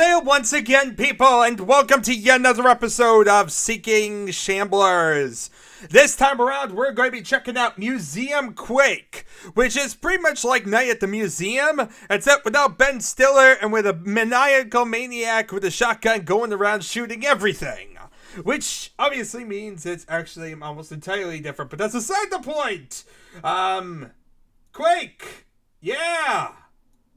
there once again, people, and welcome to yet another episode of Seeking Shamblers. This time around, we're going to be checking out Museum QUAKE, which is pretty much like Night at the Museum, except without Ben Stiller and with a maniacal maniac with a shotgun going around shooting everything. Which obviously means it's actually almost entirely different, but that's aside the point. QUAKE, yeah,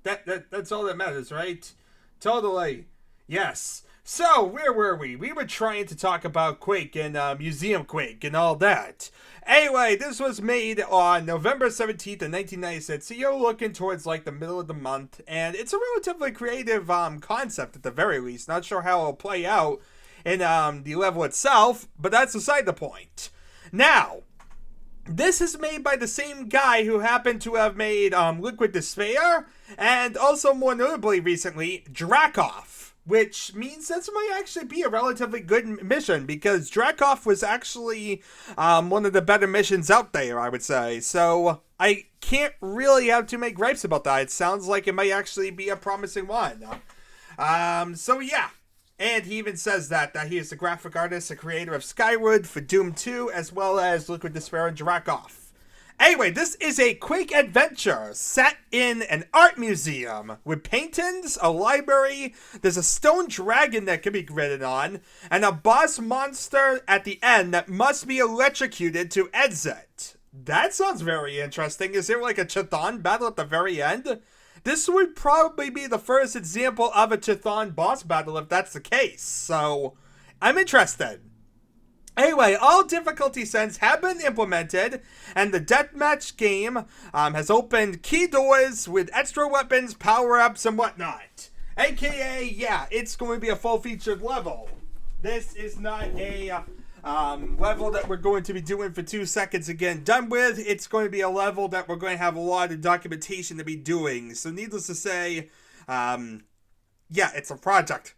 that's all that matters, right? Totally. Yes. So, where were we? We were trying to talk about QUAKE and Museum QUAKE and all that. Anyway, this was made on November 17th of 1996, so you're looking towards like the middle of the month, and it's a relatively creative concept at the very least. Not sure how it'll play out in the level itself, but that's beside the point. Now, this is made by the same guy who happened to have made Liquid Despair, and also more notably recently, Dracoff, which means this might actually be a relatively good mission, because Dracoff was actually one of the better missions out there, I would say. So I can't really have too many gripes about that. It sounds like it might actually be a promising one. So yeah. And he even says that he is the graphic artist and creator of Skyward for Doom 2, as well as Liquid Despair and Dracoff. Anyway, this is a QUAKE adventure set in an art museum with paintings, a library, there's a stone dragon that can be ridden on, and a boss monster at the end that must be electrocuted to exit. That sounds very interesting. Is there like a Chthon battle at the very end? This would probably be the first example of a Chthon boss battle if that's the case, so I'm interested. Anyway, all difficulty settings have been implemented, and the deathmatch game has opened key doors with extra weapons, power-ups, and whatnot. AKA, yeah, it's going to be a full-featured level. This is not a level that we're going to be doing for 2 seconds and getting done with. It's going to be a level that we're going to have a lot of documentation to be doing. So needless to say, yeah, it's a project.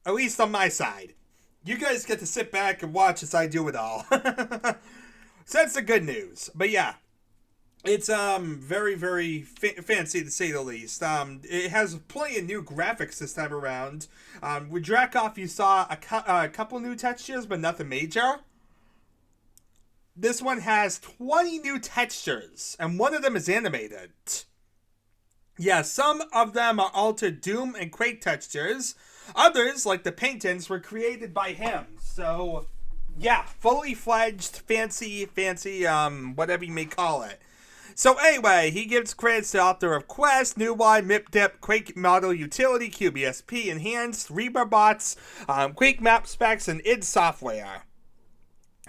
At least on my side. You guys get to sit back and watch as I do it all. So that's the good news. But yeah, it's very, very fancy to say the least. It has plenty of new graphics this time around. With Dracoff, you saw a couple new textures, but nothing major. This one has 20 new textures, and one of them is animated. Yeah, some of them are altered Doom and QUAKE textures. Others, like the paintings, were created by him. So, yeah, fully fledged, fancy, whatever you may call it. So anyway, he gives credits to author of Quest, New One, MipDip, QUAKE Model Utility, QBSP, Enhanced, RebarBots, QUAKE Map Specs, and id Software.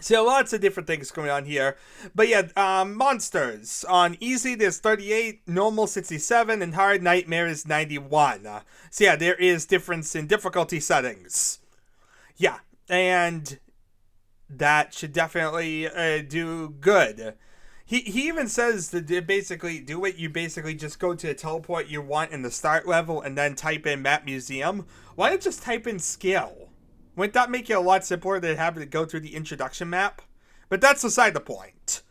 So lots of different things going on here. But yeah, monsters. On easy, there's 38, normal 67, and hard nightmare is 91. So yeah, there is difference in difficulty settings. Yeah, and that should definitely do good. He even says to basically do it, you basically just go to the teleport you want in the start level and then type in Map Museum. Why not just type in Skill? Wouldn't that make it a lot simpler than having to go through the introduction map? But that's beside the point.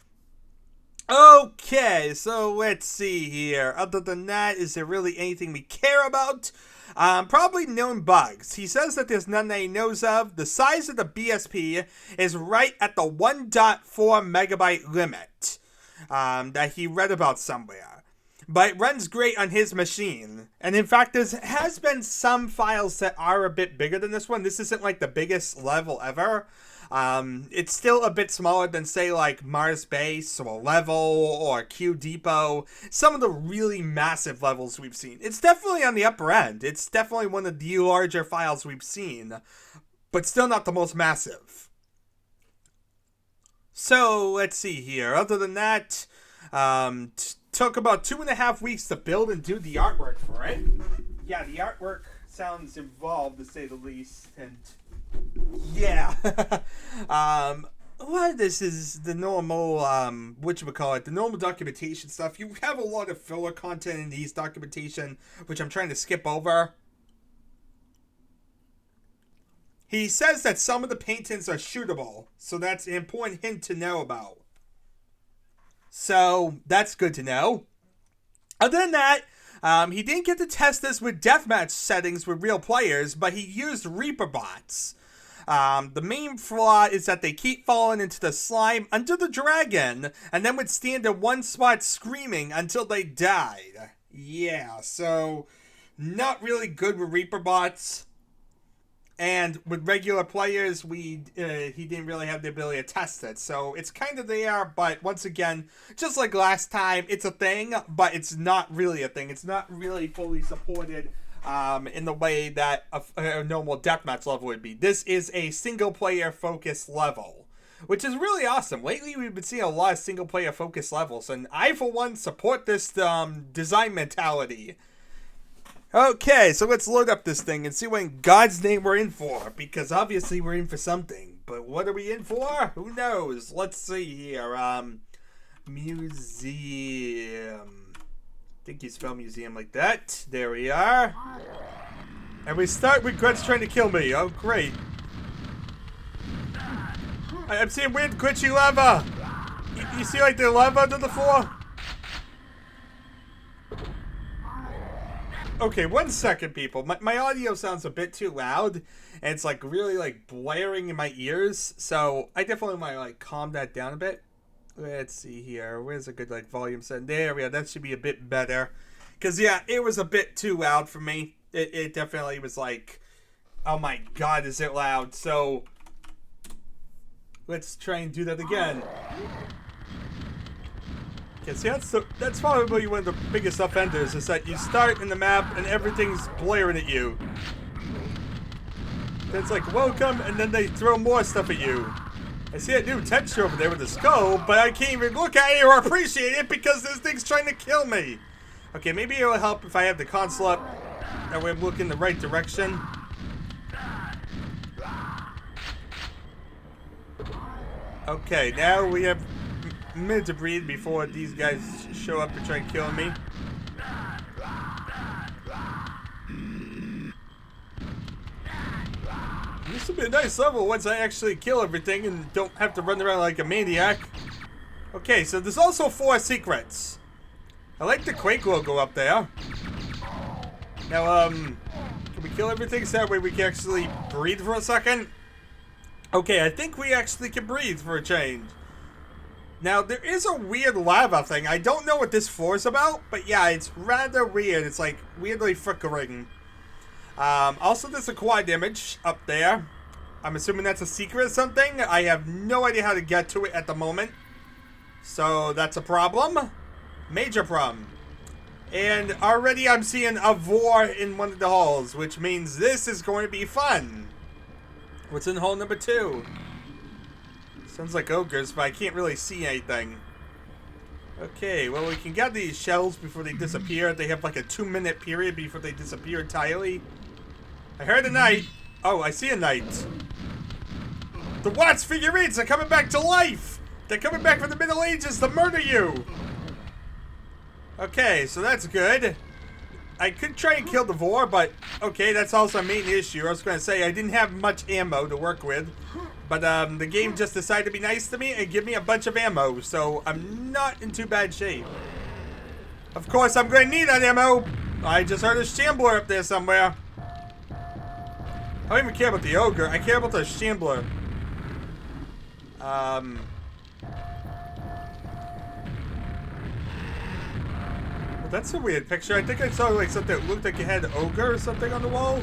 Okay, so let's see here. Other than that, is there really anything we care about? Probably known bugs. He says that there's none that he knows of. The size of the BSP is right at the 1.4 megabyte limit that he read about somewhere. But it runs great on his machine. And in fact, there has been some files that are a bit bigger than this one. This isn't like the biggest level ever. It's still a bit smaller than, say, like Mars Base or Level or Q Depot. Some of the really massive levels we've seen. It's definitely on the upper end. It's definitely one of the larger files we've seen. But still not the most massive. So, let's see here. Other than that, took about 2.5 weeks to build and do the artwork for it. Yeah, the artwork sounds involved, to say the least, and yeah. A lot of this is the normal, the normal documentation stuff. You have a lot of filler content in these documentation, which I'm trying to skip over. He says that some of the paintings are shootable, so that's an important hint to know about. So, that's good to know. Other than that, He didn't get to test this with deathmatch settings with real players, but he used Reaper bots. The main flaw is that they keep falling into the slime under the dragon, and then would stand in one spot screaming until they died. Yeah, so not really good with Reaper bots. And with regular players, he didn't really have the ability to test it. So it's kind of there, but once again, just like last time, it's a thing, but it's not really a thing. It's not really fully supported in the way that a normal deathmatch level would be. This is a single-player focused level, which is really awesome. Lately, we've been seeing a lot of single-player focused levels, and I, for one, support this design mentality. Okay, so let's load up this thing and see what in God's name we're in for, because obviously we're in for something. But what are we in for? Who knows? Let's see here. Museum. I think you spell museum like that. There we are. And we start with Grudge trying to kill me. Oh, great. I'm seeing weird glitchy lava. You see like the lava under the floor? Okay, 1 second, people. My audio sounds a bit too loud, and it's like really like blaring in my ears. So I definitely want to like calm that down a bit. Let's see here. Where's a good like volume setting? There we go. That should be a bit better. Cause yeah, it was a bit too loud for me. It definitely was like, oh my God, is it loud? So let's try and do that again. See, that's probably one of the biggest offenders, is that you start in the map and everything's blaring at you. Then it's like, welcome, and then they throw more stuff at you. I see a new texture over there with the skull, but I can't even look at it or appreciate it because this thing's trying to kill me. Okay, maybe it'll help if I have the console up. That way I'm looking in the right direction. Okay, now we have a minute to breathe before these guys show up to try and kill me. This will be a nice level once I actually kill everything and don't have to run around like a maniac. Okay, so there's also 4 secrets. I like the Quake logo up there. Now, can we kill everything so that way we can actually breathe for a second? Okay, I think we actually can breathe for a change. Now, there is a weird lava thing. I don't know what this floor is about, but yeah, it's rather weird. It's like weirdly flickering. Also, there's a quad image up there. I'm assuming that's a secret or something. I have no idea how to get to it at the moment. So, that's a problem. Major problem. And already I'm seeing a vor in one of the halls, which means this is going to be fun. What's in hole number 2? Sounds like ogres, but I can't really see anything. Okay, well, we can get these shells before they disappear. They have like a 2-minute period before they disappear entirely. I heard a knight. Oh, I see a knight. The Watts figurines are coming back to life! They're coming back from the Middle Ages to murder you! Okay, so that's good. I could try and kill the vor, but okay, that's also a main issue. I was going to say, I didn't have much ammo to work with. But the game just decided to be nice to me and give me a bunch of ammo, so I'm not in too bad shape. Of course, I'm going to need that ammo. I just heard a Shambler up there somewhere. I don't even care about the ogre. I care about the Shambler. Well, that's a weird picture. I think I saw like something that looked like it had an ogre or something on the wall.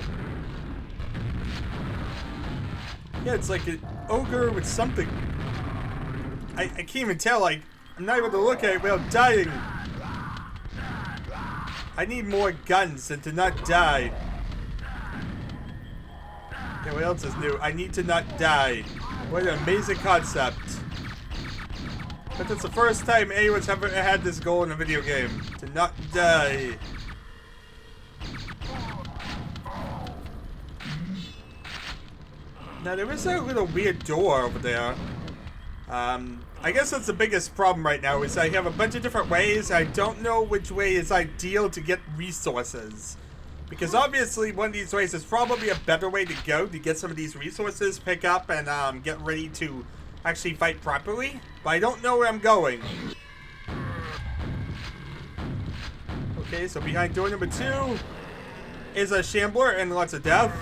Yeah, it's like an ogre with something. I can't even tell. Like, I'm not able to look at it without dying. I need more guns and to not die. Yeah, what else is new? I need to not die. What an amazing concept. But it's the first time anyone's ever had this goal in a video game. To not die. Now, there is a little weird door over there. I guess that's the biggest problem right now, is I have a bunch of different ways. I don't know which way is ideal to get resources. Because obviously, one of these ways is probably a better way to go to get some of these resources, pick up, and get ready to actually fight properly. But I don't know where I'm going. Okay, so behind door number 2 is a Shambler and lots of death.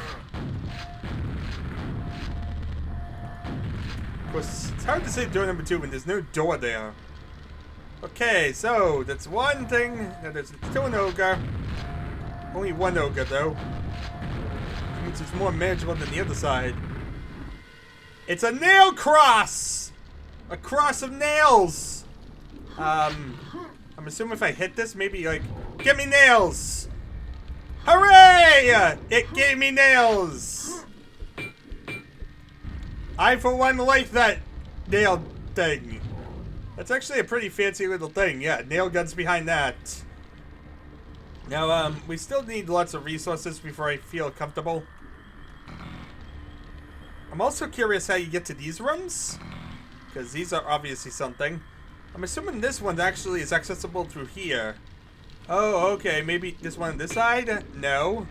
Of course, it's hard to say door number 2 when there's no door there. Okay, so that's one thing. Now there's still an ogre. Only one ogre though. Which means it's more manageable than the other side. It's a nail cross! A cross of nails! I'm assuming if I hit this, maybe like, give me nails! Hooray! It gave me nails! I for one like that nail thing. That's actually a pretty fancy little thing. Yeah, nail guns behind that. Now, we still need lots of resources before I feel comfortable. I'm also curious how you get to these rooms, because these are obviously something. I'm assuming this one actually is accessible through here. Oh, okay, maybe this one on this side? No.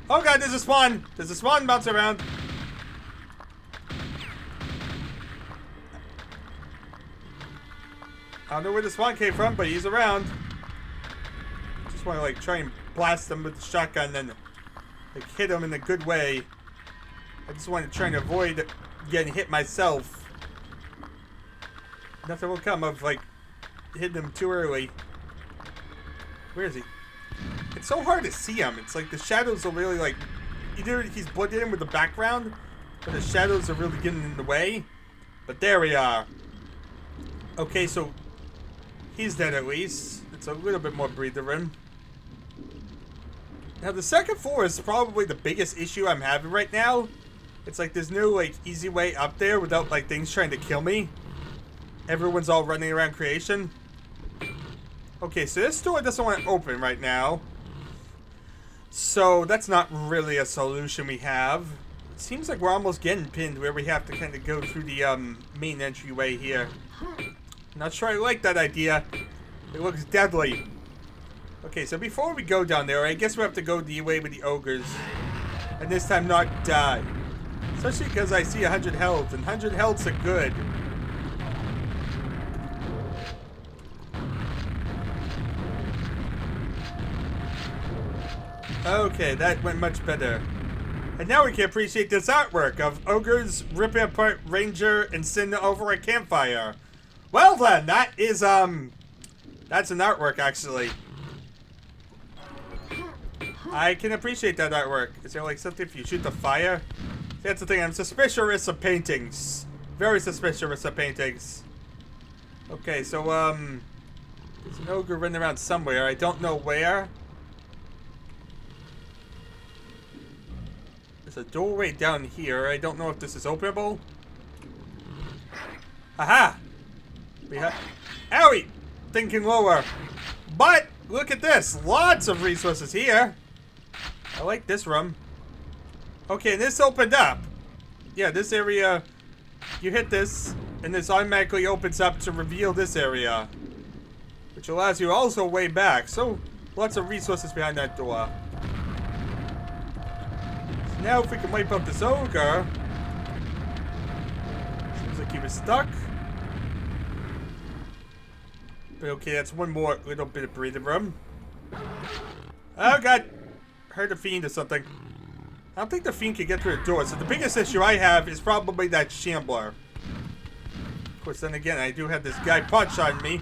Oh god, there's a spawn! There's a spawn bouncing around. I don't know where the spawn came from, but he's around. Just want to like try and blast him with the shotgun and like hit him in a good way. I just want to try and avoid getting hit myself. Nothing will come of like hitting him too early. Where is he? It's so hard to see him. It's like the shadows are really like, either he's blended in with the background, or the shadows are really getting in the way. But there we are. Okay, so he's dead at least. It's a little bit more breather room. Now the second floor is probably the biggest issue I'm having right now. It's like there's no like easy way up there without like things trying to kill me. Everyone's all running around creation. Okay, so this door doesn't want to open right now. So that's not really a solution we have. It seems like we're almost getting pinned where we have to kind of go through the main entryway here. Not sure I like that idea. It looks deadly. Okay, so before we go down there, I guess we have to go the way with the ogres. And this time not die. Especially because I see 100 health, and 100 health's a good. Okay, that went much better. And now we can appreciate this artwork of ogres ripping apart Ranger and sitting over a campfire. Well then, that is, that's an artwork, actually. I can appreciate that artwork. Is there, like, something if you shoot the fire? That's the thing, I'm suspicious of paintings. Very suspicious of paintings. Okay, so, there's an ogre running around somewhere. I don't know where. There's a doorway down here. I don't know if this is openable. Aha! We have... Owie! Thinking lower. But, look at this. Lots of resources here. I like this room. Okay, this opened up. Yeah, this area... You hit this, and this automatically opens up to reveal this area. Which allows you also way back. So, lots of resources behind that door. So now if we can wipe out this ogre... Seems like he was stuck. But okay, that's one more little bit of breathing room. Oh god! Heard a fiend or something. I don't think the fiend can get through the door, so the biggest issue I have is probably that Shambler. Of course, then again, I do have this guy punch on me.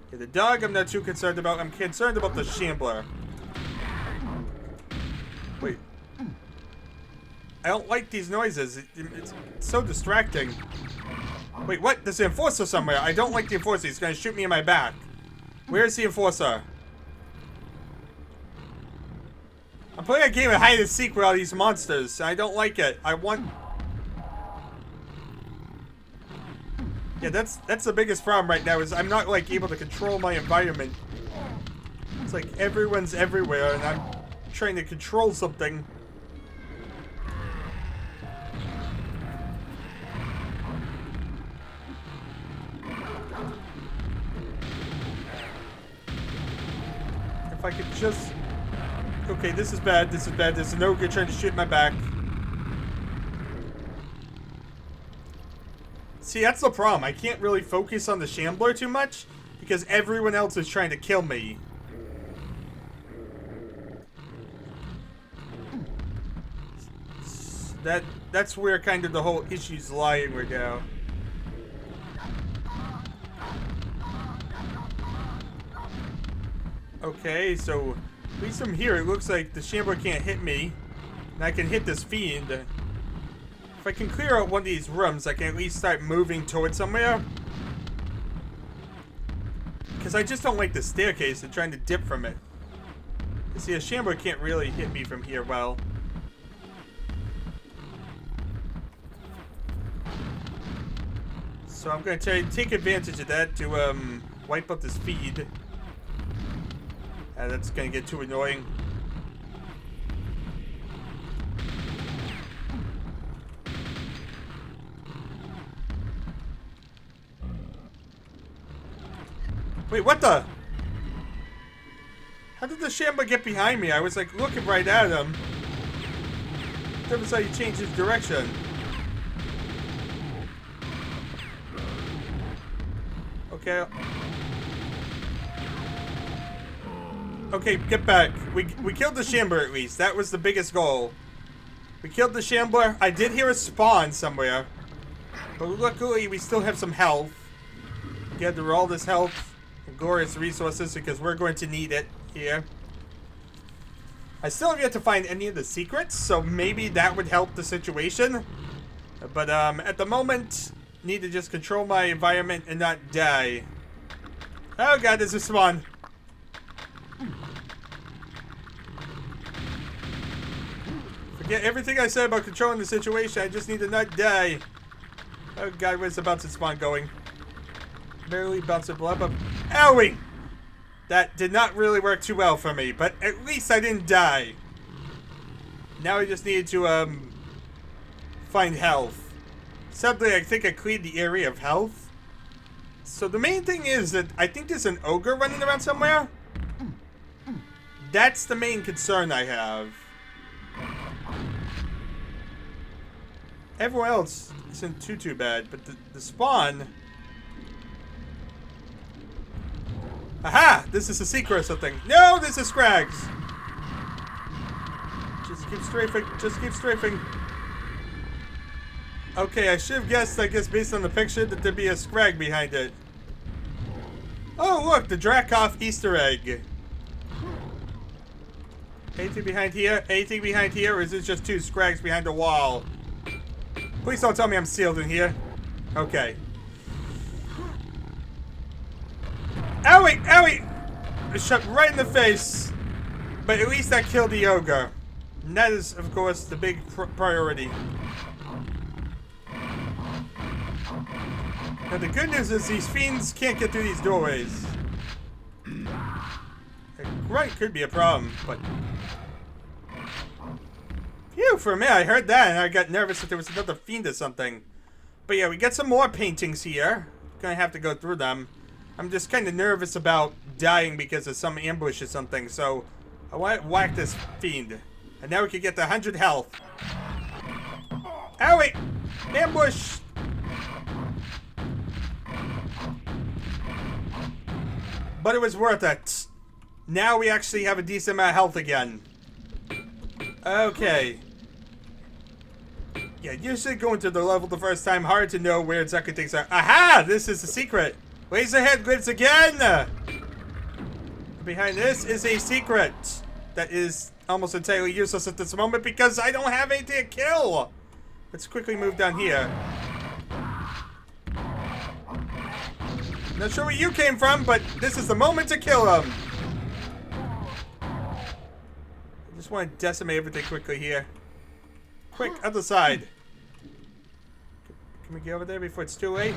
Okay, the dog I'm not too concerned about. I'm concerned about the Shambler. Wait. I don't like these noises. It's so distracting. Wait, what? There's an enforcer somewhere. I don't like the enforcer. He's gonna shoot me in my back. Where is the enforcer? I'm playing a game of hide and seek with all these monsters. I don't like it. I want... Yeah, that's the biggest problem right now is I'm not like able to control my environment. It's like everyone's everywhere and I'm trying to control something. If I could just... Okay, this is bad, this is bad. There's an ogre trying to shoot my back. See, that's the problem. I can't really focus on the Shambler too much because everyone else is trying to kill me. That's where kind of the whole issue's lying right now. Okay, so at least from here it looks like the Shambler can't hit me. And I can hit this fiend. If I can clear out one of these rooms, I can at least start moving towards somewhere. Because I just don't like the staircase and trying to dip from it. You see, a Shambler can't really hit me from here well. So I'm going to try to take advantage of that to wipe out this feed. That's going to get too annoying. Wait, what the? How did the Shambler get behind me? I was like looking right at him. That was how you change his direction. Okay. Okay, get back. We killed the Shambler at least. That was the biggest goal. We killed the Shambler. I did hear a spawn somewhere. But luckily we still have some health. Gather all this health and glorious resources because we're going to need it here. I still have yet to find any of the secrets, so maybe that would help the situation. But at the moment, need to just control my environment and not die. Oh god, there's a spawn. Forget everything I said about controlling the situation. I just need to not die. Oh god, where's the bouncing spawn going? Barely bouncing blood up. Owie! That did not really work too well for me, but at least I didn't die. Now I just needed to find health. Sadly, I think I cleared the area of health. So the main thing is that I think there's an ogre running around somewhere. That's the main concern I have. Everyone else isn't too bad, but the spawn... Aha! This is a secret or something. No, this is Scrags! Just keep strafing, just keep strafing. Okay, I should have guessed, I guess, based on the picture, that there'd be a Scrag behind it. Oh, look, the Dracoff Easter egg. Anything behind here? Anything behind here? Or is it just two Scrags behind the wall? Please don't tell me I'm sealed in here. Okay. Owie! Owie! Shot right in the face. But at least I killed the ogre. And that is, of course, the big priority. Now the good news is these fiends can't get through these doorways. Right, could be a problem, but... Phew, for a minute I heard that and I got nervous that there was another fiend or something. But yeah, we got some more paintings here. Gonna have to go through them. I'm just kind of nervous about dying because of some ambush or something, so... I want to whack this fiend. And now we can get the 100 health. Owie! Ambush! But it was worth it. Now we actually have a decent amount of health again. Okay. Yeah, usually going to the level the first time, hard to know where exactly things are. Aha! This is the secret. Laserhead lives again! Behind this is a secret that is almost entirely useless at this moment because I don't have anything to kill. Let's quickly move down here. Not sure where you came from, but this is the moment to kill him. I just want to decimate everything quickly here. Quick, other side. Can we get over there before it's too late?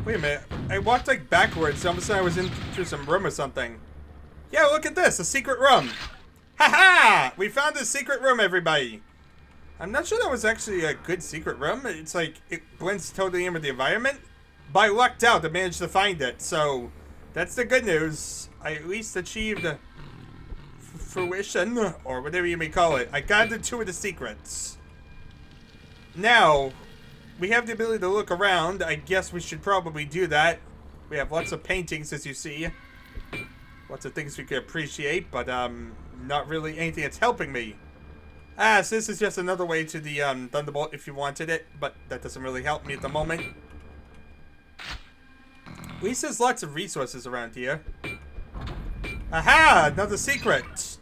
Wait a minute. I walked like backwards. All of a sudden I was into some room or something. Yeah, look at this. A secret room. Ha-ha! We found a secret room, everybody. I'm not sure that was actually a good secret room. It's like, it blends totally in with the environment. But I lucked out to manage to find it. So, that's the good news. I at least achieved fruition, or whatever you may call it. I got into two of the secrets. Now, we have the ability to look around. I guess we should probably do that. We have lots of paintings, as you see. Lots of things we could appreciate, but not really anything that's helping me. So this is just another way to the Thunderbolt if you wanted it, but that doesn't really help me at the moment. At least there's lots of resources around here. Aha! Another secret!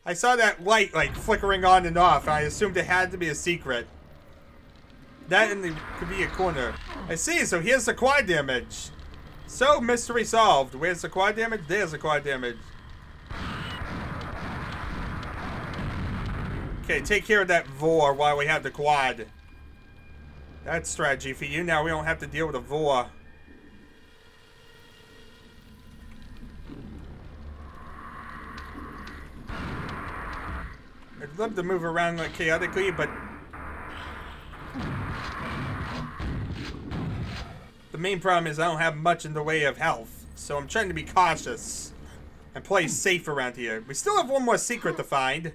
I saw that light, like, flickering on and off, and I assumed it had to be a secret. That in the could be a corner. I see, so here's the quad damage. So, mystery solved. Where's the quad damage? There's the quad damage. Okay, take care of that Vor while we have the quad. That's strategy for you. Now we don't have to deal with a Vor. I'd love to move around like chaotically, but the main problem is I don't have much in the way of health, so I'm trying to be cautious and play safe around here. We still have one more secret to find,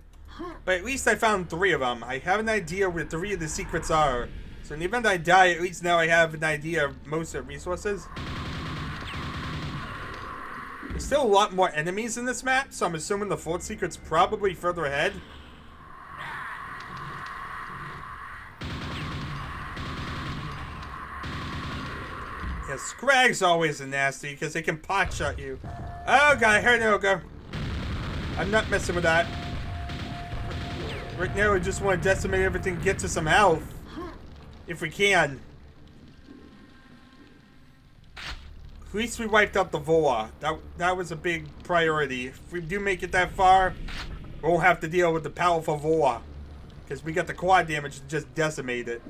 but at least I found 3 of them. I have an idea where 3 of the secrets are, so in the event I die, at least now I have an idea of most of the resources. There's still a lot more enemies in this map, so I'm assuming the 4th secret's probably further ahead. Yeah, Scrag's always a nasty because they can pot shot you. Oh god, I heard an ogre. I'm not messing with that. Right now, I just want to decimate everything, get to some health. If we can. At least we wiped out the Voa. That was a big priority. If we do make it that far, we won't have to deal with the powerful Voa. Because we got the quad damage to just decimate it.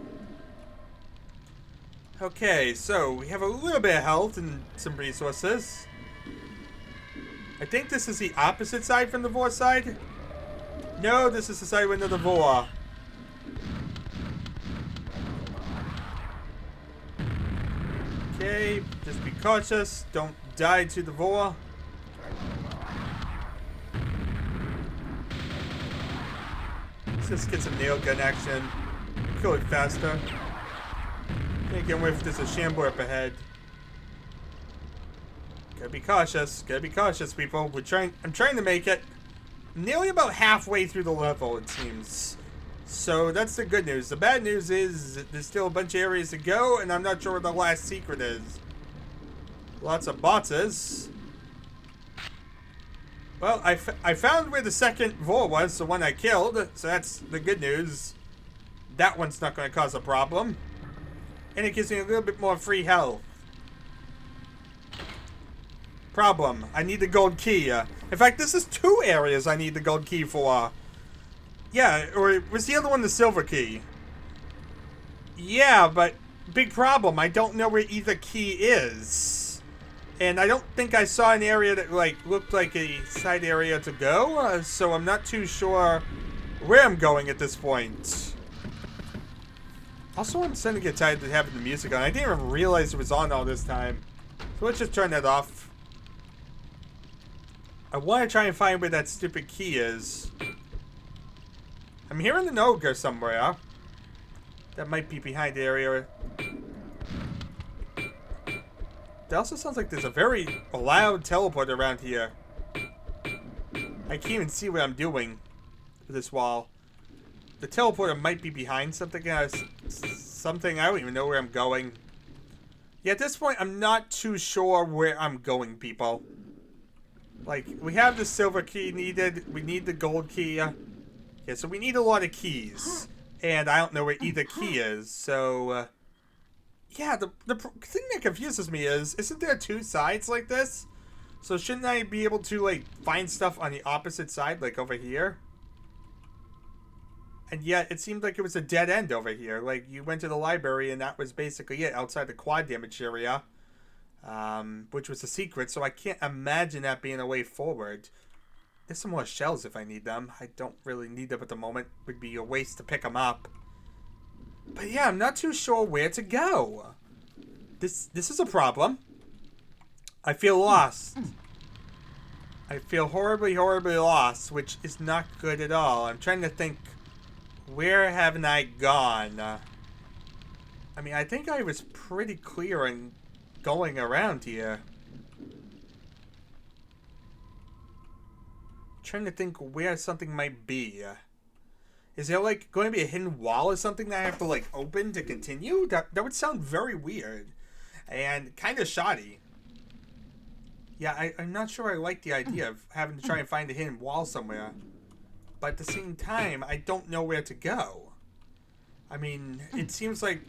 Okay, so we have a little bit of health and some resources. I think this is the opposite side from the Voa side. No, this is the side with the Voa. Okay, just be cautious. Don't die to the Voa. Let's just get some nail gun action. Kill it faster. Can't get away if there's a Shambler up ahead. Gotta be cautious, people. I'm trying to make it. Nearly about halfway through the level, it seems. So that's the good news. The bad news is there's still a bunch of areas to go, and I'm not sure where the last secret is. Lots of bosses. Well, I found where the second Vor was, the one I killed, so that's the good news. That one's not going to cause a problem. And it gives me a little bit more free health. Problem. I need the gold key. In fact, this is 2 areas I need the gold key for. Yeah, or was the other one the silver key? Yeah, but big problem. I don't know where either key is. And I don't think I saw an area that looked like a side area to go. So I'm not too sure where I'm going at this point. Also, I'm starting to get tired of having the music on. I didn't even realize it was on all this time. So let's just turn that off. I want to try and find where that stupid key is. I'm hearing an ogre somewhere. That might be behind the area. It also sounds like there's a very loud teleport around here. I can't even see what I'm doing with this wall. The teleporter might be behind something else. Something, I don't even know where I'm going. Yeah, at this point, I'm not too sure where I'm going, people. Like, we have the silver key needed. We need the gold key. Yeah, so we need a lot of keys. And I don't know where either key is. So, yeah, the thing that confuses me is, isn't there 2 sides like this? So shouldn't I be able to, like, find stuff on the opposite side, like over here? And yet, it seemed like it was a dead end over here. Like, you went to the library and that was basically it, outside the quad damage area. Which was a secret, so I can't imagine that being a way forward. There's some more shells if I need them. I don't really need them at the moment. It would be a waste to pick them up. But yeah, I'm not too sure where to go. This is a problem. I feel lost. I feel horribly, horribly lost, which is not good at all. I'm trying to think Where haven't I gone? I mean, I think I was pretty clear in going around here. Trying to think where something might be. Is there like going to be a hidden wall or something that I have to like open to continue? That would sound very weird and kind of shoddy. Yeah, I'm not sure I like the idea of having to try and find a hidden wall somewhere. But at the same time, I don't know where to go. I mean, it seems like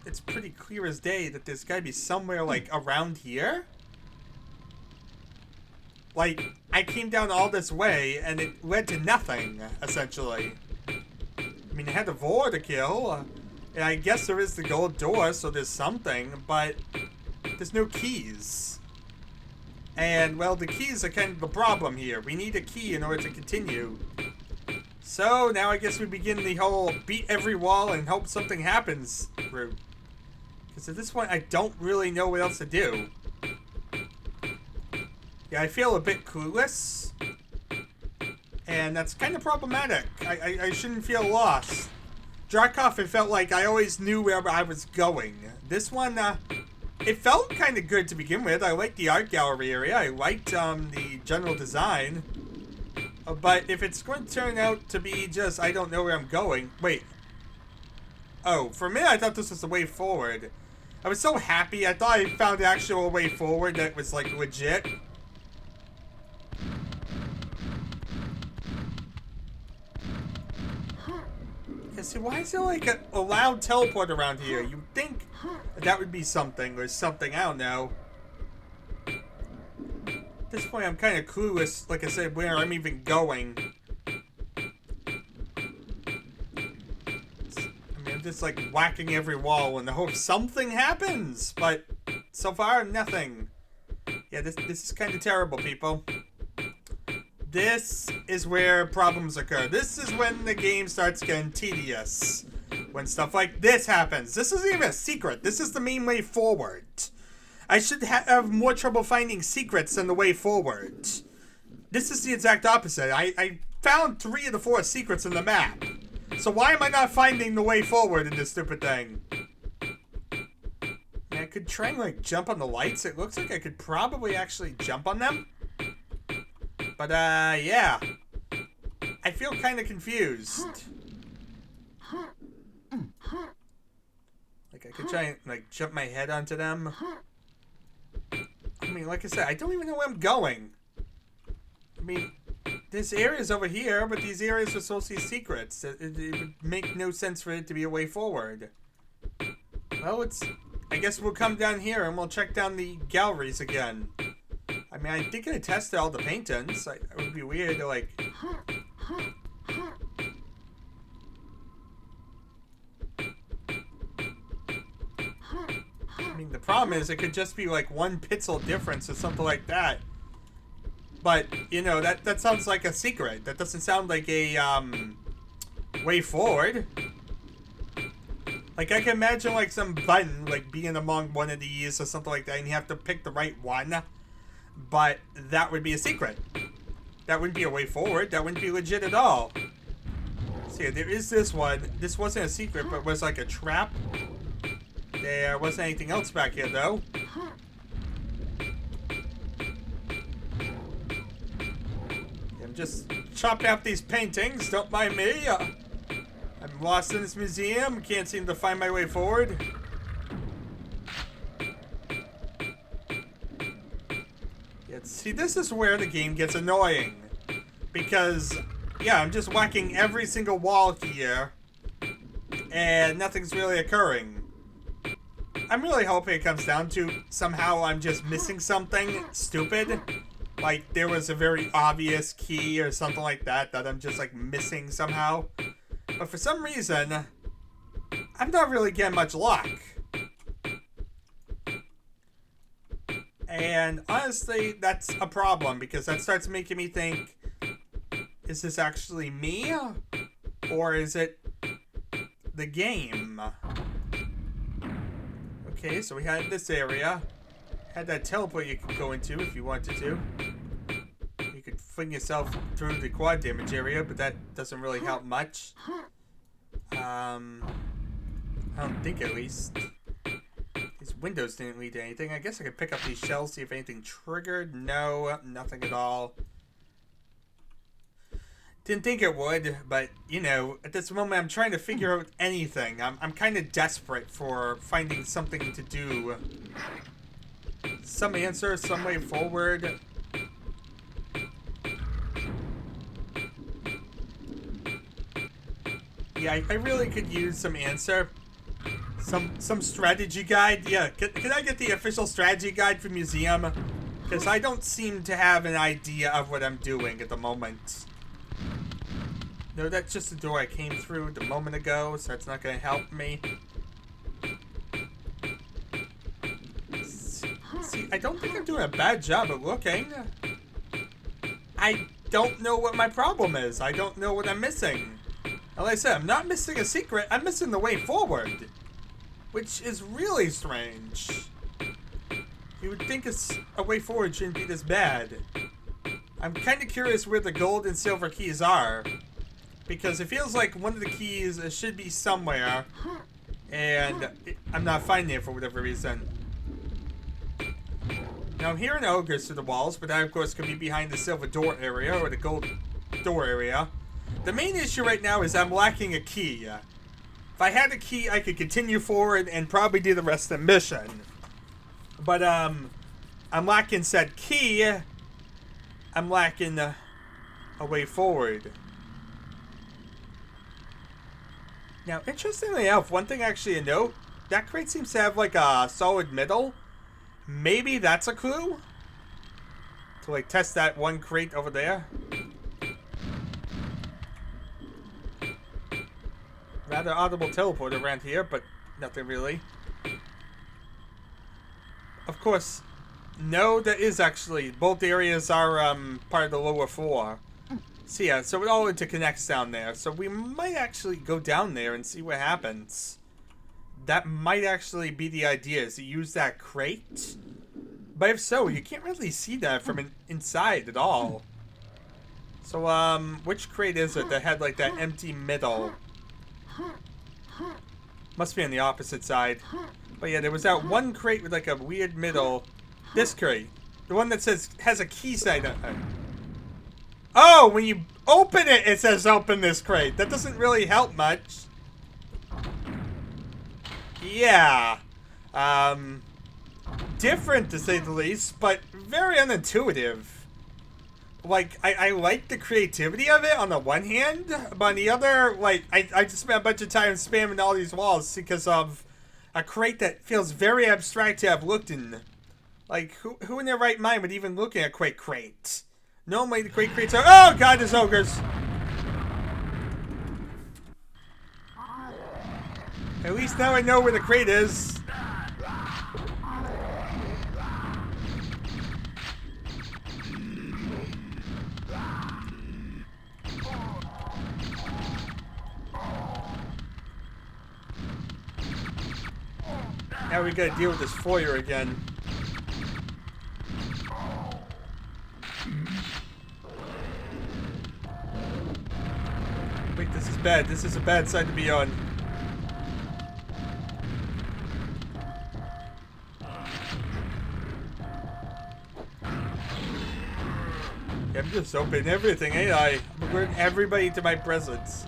it's pretty clear as day that there's got to be somewhere like around here. Like, I came down all this way and it led to nothing, essentially. I mean, I had the Vor to kill, and I guess there is the gold door, so there's something, but there's no keys. And, well, the keys are kind of the problem here. We need a key in order to continue. So, now I guess we begin the whole beat every wall and hope something happens route. Because at this point, I don't really know what else to do. Yeah, I feel a bit clueless. And that's kind of problematic. I shouldn't feel lost. Drakov, it felt like I always knew where I was going. This one, it felt kind of good to begin with. I liked the art gallery area. I liked the general design. But if it's going to turn out to be just, I don't know where I'm going. Wait. Oh, for a minute I thought this was the way forward. I was so happy. I thought I found the actual way forward that was like legit. Yeah, see, why is there like a loud teleport around here? You'd think that would be something or something, I don't know. At this point, I'm kind of clueless, like I said, where I'm even going. I mean, I'm just like whacking every wall in the hope something happens, but so far, nothing. Yeah, this is kind of terrible, people. This is where problems occur. This is when the game starts getting tedious. When stuff like this happens. This isn't even a secret. This is the main way forward. I should have more trouble finding secrets than the way forward. This is the exact opposite. I found 3 of the 4 secrets in the map. So why am I not finding the way forward in this stupid thing? I could try and like jump on the lights. It looks like I could probably actually jump on them. But, yeah. I feel kind of confused. Like, I could try and, like, jump my head onto them. I mean, like I said, I don't even know where I'm going. I mean, there's areas over here, but these areas are supposed to be secrets. It would make no sense for it to be a way forward. Well, I guess we'll come down here and we'll check down the galleries again. I mean, I think I tested all the paintings. It would be weird to, like... I mean, the problem is it could just be, like, 1 pixel difference or something like that. But, you know, that sounds like a secret. That doesn't sound like a, way forward. Like, I can imagine, like, some button, like, being among one of these or something like that, and you have to pick the right one. But that would be a secret. That wouldn't be a way forward. That wouldn't be legit at all. See, there is this one. This wasn't a secret, but was like a trap. There wasn't anything else back here, though. I'm just chopping up these paintings. Don't mind me. I'm lost in this museum. Can't seem to find my way forward. See, this is where the game gets annoying. Because, yeah, I'm just whacking every single wall here. And nothing's really occurring. I'm really hoping it comes down to somehow I'm just missing something stupid. Like, there was a very obvious key or something like that I'm just, like, missing somehow. But for some reason, I'm not really getting much luck. And honestly, that's a problem because that starts making me think, is this actually me? Or is it the game? Okay, so we had this area. Had that teleport you could go into if you wanted to. You could fling yourself through the quad damage area, but that doesn't really help much. I don't think, at least. These windows didn't lead to anything. I guess I could pick up these shells, see if anything triggered. No, nothing at all. Didn't think it would, but, you know, at this moment I'm trying to figure out anything. I'm kind of desperate for finding something to do. Some answer, some way forward. Yeah, I really could use some answer. Some strategy guide. Yeah, can I get the official strategy guide for museum? Because I don't seem to have an idea of what I'm doing at the moment. No, that's just the door I came through the moment ago, so that's not going to help me. See, I don't think I'm doing a bad job at looking. I don't know what my problem is. I don't know what I'm missing. Like I said, I'm not missing a secret. I'm missing the way forward. Which is really strange. You would think a way forward shouldn't be this bad. I'm kind of curious where the gold and silver keys are. Because it feels like one of the keys should be somewhere. And I'm not finding it for whatever reason. Now I'm hearing ogres through the walls, but that of course could be behind the silver door area or the gold door area. The main issue right now is I'm lacking a key. If I had a key, I could continue forward and probably do the rest of the mission. But, I'm lacking said key. I'm lacking a way forward. Now, interestingly enough, one thing actually to note, that crate seems to have like a solid middle. Maybe that's a clue? To like test that one crate over there. Rather audible teleport around here, but nothing really. Of course, no, that is actually, both areas are part of the lower floor. So yeah, so it all interconnects down there. So we might actually go down there and see what happens. That might actually be the idea, is to use that crate. But if so, you can't really see that from inside at all. So, which crate is it that had like that empty middle? Must be on the opposite side. But yeah, there was that one crate with like a weird middle. This crate. The one that says, has a key side on it. Oh, when you open it, it says open this crate. That doesn't really help much. Yeah. Different to say the least, but very unintuitive. Like, I like the creativity of it on the one hand, but on the other, like, I just spent a bunch of time spamming all these walls because of a crate that feels very abstract to have looked in. Like, who in their right mind would even look at a Quake crate? Normally the Quake crates are— oh god, there's ogres! At least now I know where the crate is. Now we gotta deal with this foyer again. Wait, this is bad. This is a bad side to be on. I'm just opening everything, ain't I? I'm alerting everybody to my presence.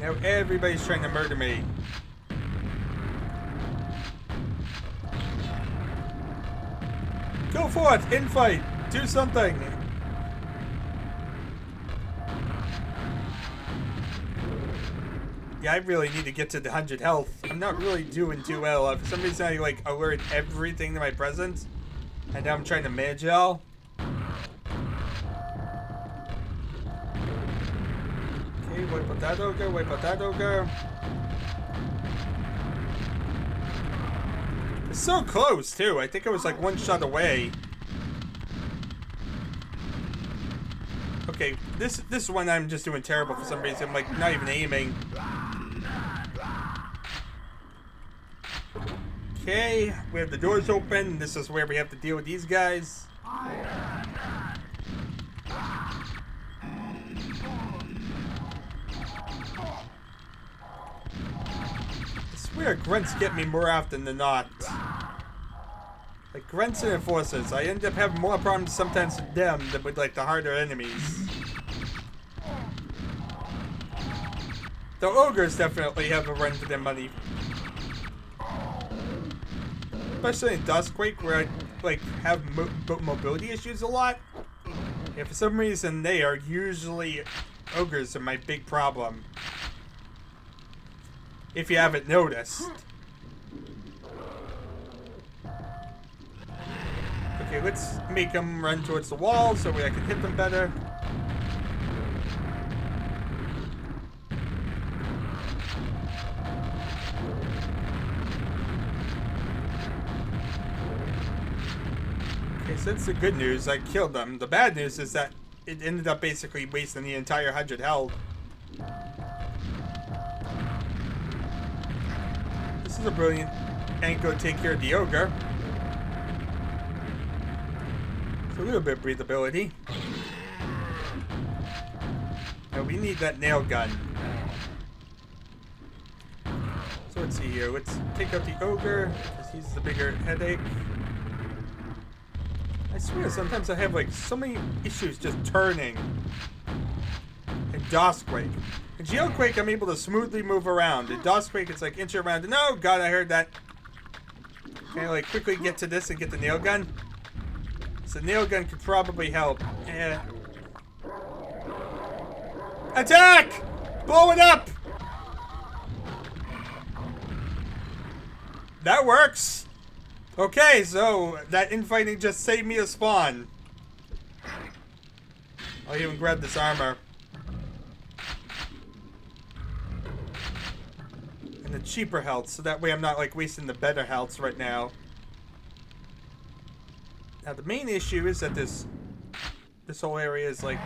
Now everybody's trying to murder me. Go forth, infight, do something. Yeah, I really need to get to the 100 health. I'm not really doing too well. For some reason, I like alert everything to my presence, and now I'm trying to manage it all. Okay, wait for that ogre, wait for that ogre. It's so close too. I think it was like one shot away. Okay, this one I'm just doing terrible for some reason. I'm like not even aiming. Okay, we have the doors open. This is where we have to deal with these guys. swear grunts get me more often than not. Like grunts and enforcers, I end up having more problems sometimes with them than with like the harder enemies. The ogres definitely have a run for their money. Especially in Quake, where I like have mobility issues a lot. Yeah, for some reason they are usually ogres are my big problem. If you haven't noticed. Okay, let's make them run towards the wall so I can hit them better. Okay, so that's the good news. I killed them. The bad news is that it ended up basically wasting the entire 100 health. This is a brilliant angle to take care of the ogre. A little bit of breathability. Now we need that nail gun. So let's see here. Let's take out the ogre, because he's the bigger headache. I swear sometimes I have like so many issues just turning. In Quake. In Quake I'm able to smoothly move around. In Quake it's like inch around. No, God, I heard that. Can I like quickly get to this and get the nail gun? So nail gun could probably help. Yeah. Attack! Blow it up! That works. Okay, so that infighting just saved me a spawn. I'll even grab this armor. And the cheaper health, so that way I'm not like wasting the better healths right now. Now the main issue is that this whole area is like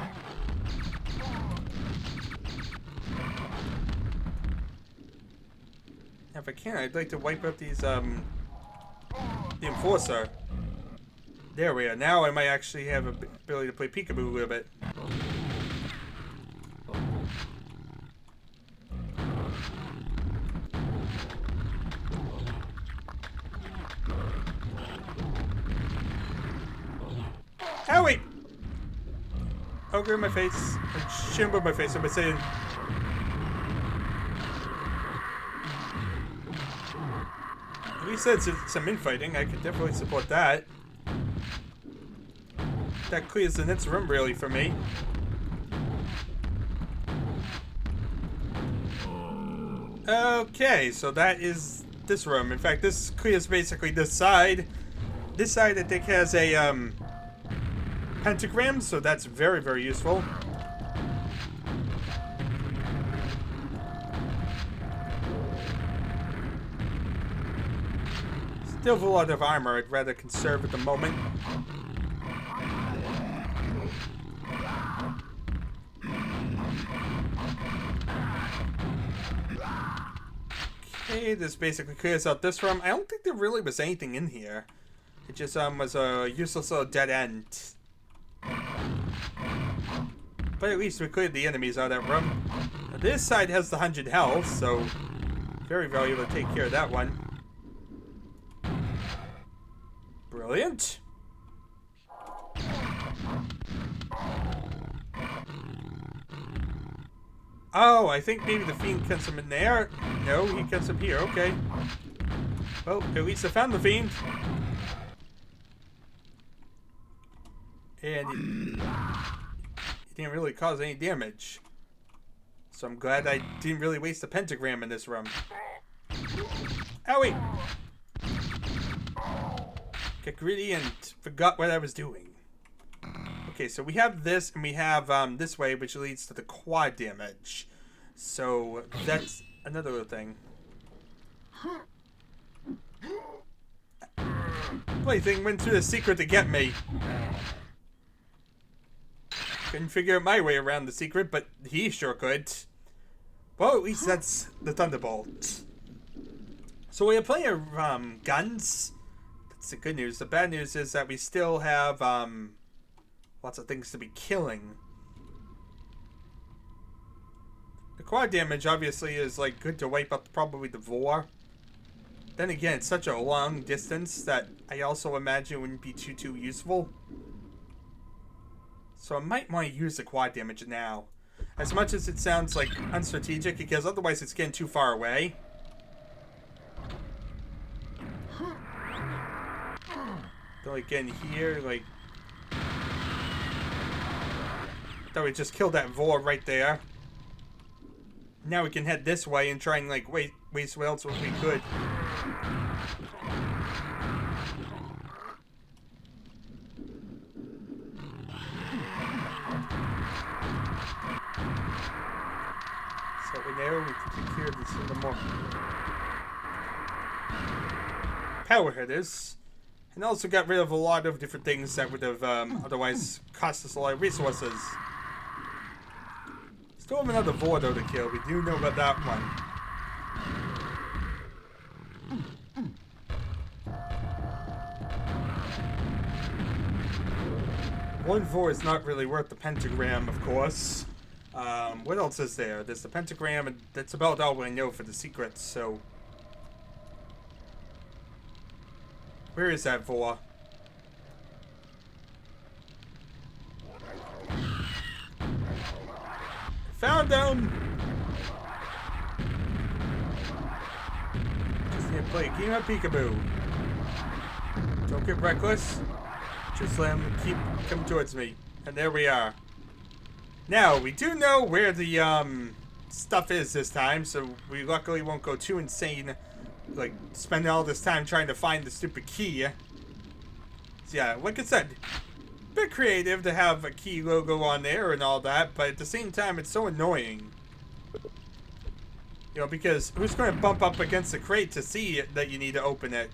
if I can, I'd like to wipe out these the enforcer. There we are. Now I might actually have a ability to play peekaboo a little bit. Howie! Ogre in my face. And Shimbo in my face. I'm saying. At least that's some infighting. I could definitely support that. That clears the next room really for me. Okay, so that is this room. In fact, this clears basically this side. This side I think has a pentagram, so that's very, very useful. Still have a lot of armor I'd rather conserve at the moment. Okay, this basically clears out this room. I don't think there really was anything in here. It just was a useless little dead end. But at least we cleared the enemies out of that room. Now, this side has the 100 health, so very valuable to take care of that one. Brilliant. Oh, I think maybe the fiend comes from in there. No, he comes from here. Okay. Well, at least I found the fiend. And he didn't really cause any damage. So I'm glad I didn't really waste a pentagram in this room. Owie! Got greedy and forgot what I was doing. Okay, so we have this, and we have this way, which leads to the quad damage. So that's another little thing. Plaything went through the secret to get me. Couldn't figure out my way around the secret, but he sure could. Well, at least that's the Thunderbolt. So we have plenty of guns. That's the good news. The bad news is that we still have lots of things to be killing. The quad damage obviously is like good to wipe up probably the Vor. Then again, it's such a long distance that I also imagine wouldn't be too useful. So I might want to use the quad damage now. As much as it sounds like unstrategic, because otherwise it's getting too far away. Though again here, like... Thought we just killed that Vor right there. Now we can head this way and try and like waste what else we could. So we know we can take care of this a little more. Power hitters. And also got rid of a lot of different things that would have otherwise cost us a lot of resources. Still have another Vor though to kill. We do know about that one. One Vor is not really worth the pentagram, of course. What else is there? There's the pentagram, and that's about all we know for the secrets, so... Where is that Vor? Found him! Just need to play a game of peekaboo. Don't get reckless. Just let him keep coming towards me. And there we are. Now, we do know where the stuff is this time, so we luckily won't go too insane, like spending all this time trying to find the stupid key. So yeah, like I said, a bit creative to have a key logo on there and all that, but at the same time it's so annoying. You know, because who's going to bump up against the crate to see that you need to open it?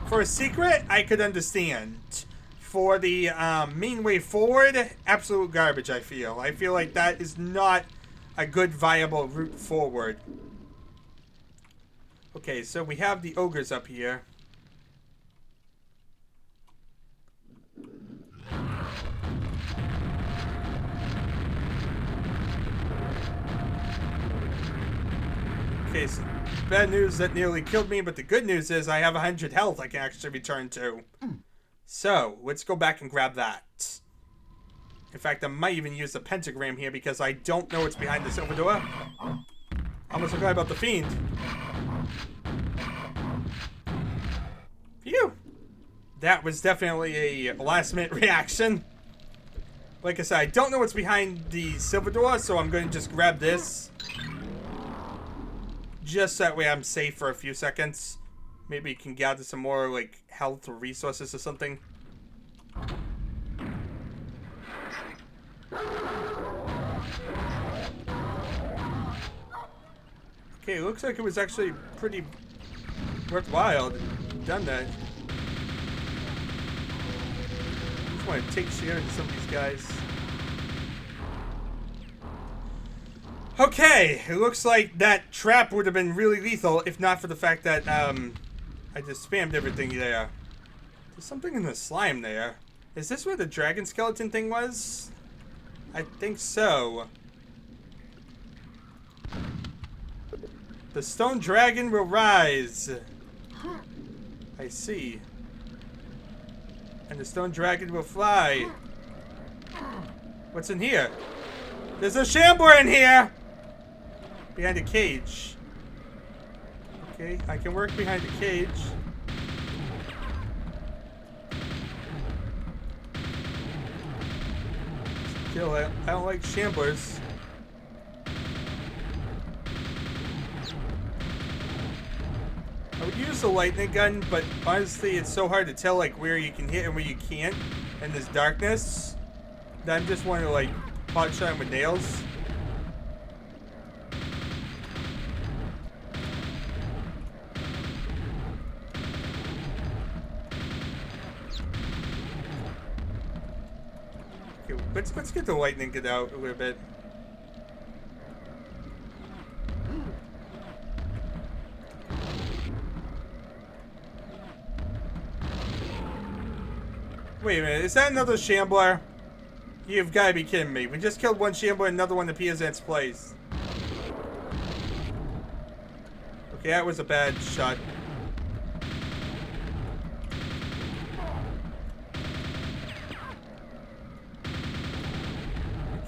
For a secret, I could understand. For the main way forward, absolute garbage, I feel. I feel like that is not a good, viable route forward. Okay, so we have the ogres up here. Okay, so bad news that nearly killed me, but the good news is I have 100 health I can actually return to. So, let's go back and grab that. In fact, I might even use the pentagram here because I don't know what's behind the silver door. Almost forgot about the fiend. Phew! That was definitely a last-minute reaction. Like I said, I don't know what's behind the silver door, so I'm going to just grab this. Just that way I'm safe for a few seconds. Maybe you can gather some more, like, health or resources or something. Okay, looks like it was actually pretty worthwhile to have done that. I just want to take share in some of these guys. Okay, it looks like that trap would have been really lethal if not for the fact that I just spammed everything there. There's something in the slime there. Is this where the dragon skeleton thing was? I think so. The stone dragon will rise. I see. And the stone dragon will fly. What's in here? There's a shambler in here! Behind a cage. Okay, I can work behind the cage. Kill it. I don't like shamblers. I would use the lightning gun, but honestly, it's so hard to tell like where you can hit and where you can't in this darkness that I'm just wanting to like pot shot him with nails. Okay, let's get the lightning get out a little bit. Wait a minute, is that another shambler? You've got to be kidding me. We just killed one shambler and another one appears in its place. Okay, that was a bad shot.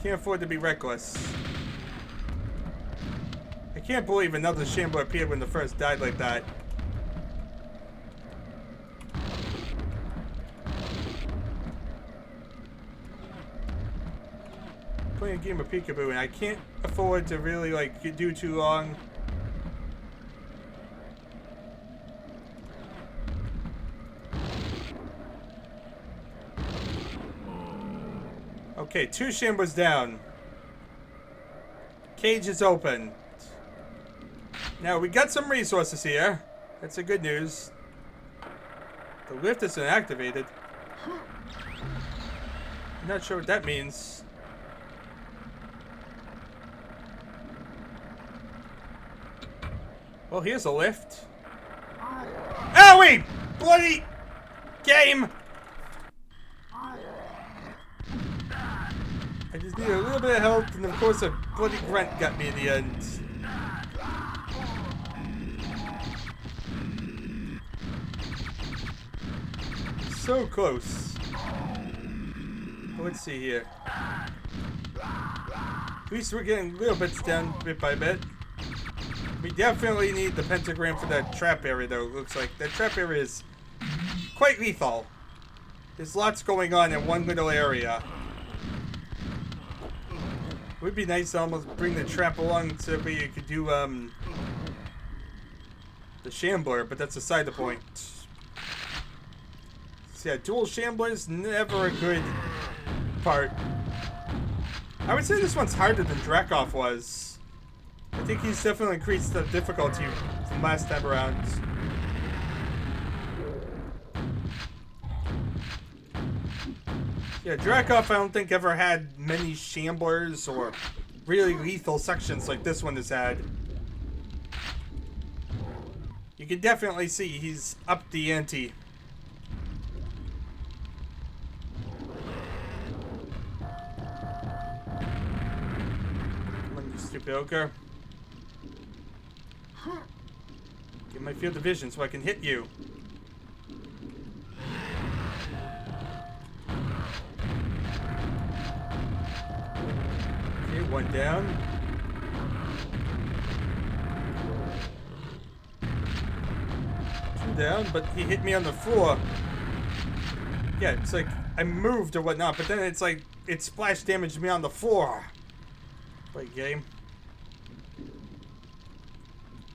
Can't afford to be reckless. I can't believe another Shambler appeared when the first died like that. Playing a game of peekaboo, and I can't afford to really like do too long. Okay, 2 Shamblers down. Cage is open. Now we got some resources here. That's the good news. The lift isn't activated. I'm not sure what that means. Well, here's a lift. Owie! Bloody game! I just need a little bit of help, and of course a bloody grunt got me in the end. So close. Let's see here. At least we're getting little bits down bit by bit. We definitely need the pentagram for that trap area, though. It looks like that trap area is quite lethal. There's lots going on in one little area. It would be nice to almost bring the trap along so we could do the Shambler, but that's aside the point. So yeah, dual Shamblers, never a good part. I would say this one's harder than Dracoff was. I think he's definitely increased the difficulty from last time around. Yeah, Dracoff I don't think ever had many Shamblers or really lethal sections like this one has had. You can definitely see he's upped the ante. Come on, you stupid ogre. Get my field of vision so I can hit you. Okay, 1 down. 2 down, but he hit me on the floor. Yeah, it's like I moved or whatnot, but then it's like it splash damaged me on the floor. Play game.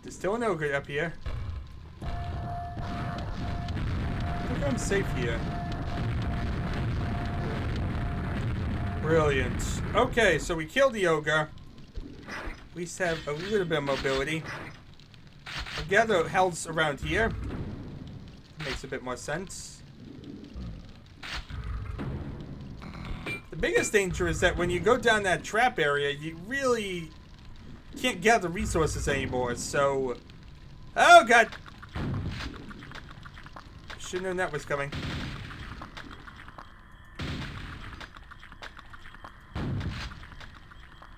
There's still an ogre up here. I think I'm safe here. Brilliant. Okay, so we killed the ogre. At least have a little bit of mobility. I'll gather healths around here. Makes a bit more sense. The biggest danger is that when you go down that trap area, you really can't gather resources anymore, so... Oh, God! Should've known that was coming.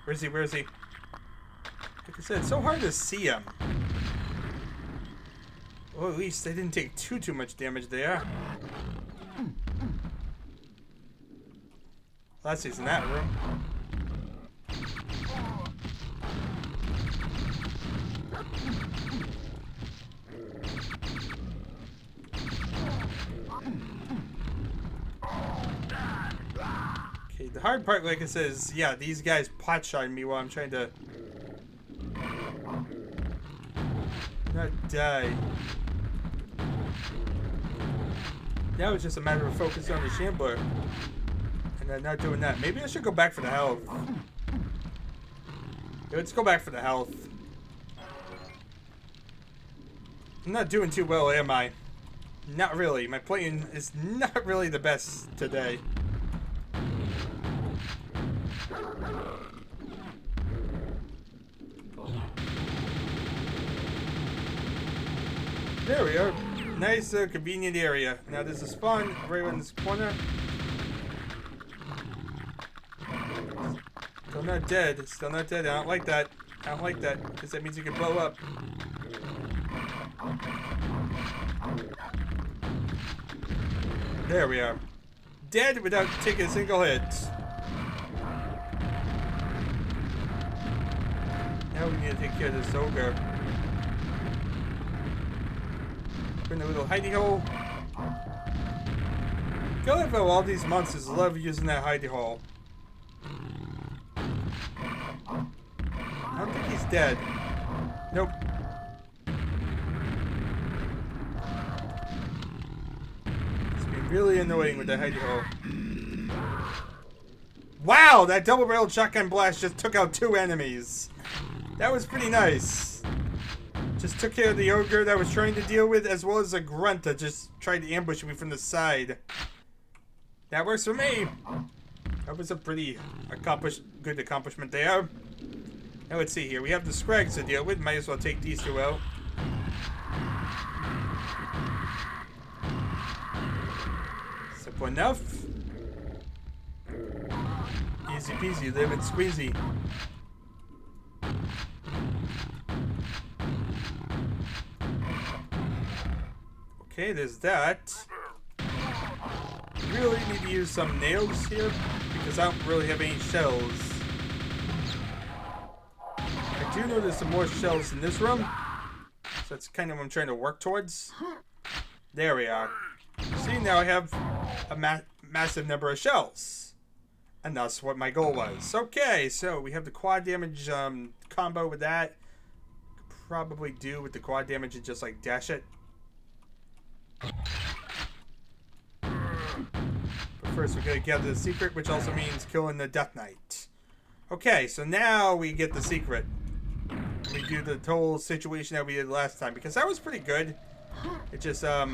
Where is he? Where is he? Like I said, it's so hard to see him. Well, at least they didn't take too much damage there. Unless he's in that room. Okay, the hard part, like I said, is, yeah, these guys pot-shotting me while I'm trying to not die. Now it's just a matter of focusing on the Shambler. And then not doing that. Maybe I should go back for the health. Yeah, let's go back for the health. I'm not doing too well, am I? Not really. My playing is not really the best today. There we are. Nice, convenient area. Now there's a spawn right in this corner. Still not dead. Still not dead. I don't like that. I don't like that, because that means you can blow up. There we are. Dead without taking a single hit. Now we need to take care of this ogre. We're in a little hidey hole. Go about all these monsters love using that hidey hole. I don't think he's dead. Nope. It's been really annoying with the hidey hole. Wow, that double-barreled shotgun blast just took out 2 enemies. That was pretty nice. Just took care of the ogre that I was trying to deal with, as well as a grunt that just tried to ambush me from the side. That works for me. That was a pretty good accomplishment there. Now let's see here. We have the scrags to deal with. Might as well take these 2 out. Simple enough. Easy peasy, lemon squeezy. Okay, there's that. Really need to use some nails here because I don't really have any shells. I do know there's some more shells in this room, so that's kind of what I'm trying to work towards. There we are. See, now I have a massive number of shells, and that's what my goal was. Okay, so we have the quad damage combo with that. Could probably do with the quad damage and just like dash it. But first, we're gonna gather the secret, which also means killing the Death Knight. Okay, so now we get the secret. We do the whole situation that we did last time, because that was pretty good. It just it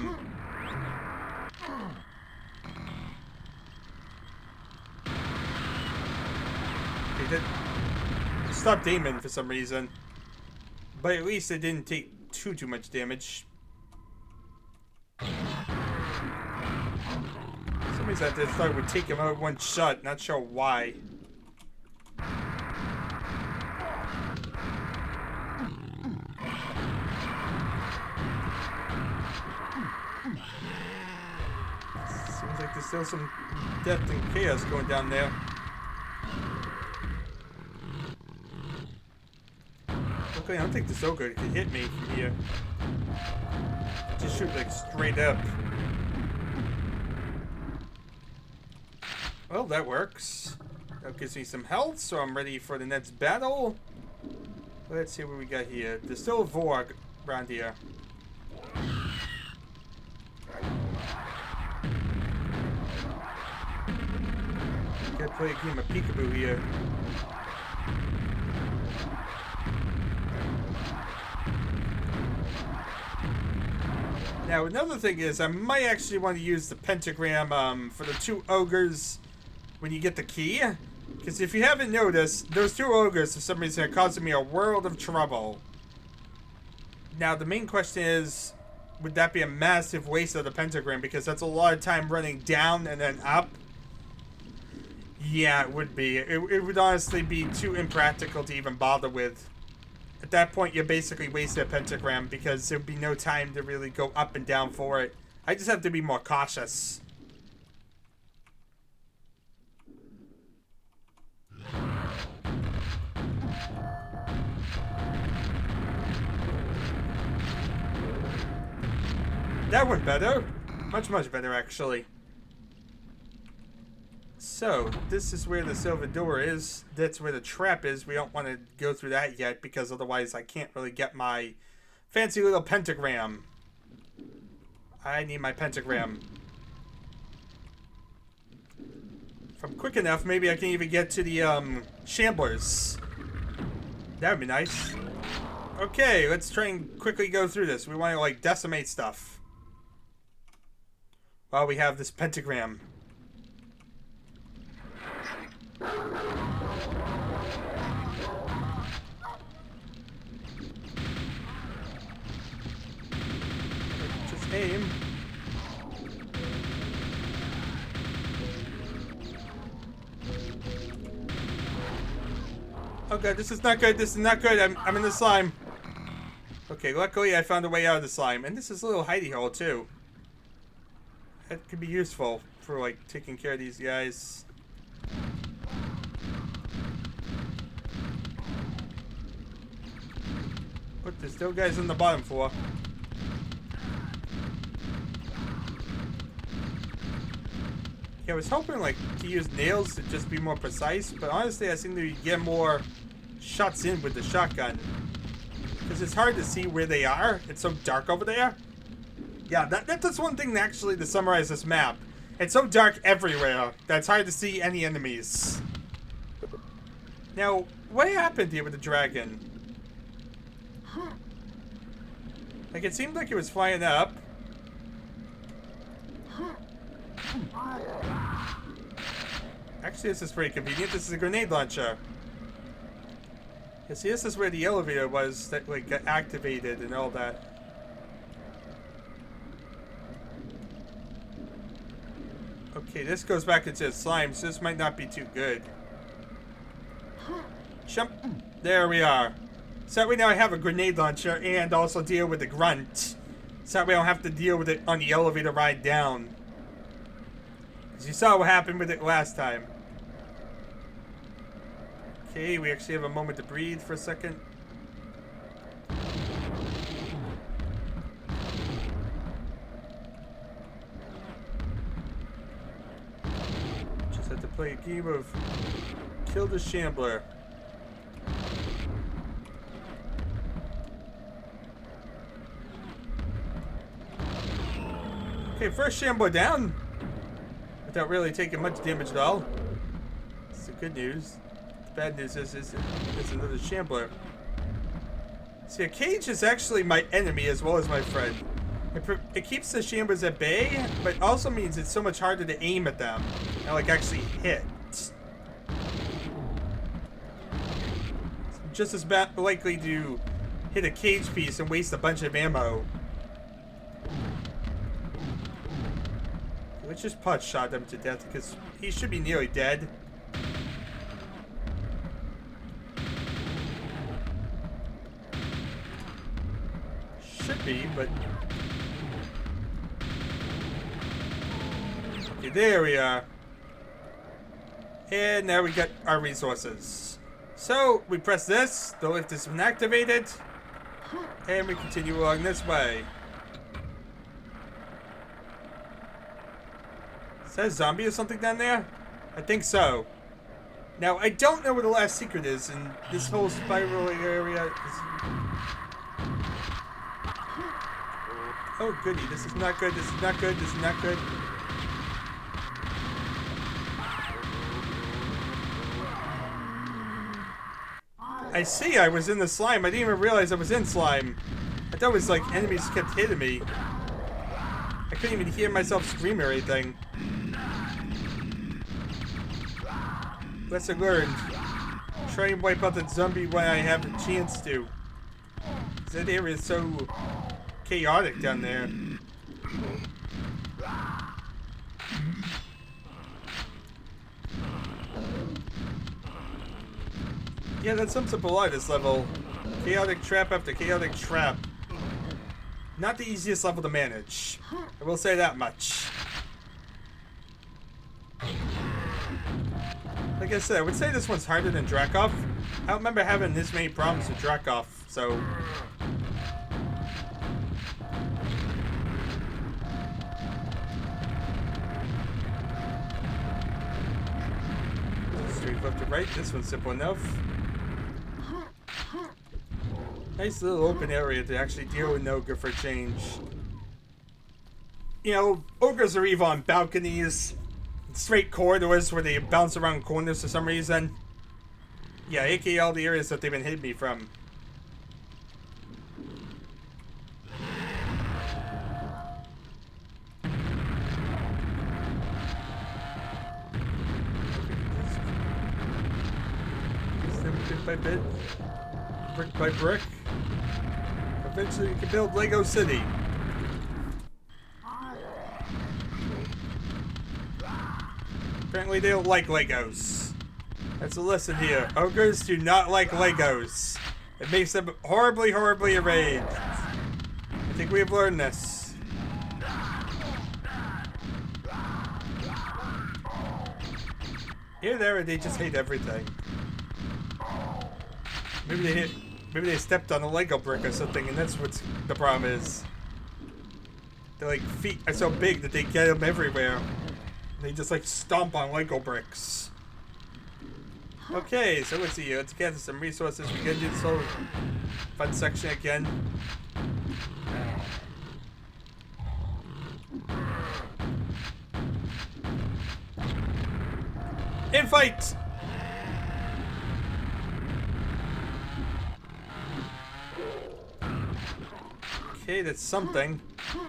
stopped aiming for some reason, but at least it didn't take too much damage. Some reason I just thought it would take him out one shot. Not sure why. Seems like there's still some death and chaos going down there. Okay, I don't think this ogre can hit me from here. Just shoot like straight up. Well, that works. That gives me some health, so I'm ready for the next battle. Let's see what we got here. There's still a Vorg around here. Gotta play a game of peekaboo here. Now, another thing is, I might actually want to use the pentagram for the 2 ogres when you get the key. Because if you haven't noticed, those 2 ogres, for some reason, are causing me a world of trouble. Now, the main question is, would that be a massive waste of the pentagram? Because that's a lot of time running down and then up. Yeah, it would be. It would honestly be too impractical to even bother with. At that point, you basically wasted a pentagram because there'd be no time to really go up and down for it. I just have to be more cautious. That went better. Much better, actually. So, this is where the silver door is. That's where the trap is. We don't want to go through that yet, because otherwise I can't really get my fancy little pentagram. I need my pentagram. If I'm quick enough, maybe I can even get to the Shamblers. That would be nice. Okay, let's try and quickly go through this. We want to, like, decimate stuff while we have this pentagram. Just aim. Oh god, this is not good. This is not good. I'm in the slime. Okay, luckily I found a way out of the slime. And this is a little hidey hole too. That could be useful for like taking care of these guys. But there's still guys on the bottom floor. Yeah, I was hoping like to use nails to just be more precise, but honestly I seem to get more shots in with the shotgun. Because it's hard to see where they are. It's so dark over there. Yeah, that's one thing actually to summarize this map. It's so dark everywhere that it's hard to see any enemies. Now, what happened here with the dragon? Like, it seemed like it was flying up. Actually, this is pretty convenient. This is a grenade launcher. Yeah, see, this is where the elevator was that, like, got activated and all that. Okay, this goes back into the slime, so this might not be too good. Jump. There we are. So that way now I have a grenade launcher and also deal with the grunt. So that way I don't have to deal with it on the elevator ride down. As you saw what happened with it last time. Okay, we actually have a moment to breathe for a second. Just have to play a game of kill the Shambler. Okay, first Shambler down. Without really taking much damage at all. That's the good news. The bad news is there's another Shambler. See, a cage is actually my enemy as well as my friend. It keeps the Shamblers at bay, but also means it's so much harder to aim at them and like actually hit. Just as likely to hit a cage piece and waste a bunch of ammo. Let's just pot shot him to death because he should be nearly dead. Should be, but... Okay, there we are. And now we got our resources. So, we press this, the lift has been activated, and we continue along this way. Is that a zombie or something down there? I think so. Now, I don't know where the last secret is, and this whole spiral area is... Oh, goody, this is not good, this is not good, this is not good. I see, I was in the slime. I didn't even realize I was in slime. I thought it was like enemies kept hitting me. I couldn't even hear myself scream or anything. Lesson learned. Try and wipe out the zombie when I have a chance to. That area is so chaotic down there. Yeah, that sums up a lot of this level. Chaotic trap after chaotic trap. Not the easiest level to manage. I will say that much. Like I said, I would say this one's harder than Dracoff. I don't remember having this many problems with Dracoff, so... Straight left to right, this one's simple enough. Nice little open area to actually deal with an ogre for change. You know, ogres are evil on balconies, straight corridors where they bounce around corners for some reason. Yeah, aka all the areas that they've been hitting me from. Bit by bit, brick by brick. Eventually, you can build Lego City. Apparently, they don't like Legos. That's a lesson here. Ogres do not like Legos. It makes them horribly, horribly enraged. I think we have learned this. Here, there, they just hate everything. Maybe they hate Maybe they stepped on a Lego brick or something, and that's what the problem is. Their like feet are so big that they get them everywhere. They just like stomp on Lego bricks. Okay, so let's see. Let's gather some resources. We gotta do this whole fun section again. In fight! Okay, that's something.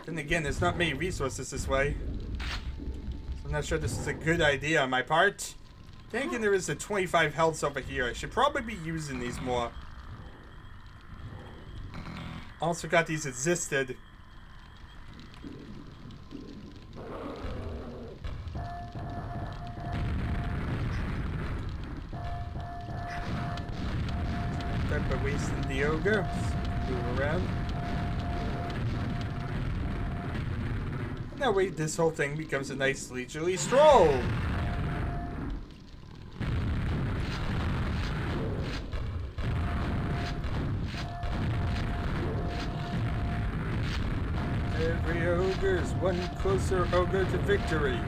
Then again, there's not many resources this way. So I'm not sure this is a good idea on my part. Then again, there is a 25 health over here. I should probably be using these more. Also got these existed. Start by wasting the ogre. Move around. That way, this whole thing becomes a nice leisurely stroll. Every ogre's one closer ogre to victory.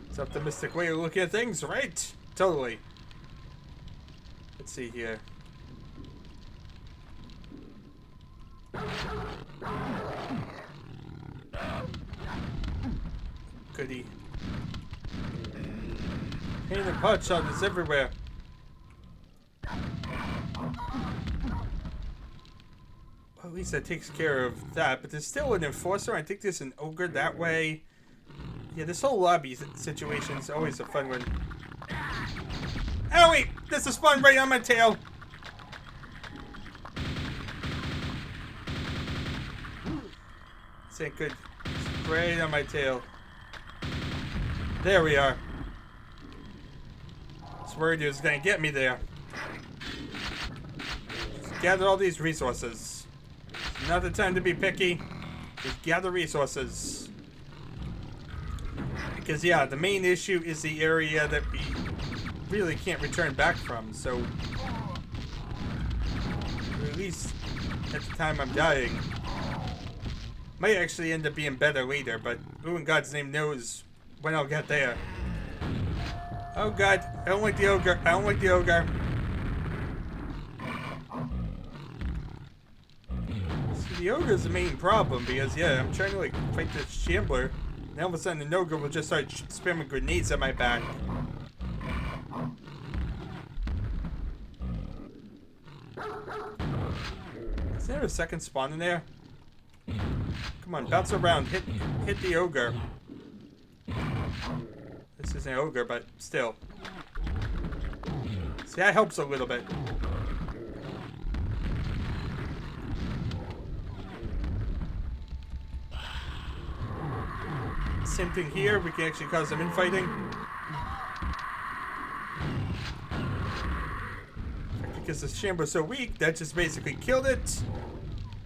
It's an optimistic way of looking at things, right? Totally. Let's see here. Goody. Pain and pot shot is everywhere. Well, at least that takes care of that, but there's still an enforcer. I think there's an ogre that way. Yeah, this whole lobby situation is always a fun one. Oh wait, this is fun right on my tail. This ain't good. It's right on my tail. There we are. I was worried it was gonna get me there. Just gather all these resources. It's not the time to be picky. Just gather resources. Because yeah, the main issue is the area that we really can't return back from, so or at least at the time I'm dying. Might actually end up being better later, but who in God's name knows when I'll get there. Oh god, I don't like the ogre. I don't like the ogre. See, the ogre is the main problem because, yeah, I'm trying to like fight this Shambler, and all of a sudden the ogre will just start spamming grenades at my back. Is there a second spawn in there? Come on, bounce around. Hit the ogre. This isn't an ogre, but still. See, that helps a little bit. Same thing here. We can actually cause some infighting. Because the Shambler's so weak, that just basically killed it.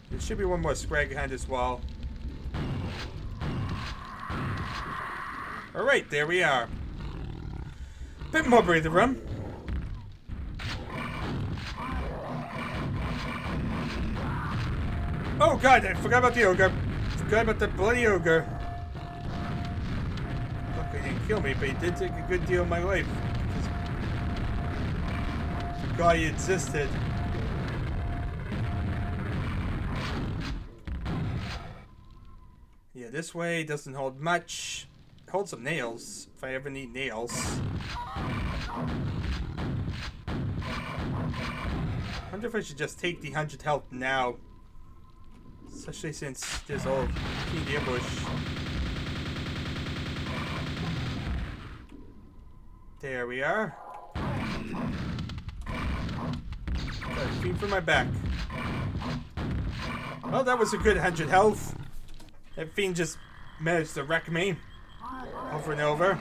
There should be one more scrag behind this wall. Alright, there we are. Bit more breathing room. Oh god, I forgot about the ogre. Forgot about the bloody ogre. Luckily he didn't kill me, but he did take a good deal of my life. I forgot he existed. Yeah, this way doesn't hold much. Hold some nails, if I ever need nails. I wonder if I should just take the 100 health now. Especially since there's all keen ambush. There we are. Got a fiend for my back. Well, that was a good 100 health. That fiend just managed to wreck me. Over and over.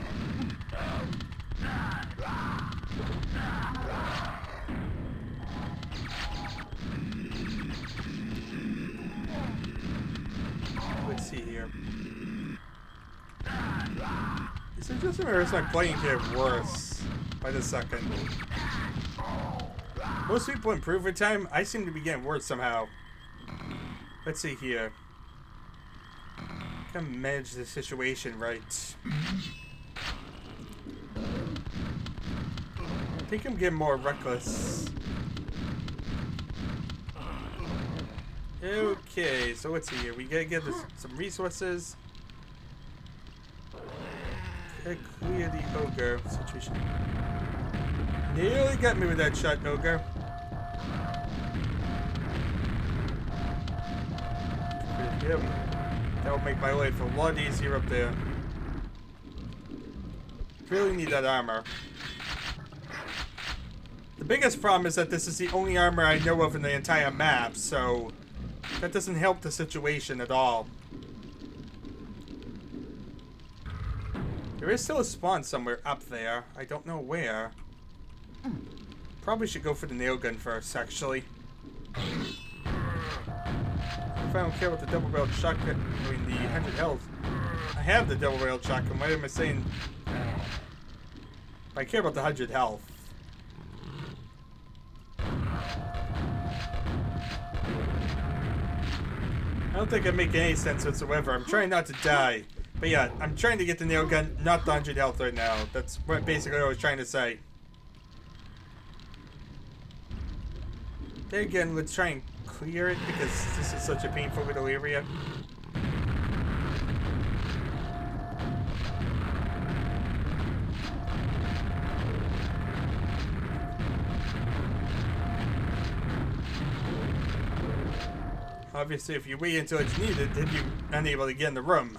Let's see here. Is it just or is my playing here worse by the second? Most people improve with time. I seem to be getting worse somehow. Let's see here. Gotta manage the situation right. I think I'm getting more reckless. Okay, so let's see here. We gotta get some resources. Gotta clear the ogre situation. Nearly got me with that shot, ogre. Yep. That would make my life a lot easier up there. Really need that armor. The biggest problem is that this is the only armor I know of in the entire map, so that doesn't help the situation at all. There is still a spawn somewhere up there. I don't know where. Probably should go for the nail gun first, actually. If I don't care about the double-barreled shotgun, I mean the 100 health. I have the double-barreled shotgun. Why am I saying? I care about the 100 health. I don't think I make any sense whatsoever. I'm trying not to die. But yeah, I'm trying to get the nail gun, not the 100 health right now. That's what basically I was trying to say. Then again, let's try and clear it because this is such a painful little area. Obviously, if you wait until it's needed, then you're unable to get in the room.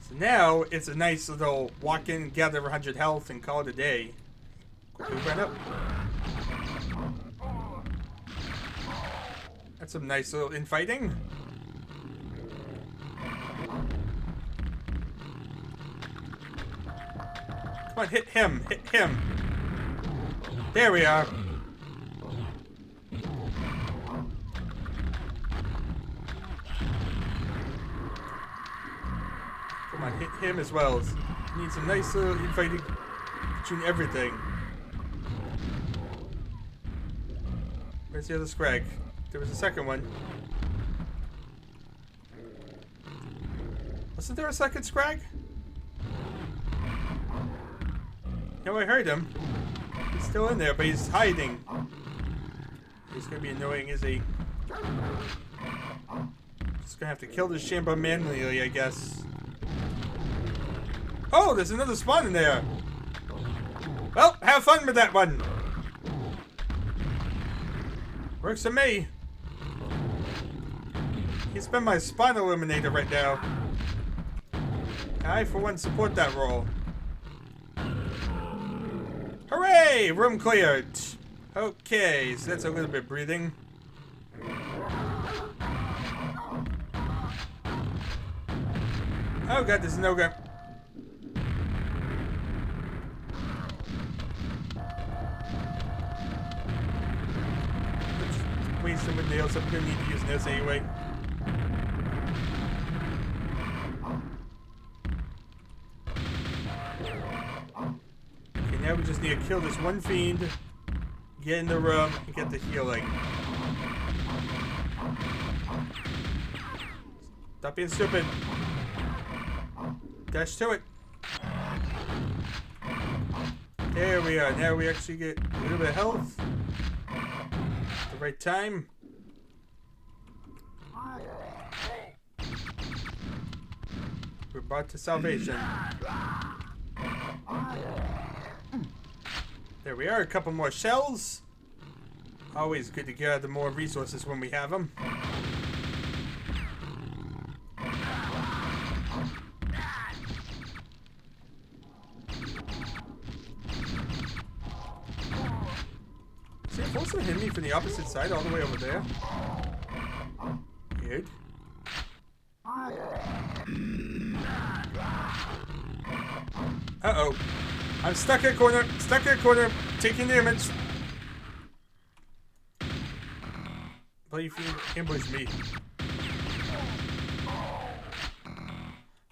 So now, it's a nice little walk in, gather 100 health, and call it a day. Quickly run up. That's some nice little infighting. Come on, hit him, hit him. There we are. Come on, hit him as well. Need some nice little infighting between everything. Where's the other scrag? There was a second one. Wasn't there a second scrag? No, I heard him. He's still in there, but he's hiding. He's gonna be annoying, is he? Just gonna have to kill this Shambler manually, I guess. Oh, there's another spawn in there. Well, have fun with that one. Works for me. He's been my spawn eliminator right now. I, for one, support that role. Hooray! Room cleared. Okay, so that's a little bit breathing. Oh god, there's no guy. Waste some with nails. I'm gonna need to use nails anyway. Okay, now we just need to kill this one fiend, get in the room, and get the healing. Stop being stupid. Dash to it. There we are. Now we actually get a little bit of health. At the right time. We're brought to salvation. There we are. A couple more shells. Always good to gather more resources when we have them. See, it also hit me from the opposite side all the way over there. Weird. Uh-oh. I'm stuck in a corner. Stuck in a corner. Taking damage. But if you ambush me.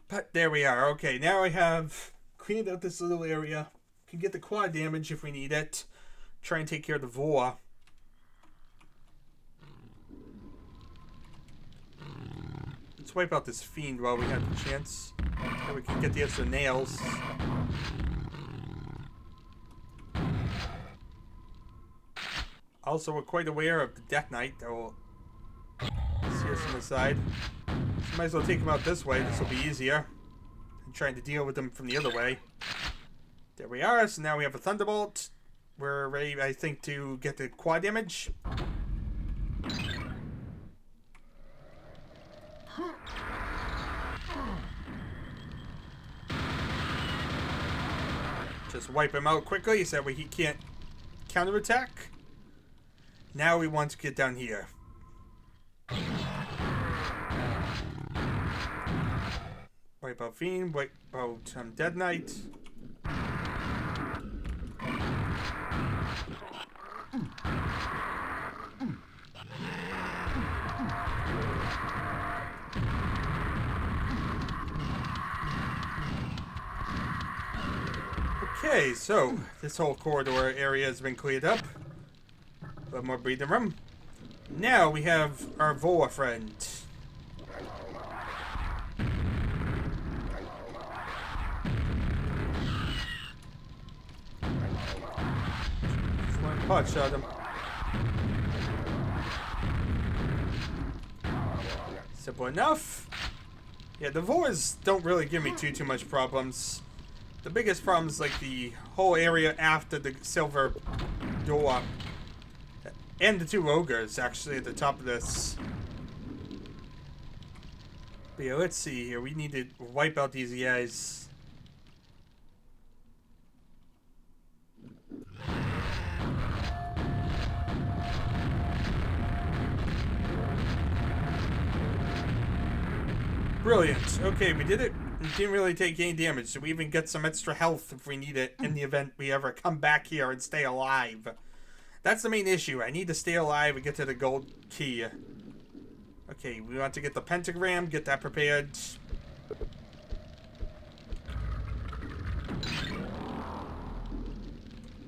But there we are. Okay, now I have cleaned out this little area. Can get the quad damage if we need it. try and take care of the Voa. Let's wipe out this fiend while we have the chance. So we can get the extra nails. Also, we're quite aware of the Death Knight that will see us on the side. So might as well take him out this way. This will be easier than trying to deal with him from the other way. There we are. So now we have a Thunderbolt. We're ready, I think, to get the quad damage. Just wipe him out quickly so that way he can't counterattack. Now we want to get down here. Wipe out Fiend, wipe out Dead Knight. Okay, so this whole corridor area has been cleared up. A little more breathing room. Now we have our Voa friend. Just one pot shot him. Simple enough. Yeah, the Voas don't really give me too much problems. The biggest problem is like the whole area after the silver door. And the two ogres actually at the top of this. But yeah, let's see here. We need to wipe out these guys. Brilliant. Okay, we did it. We didn't really take any damage, so we even get some extra health if we need it in the event we ever come back here and stay alive. That's the main issue. I need to stay alive and get to the gold key. Okay, we want to get the pentagram, get that prepared.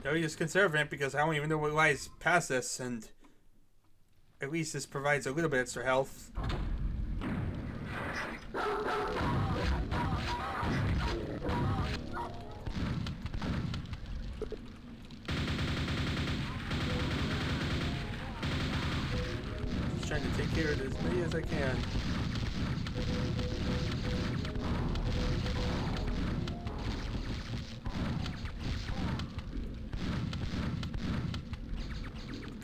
No, just conserving it because I don't even know what lies past this, and at least this provides a little bit extra health. Trying to take care of as many as I can.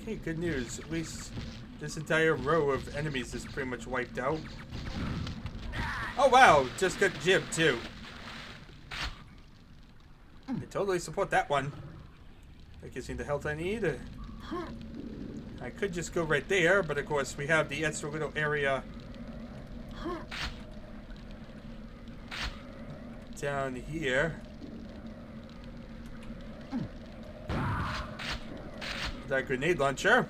Okay, good news. At least this entire row of enemies is pretty much wiped out. Oh wow, just got jibbed too. I totally support that one. That gives me the health I need. I could just go right there, but of course we have the extra little area down here. That grenade launcher.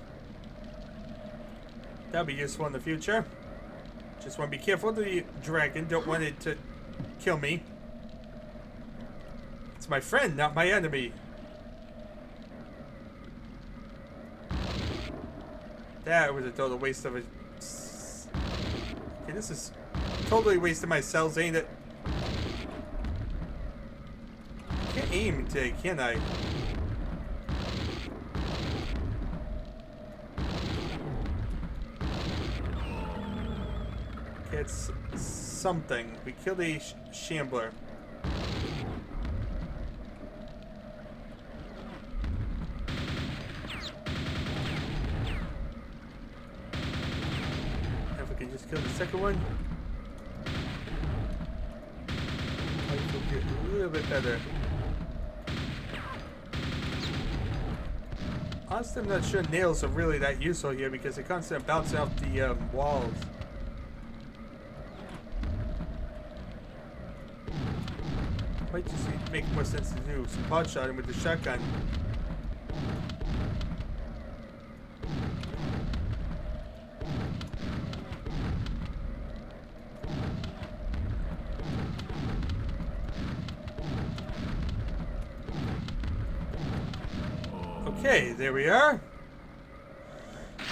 That'll be useful in the future. Just want to be careful of the dragon. Don't want it to kill me. It's my friend, not my enemy. That was a total waste of a... Okay, this is totally wasting my cells, ain't it? Can't aim today, can I? Okay, it's something. We killed a Shambler. Just kill the second one. I will get a little bit better. Honestly, I'm not sure nails are really that useful here because they constantly bounce off the walls. Might just make more sense to do some pot shotting with the shotgun. Okay, there we are.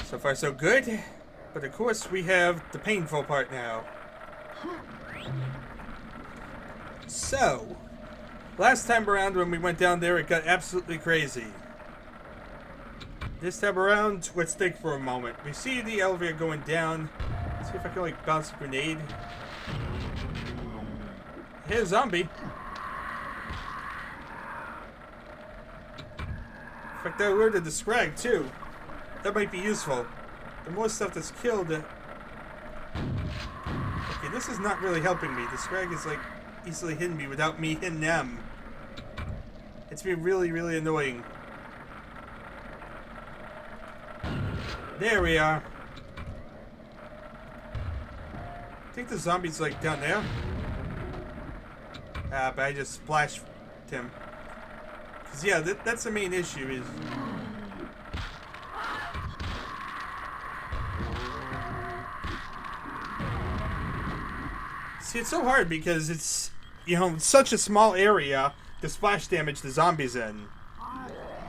So far so good. But of course we have the painful part now. So, last time around when we went down there it got absolutely crazy. This time around, let's think for a moment. We see the elevator going down. Let's see if I can like bounce a grenade. Hit a zombie. In fact, I alerted the scrag too. That might be useful. The more stuff that's killed. Okay, this is not really helping me. The scrag is like easily hitting me without me hitting them. It's been really, really annoying. There we are. I think the zombie's like down there. But I just splashed him. Cause yeah, that's the main issue is. See, it's so hard because it's, you know, such a small area to splash damage the zombies in.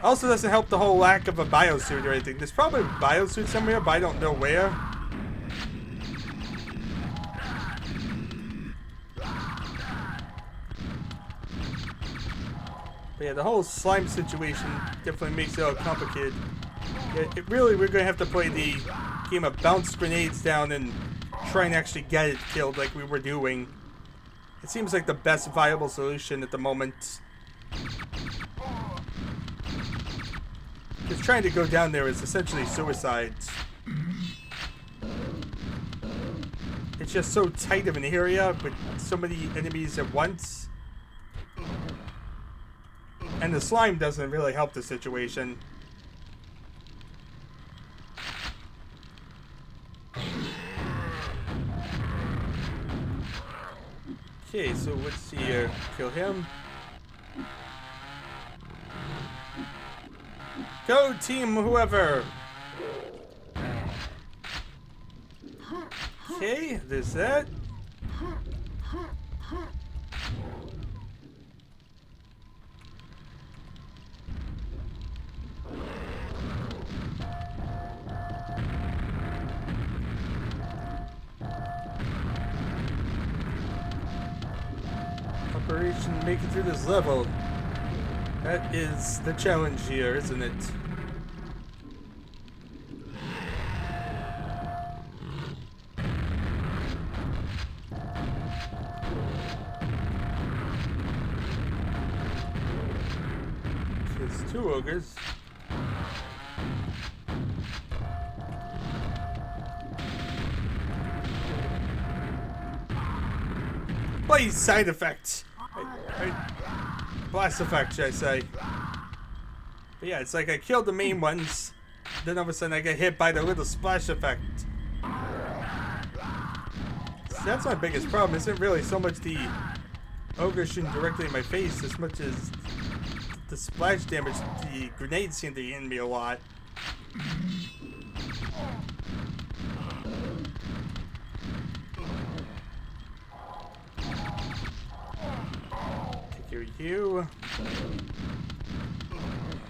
Also doesn't help the whole lack of a biosuit or anything. There's probably a biosuit somewhere, but I don't know where. But yeah, the whole slime situation definitely makes it all complicated. It really, we're going to have to play the game of bounce grenades down and try and actually get it killed like we were doing. It seems like the best viable solution at the moment. Because trying to go down there is essentially suicide. It's just so tight of an area with so many enemies at once. And the slime doesn't really help the situation. Okay, so let's see here. Kill him. Go team whoever! Okay, there's that. Operation make it through this level. That is the challenge here, isn't it? There's two ogres. Please, side effects. Blast effect, should I say. But yeah, it's like I killed the main ones, then all of a sudden I get hit by the little splash effect. See, that's my biggest problem. Isn't really so much the ogre shooting directly in my face as much as the splash damage. The grenades seem to hit me a lot. Take care of you.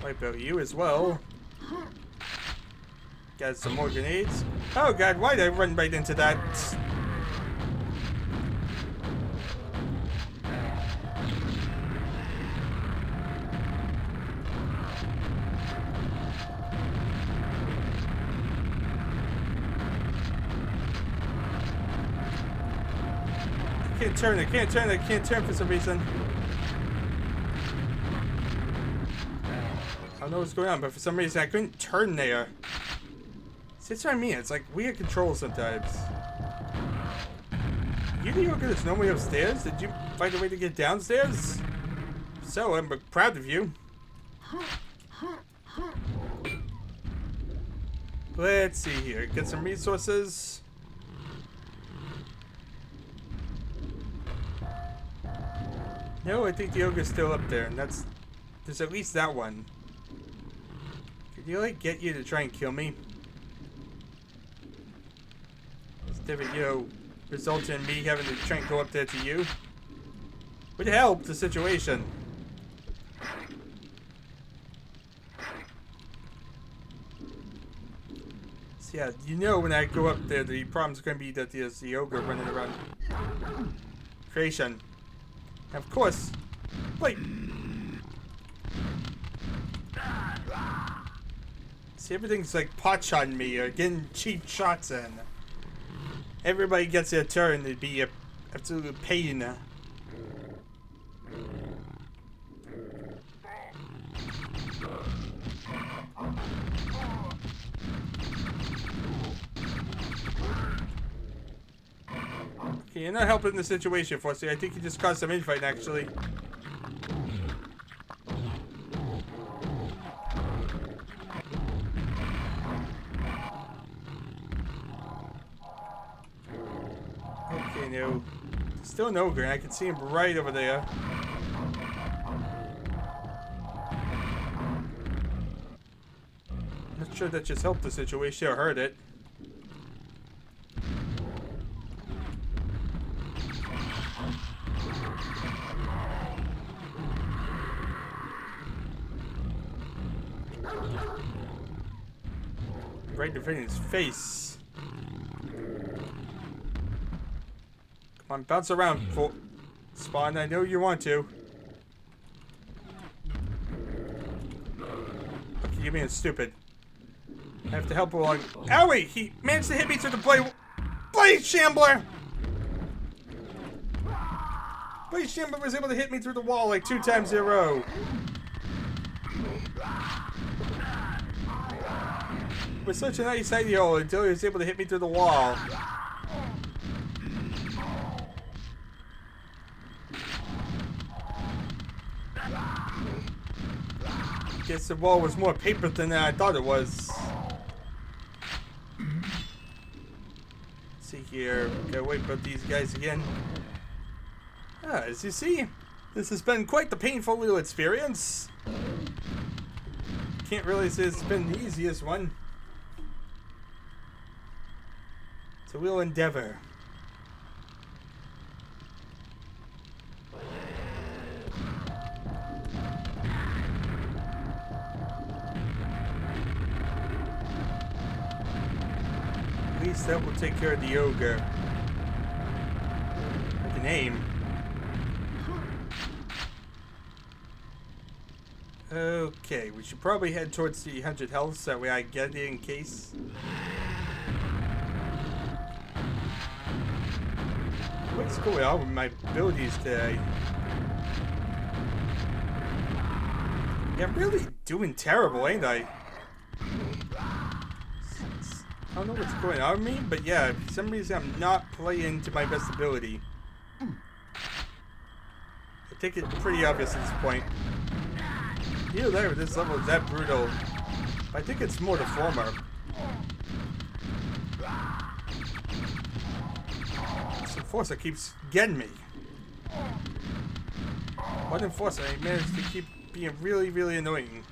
Wipe out you as well. Got some more grenades. Oh god, why did I run right into that? I can't turn for some reason. I don't know what's going on, but for some reason I couldn't turn there. See, that's what I mean. It's like weird controls sometimes. You the ogre that's normally upstairs? Did you find a way to get downstairs? So, I'm proud of you. Let's see here. Get some resources. No, I think the ogre's still up there, and there's at least that one. Could he, like, get you to try and kill me? Instead of, you know, result in me having to try and go up there to you? Would help the situation. So yeah, you know when I go up there, the problem's going to be that there's the ogre running around. Creation. And of course, wait. See, everything's like pot-shotting me or getting cheap shots in. Everybody gets their turn. It'd be a absolute pain. Okay, you're not helping the situation, Fossey. I think you just caused some infighting, actually. Okay, no. Still an ogre. I can see him right over there. Not sure that just helped the situation or hurt it. Right in his face. Come on, bounce around, Spawn. I know you want to. Okay, you're being stupid. I have to help along. Owie! He managed to hit me through the blade Shambler! Blade Shambler was able to hit me through the wall like 2 times in a row. With such a nice hidey hole until he was able to hit me through the wall. Guess the wall was more paper than I thought it was. Let's see here. Gotta wait for these guys again. As you see, this has been quite the painful little experience. Can't really say it's been the easiest one. So we'll endeavor. At least that will take care of the ogre. I can aim. Okay, we should probably head towards the 100 health so that way I get it in case. What's going on with my abilities today? Yeah, I'm really doing terrible, ain't I? I don't know what's going on with me, but yeah, for some reason I'm not playing to my best ability. I think it's pretty obvious at this point. You there at this level is that brutal. I think it's more the former. This enforcer keeps getting me. One enforcer, I managed to keep being really, really annoying.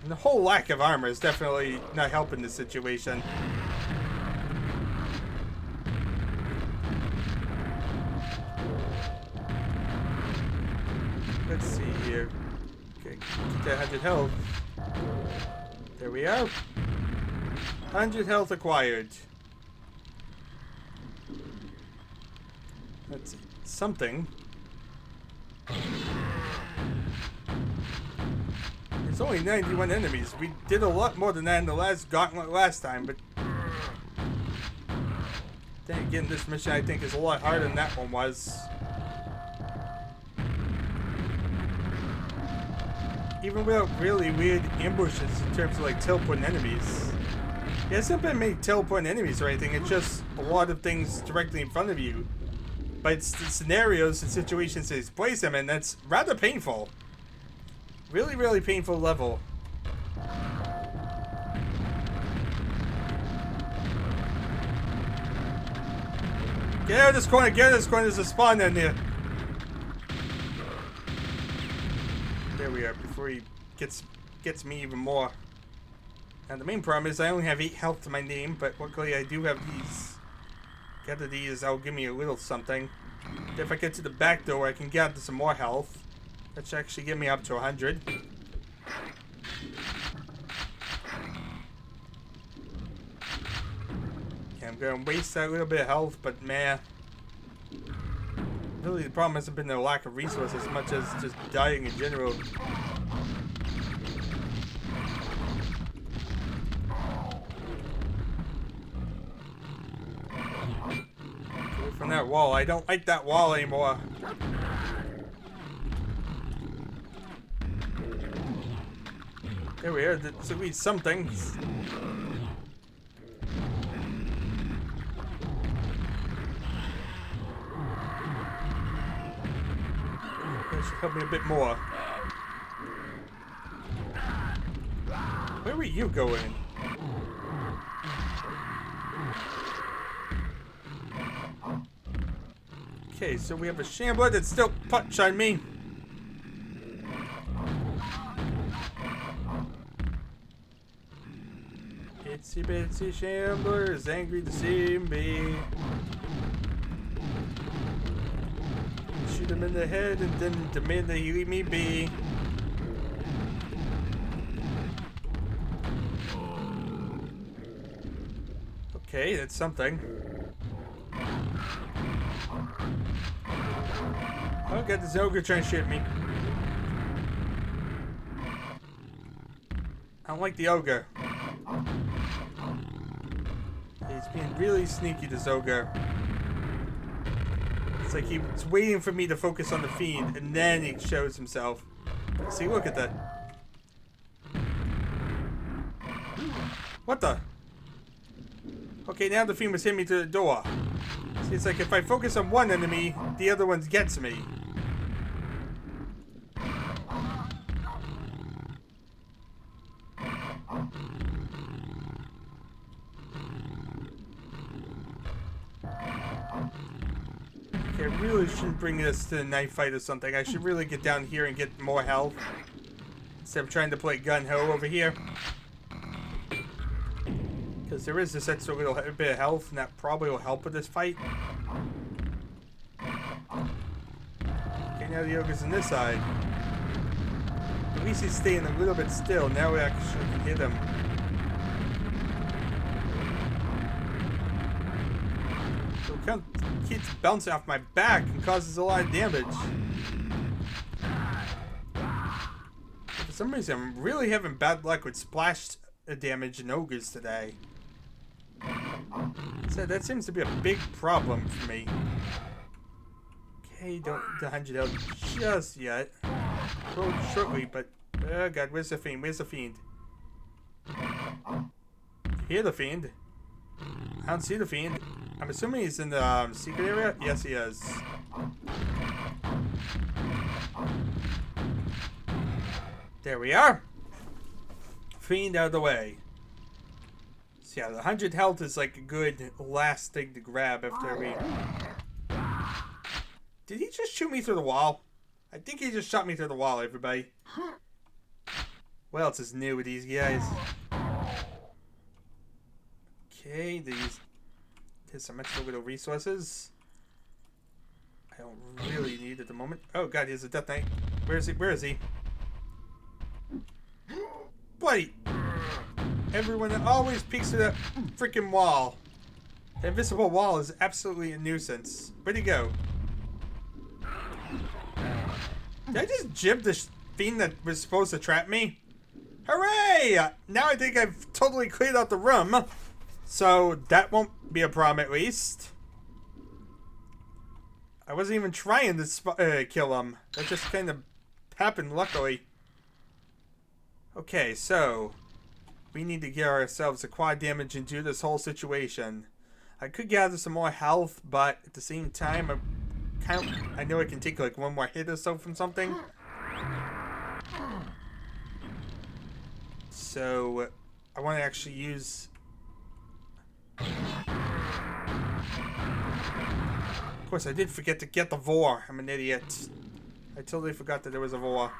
And the whole lack of armor is definitely not helping the situation. Let's see here. Okay, keep that 100 health. There we are. 100 health acquired. Let's see. Something. There's only 91 enemies. We did a lot more than that in the last gauntlet last time, but then again, this mission I think is a lot harder than that one was. Even without really weird ambushes in terms of like teleporting enemies. Yeah, it's not been made teleporting enemies or anything, it's just a lot of things directly in front of you. But it's the scenarios and situations they place them in that's rather painful. Really, really painful level. Get out of this corner, get out of this corner, there's a spawn in there. There we are, before he gets me even more. And the main problem is I only have 8 health to my name, but luckily I do have these. Gather these, that'll give me a little something. If I get to the back door, I can gather some more health. Let's actually get me up to 100. Yeah, I'm gonna waste that little bit of health, but man. Really, the problem hasn't been the lack of resources as much as just dying in general. Away from that wall. I don't like that wall anymore. There we are. That's at least something. That should help me a bit more. Where were you going? Okay, so we have a Shambler that's still punch on me. Itsy bitsy Shambler is angry to see me. Shoot him in the head and then demand that he leave me be. Okay, that's something. Oh god, this ogre trying to shoot me. I don't like the ogre. He's being really sneaky, this ogre. It's like he's waiting for me to focus on the fiend, and then he shows himself. See, look at that. What the? Okay, now the fiend was hitting me through the door. See, it's like if I focus on one enemy, the other one gets me. Okay, I really shouldn't bring this to a knife fight or something. I should really get down here and get more health. Instead of trying to play gun-ho over here. Because there is this extra little bit of health, and that probably will help with this fight. Okay, now the ogre's on this side. At least he's staying a little bit still. Now we actually can hit him. So it kind of keeps bouncing off my back and causes a lot of damage. For some reason, I'm really having bad luck with splash damage and ogres today. So that seems to be a big problem for me. Okay, don't 100 out just yet. Well, shortly, but oh god, where's the fiend? Where's the fiend? Hear the fiend? I don't see the fiend. I'm assuming he's in the secret area. Yes, he is. There we are. Fiend out of the way. So yeah, the 100 health is like a good last thing to grab after we... Did he just shoot me through the wall? I think he just shot me through the wall, everybody. What else is new with these guys? Okay, there's some extra little resources. I don't really need at the moment. Oh god, he has a death knight. Where is he? Where is he? Bloody! Everyone always peeks through that freaking wall. The invisible wall is absolutely a nuisance. Where'd he go? Did I just jib the fiend that was supposed to trap me? Hooray! Now I think I've totally cleared out the room. So that won't be a problem at least. I wasn't even trying to kill him. That just kind of happened luckily. Okay, so we need to get ourselves a quad damage into this whole situation. I could gather some more health, but at the same time, I know I can take like one more hit or so from something. So I want to actually use... Of course, I did forget to get the Vor. I'm an idiot. I totally forgot that there was a Vor.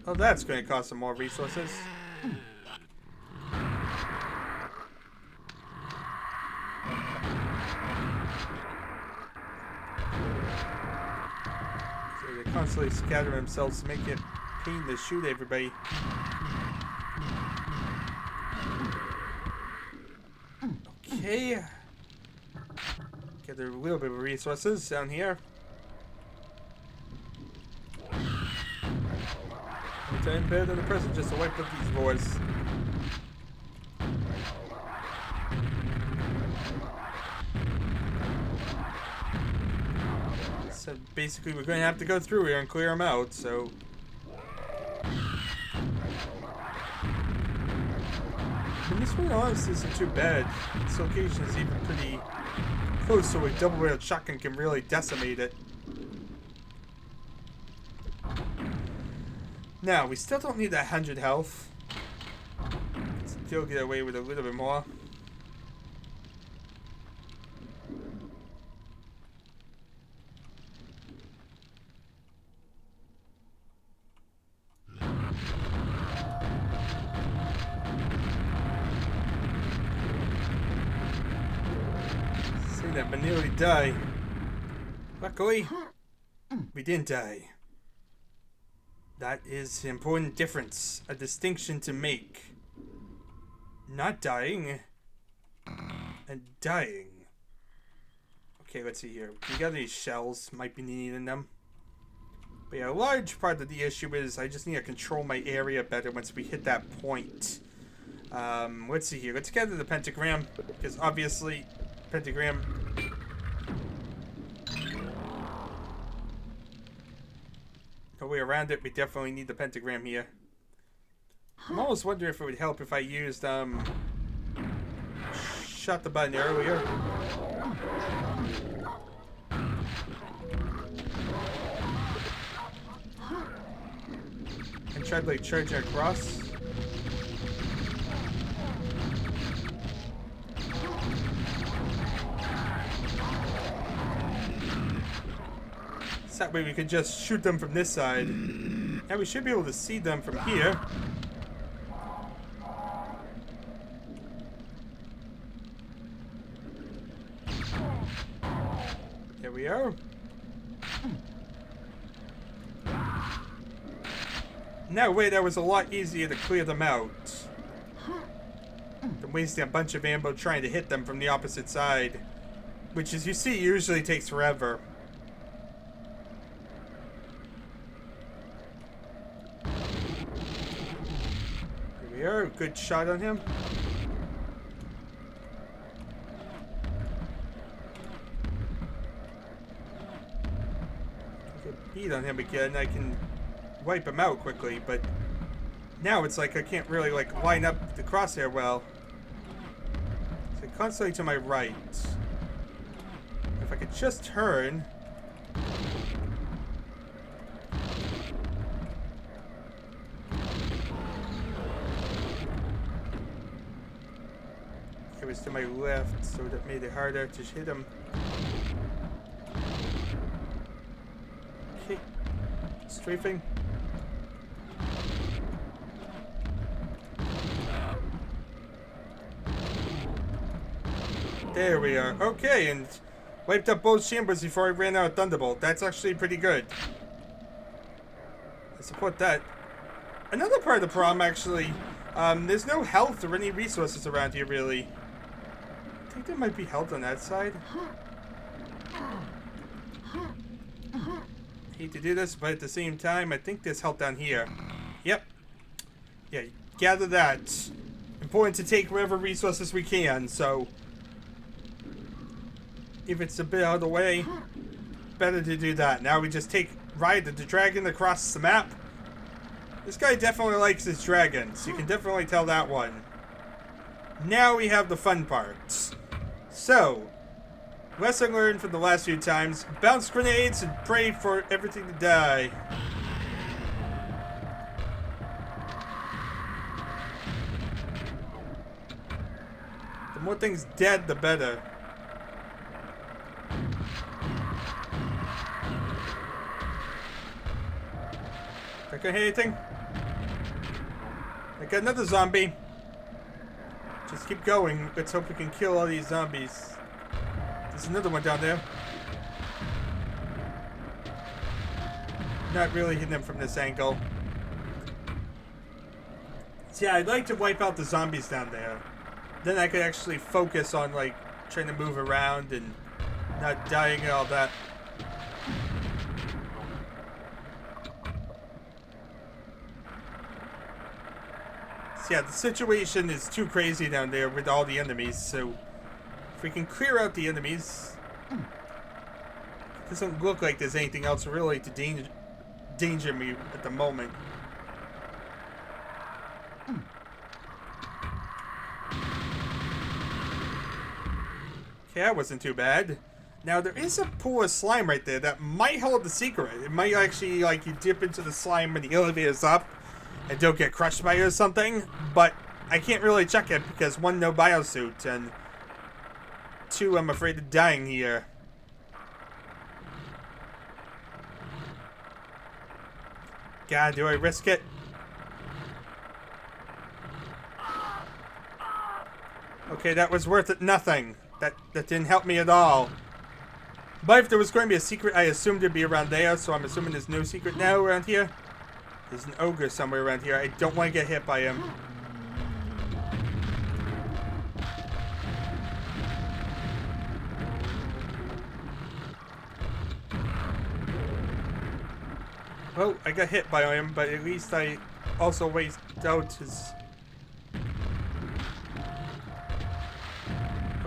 Oh, that's going to cost some more resources. constantly scatter themselves to make it pain to shoot everybody. Okay. Get a little bit of resources down here. Time better than the present just to wipe up these boys. So basically we're going to have to go through here and clear them out, so... And this one honestly isn't too bad. This location is even pretty close, so a double-barreled shotgun can really decimate it. Now, we still don't need that 100 health. Still get away with a little bit more. See that we nearly die. Luckily, we didn't die. That is an important difference, a distinction to make. Not dying, and dying. Okay, let's see here. We got these shells, might be needing them. But yeah, a large part of the issue is I just need to control my area better once we hit that point. Let's see here. Let's get to the pentagram, because obviously, pentagram... No way around it, we definitely need the pentagram here. I'm almost wondering if it would help if I used, shot the button earlier. And tried, like, charging across. That way we could just shoot them from this side. And we should be able to see them from here. There we are. No way, that was a lot easier to clear them out than wasting a bunch of ammo trying to hit them from the opposite side. Which, as you see, usually takes forever. Here, good shot on him. Get a beat on him again, I can wipe him out quickly, but now it's like I can't really like line up the crosshair well. So constantly to my right. If I could just turn. It was to my left, so that made it harder to hit him. Okay. Strafing. There we are. Okay, and wiped up both Shamblers before I ran out of Thunderbolt. That's actually pretty good. I support that. Another part of the problem, actually, there's no health or any resources around here, really. I think there might be health on that side. Hate to do this, but at the same time, I think there's health down here. Yep. Yeah, gather that. Important to take whatever resources we can, so... If it's a bit out of the way, better to do that. Now we just ride the dragon across the map. This guy definitely likes his dragons. You can definitely tell that one. Now we have the fun parts. So, lesson learned from the last few times. Bounce grenades and pray for everything to die. The more things dead, the better. I can hit anything? I got another zombie. Just keep going. Let's hope we can kill all these zombies. There's another one down there. Not really hitting them from this angle. So yeah, I'd like to wipe out the zombies down there. Then I could actually focus on, like, trying to move around and not dying and all that. So yeah, the situation is too crazy down there with all the enemies, so if we can clear out the enemies, it doesn't look like there's anything else really to danger me at the moment. Okay, that wasn't too bad. Now, there is a pool of slime right there that might hold the secret. It might actually, like, you dip into the slime when the elevator's up and don't get crushed by it or something. But I can't really check it because, one, no biosuit, and two, I'm afraid of dying here. God, do I risk it? Okay, that was worth it nothing. That didn't help me at all. But if there was going to be a secret, I assumed it'd be around there, so I'm assuming there's no secret now around here. There's an ogre somewhere around here. I don't want to get hit by him. Well, I got hit by him, but at least I also wiped out his...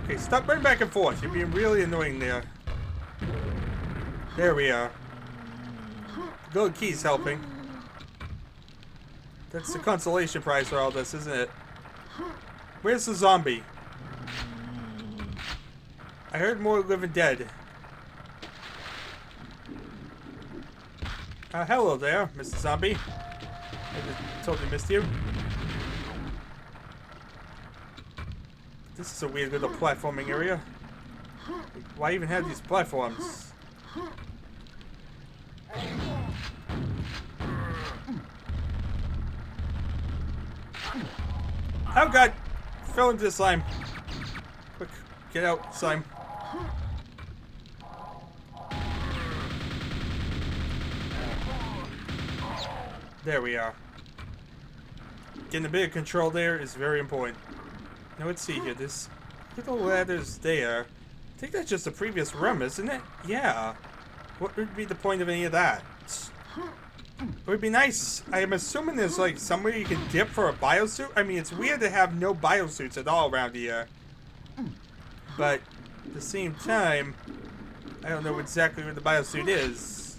Okay, stop running back and forth. You're being really annoying there. There we are. Gold key's helping. That's the consolation prize for all this, isn't it? Where's the zombie? I heard more living dead. Hello there, Mr. Zombie. I just totally missed you. This is a weird little platforming area. Why even have these platforms? Oh god! Fell into the slime. Quick, get out, slime. There we are. Getting a bit of control there is very important. Now let's see here, this little ladder's there. I think that's just the previous room, isn't it? Yeah. What would be the point of any of that? It would be nice. I am assuming there's like somewhere you can dip for a biosuit. I mean, it's weird to have no biosuits at all around here. But at the same time, I don't know exactly where the biosuit is.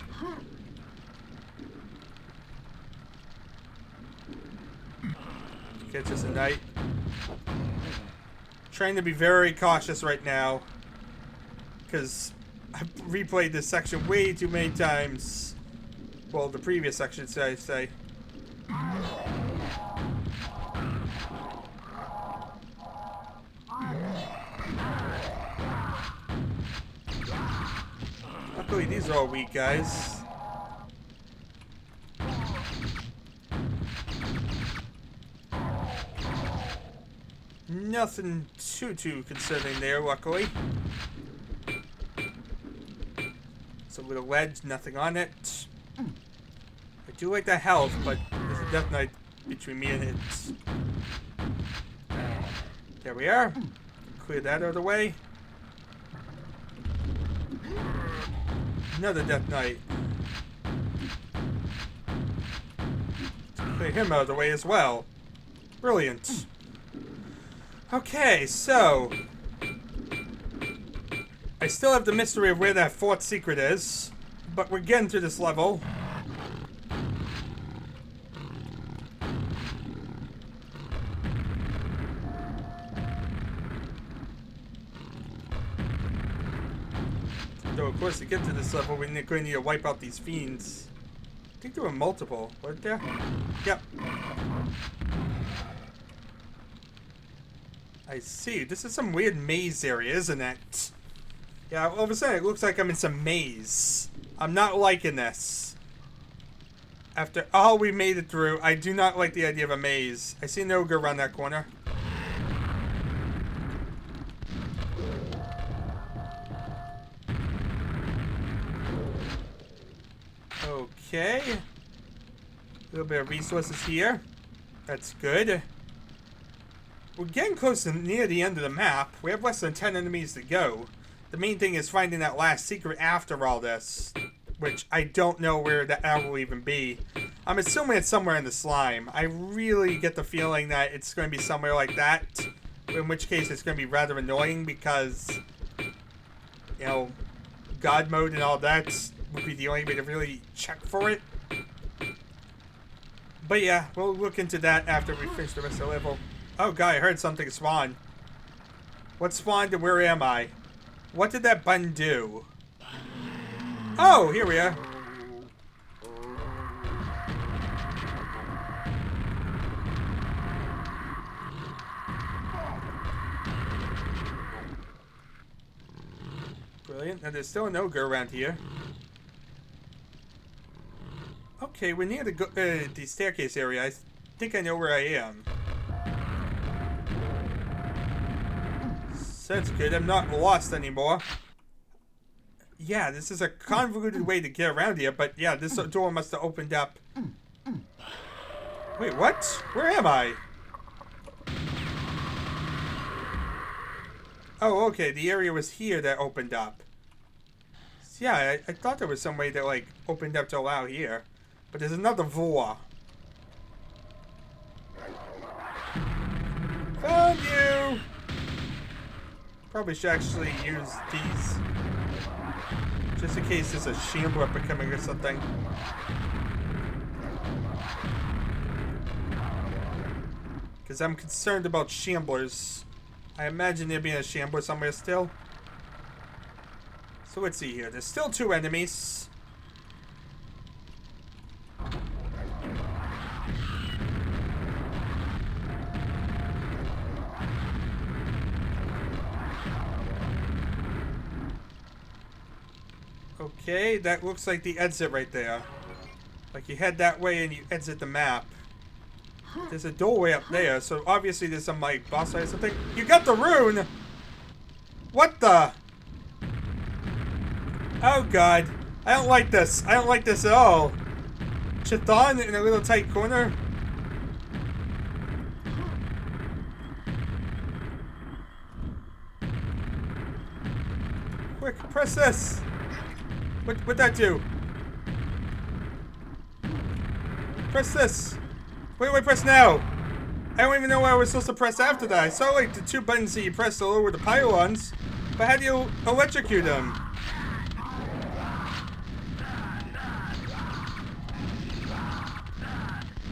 Okay, it's just a night. Trying to be very cautious right now because I've replayed this section way too many times. Well, the previous section, should I say. Luckily, these are all weak guys. Nothing too concerning there, luckily. It's a little ledge, nothing on it. I do like the health, but there's a death knight between me and it. There we are. Clear that out of the way. Another death knight. Clear him out of the way as well. Brilliant. Okay, so I still have the mystery of where that fourth secret is, but we're getting to this level. Though, of course, to get to this level, we're going to need to wipe out these fiends. I think there were multiple, weren't there? Yep. I see. This is some weird maze area, isn't it? Yeah, all of a sudden it looks like I'm in some maze. I'm not liking this. After all we made it through, I do not like the idea of a maze. I see an ogre around that corner. Okay. A little bit of resources here. That's good. We're getting close to near the end of the map. We have less than 10 enemies to go. The main thing is finding that last secret after all this, which I don't know where that will even be. I'm assuming it's somewhere in the slime. I really get the feeling that it's going to be somewhere like that, in which case it's going to be rather annoying because, you know, God mode and all that would be the only way to really check for it. But yeah, we'll look into that after we finish the rest of the level. Oh god, I heard something spawn. What spawned and where am I? What did that button do? Oh, here we are. Brilliant. Now there's still an ogre around here. Okay, we're near the staircase area. I think I know where I am. So that's good. I'm not lost anymore. Yeah, this is a convoluted way to get around here, but yeah, this door must have opened up. Wait, what? Where am I? Oh, okay. The area was here that opened up. So yeah, I thought there was some way that, like, opened up to allow here. But there's another door. Found you! Probably should actually use these. Just in case there's a shambler becoming or something. Because I'm concerned about shamblers. I imagine there being a shambler somewhere still. So let's see here. There's still 2 enemies. Okay, that looks like the exit right there. Like you head that way and you exit the map. There's a doorway up there, so obviously there's some like boss fight or something. You got the rune! What the? Oh god. I don't like this. I don't like this at all. Chthon in a little tight corner. Quick, press this! What'd that do? Press this! Wait, press now! I don't even know what I was supposed to press after that. I saw like the 2 buttons that you press to lower the pylons, but how do you electrocute them?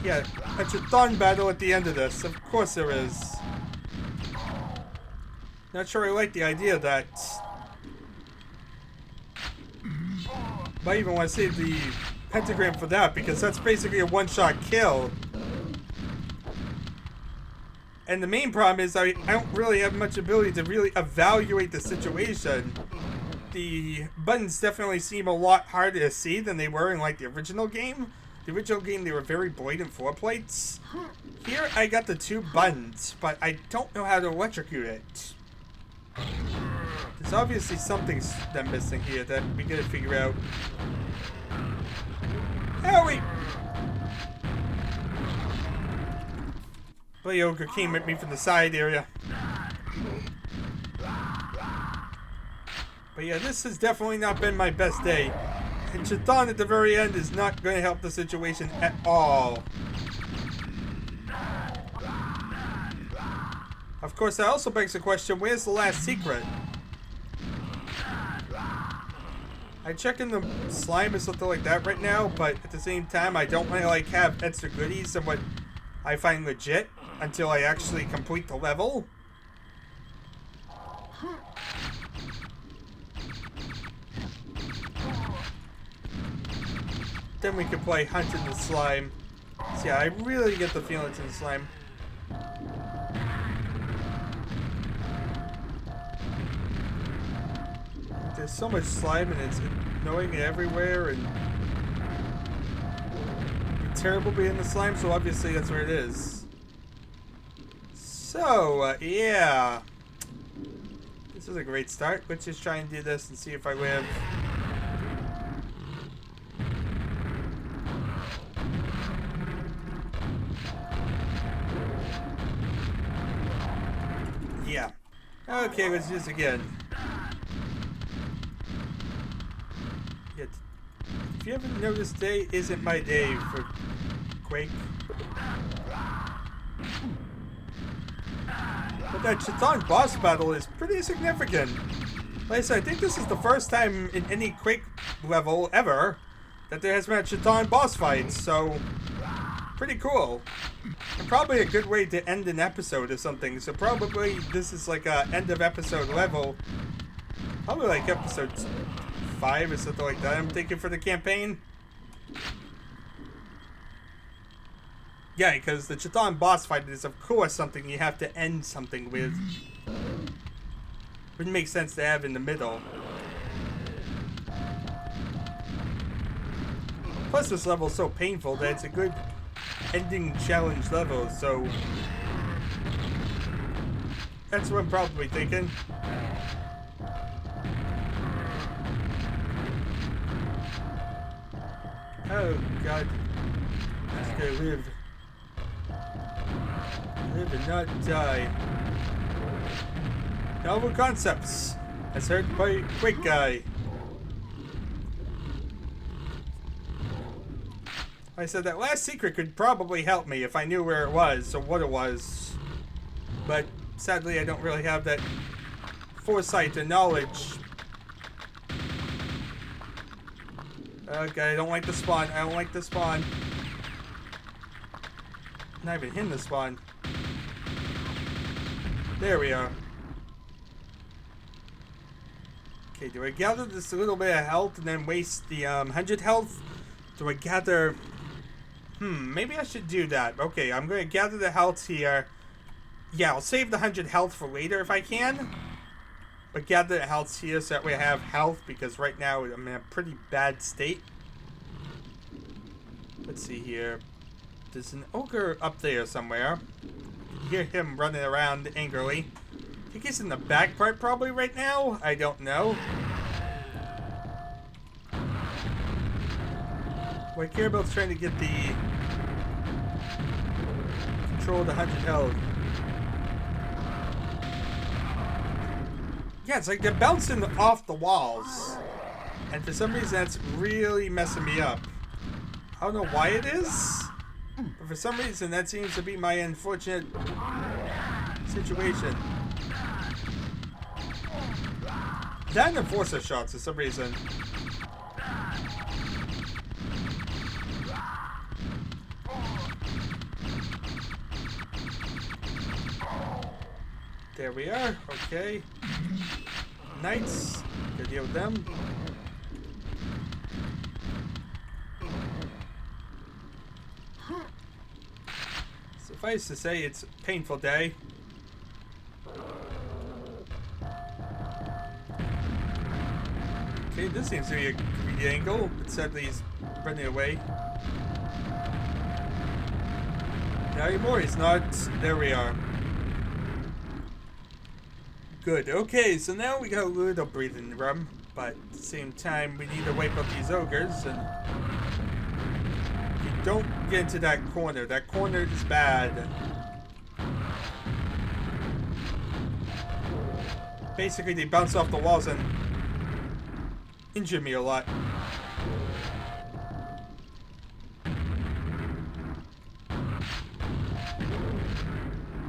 Yeah, that's a Chthon battle at the end of this. Of course there is. Not sure I like the idea of that. Might even want to save the pentagram for that, because that's basically a one-shot kill. And the main problem is I don't really have much ability to really evaluate the situation. The buttons definitely seem a lot harder to see than they were in like the original game. The original game, they were very blatant floor plates. Here, I got the 2 buttons, but I don't know how to electrocute it. There's obviously something that's missing here that we gotta figure out. Owie! The ogre came at me from the side area. But yeah, this has definitely not been my best day. And Chthon at the very end is not going to help the situation at all. Of course, that also begs the question, where's the last secret? I check in the slime or something like that right now, but at the same time, I don't want to like have extra goodies and what I find legit until I actually complete the level. Then we can play Hunt in the Slime. So yeah, I really get the feeling it's in the slime. There's so much slime and it's annoying everywhere, and it's terrible being in the slime, so obviously that's where it is. So, yeah. This is a great start. Let's just try and do this and see if I live. Yeah. Okay, let's do this again. Yeah, if you haven't noticed, today isn't my day for Quake. But that Chiton boss battle is pretty significant. Like I said, I think this is the first time in any Quake level ever that there has been a Chiton boss fight, so pretty cool. And probably a good way to end an episode or something, so probably this is like a end of episode level. Probably like episode 5 or something like that I'm thinking for the campaign. Yeah, because the Chiton boss fight is of course something you have to end something with. Wouldn't make sense to have in the middle. Plus this level is so painful that it's a good ending challenge level, so that's what I'm probably thinking. Oh god. I'm just gonna live. Live and not die. Novel concepts, as heard by Quake Guy. I said that last secret could probably help me if I knew where it was or what it was. But sadly I don't really have that foresight and knowledge. Okay, I don't like the spawn. I don't like the spawn. Not even hitting the spawn. There we are. Okay, do I gather this little bit of health and then waste the 100 health? Do I gather... maybe I should do that. Okay, I'm going to gather the health here. Yeah, I'll save the 100 health for later if I can. But gather the health here so that way I have health, because right now I'm in a pretty bad state. Let's see here. There's an ogre up there somewhere. You hear him running around angrily. I think he's in the back part probably right now. I don't know. What I care about is trying to get the control of the 100 health. Yeah, it's like they're bouncing off the walls. And for some reason that's really messing me up. I don't know why it is. But for some reason that seems to be my unfortunate situation. That and enforcer shots for some reason. There we are. Okay. Knights. Good deal with them. Suffice to say, it's a painful day. Okay, this seems to be a greedy angle, but sadly he's running away. Not anymore, he's not. There we are. Good. Okay, so now we got a little breathing room, but at the same time we need to wipe out these ogres, and you don't get into that corner. That corner is bad. Basically, they bounce off the walls and injure me a lot.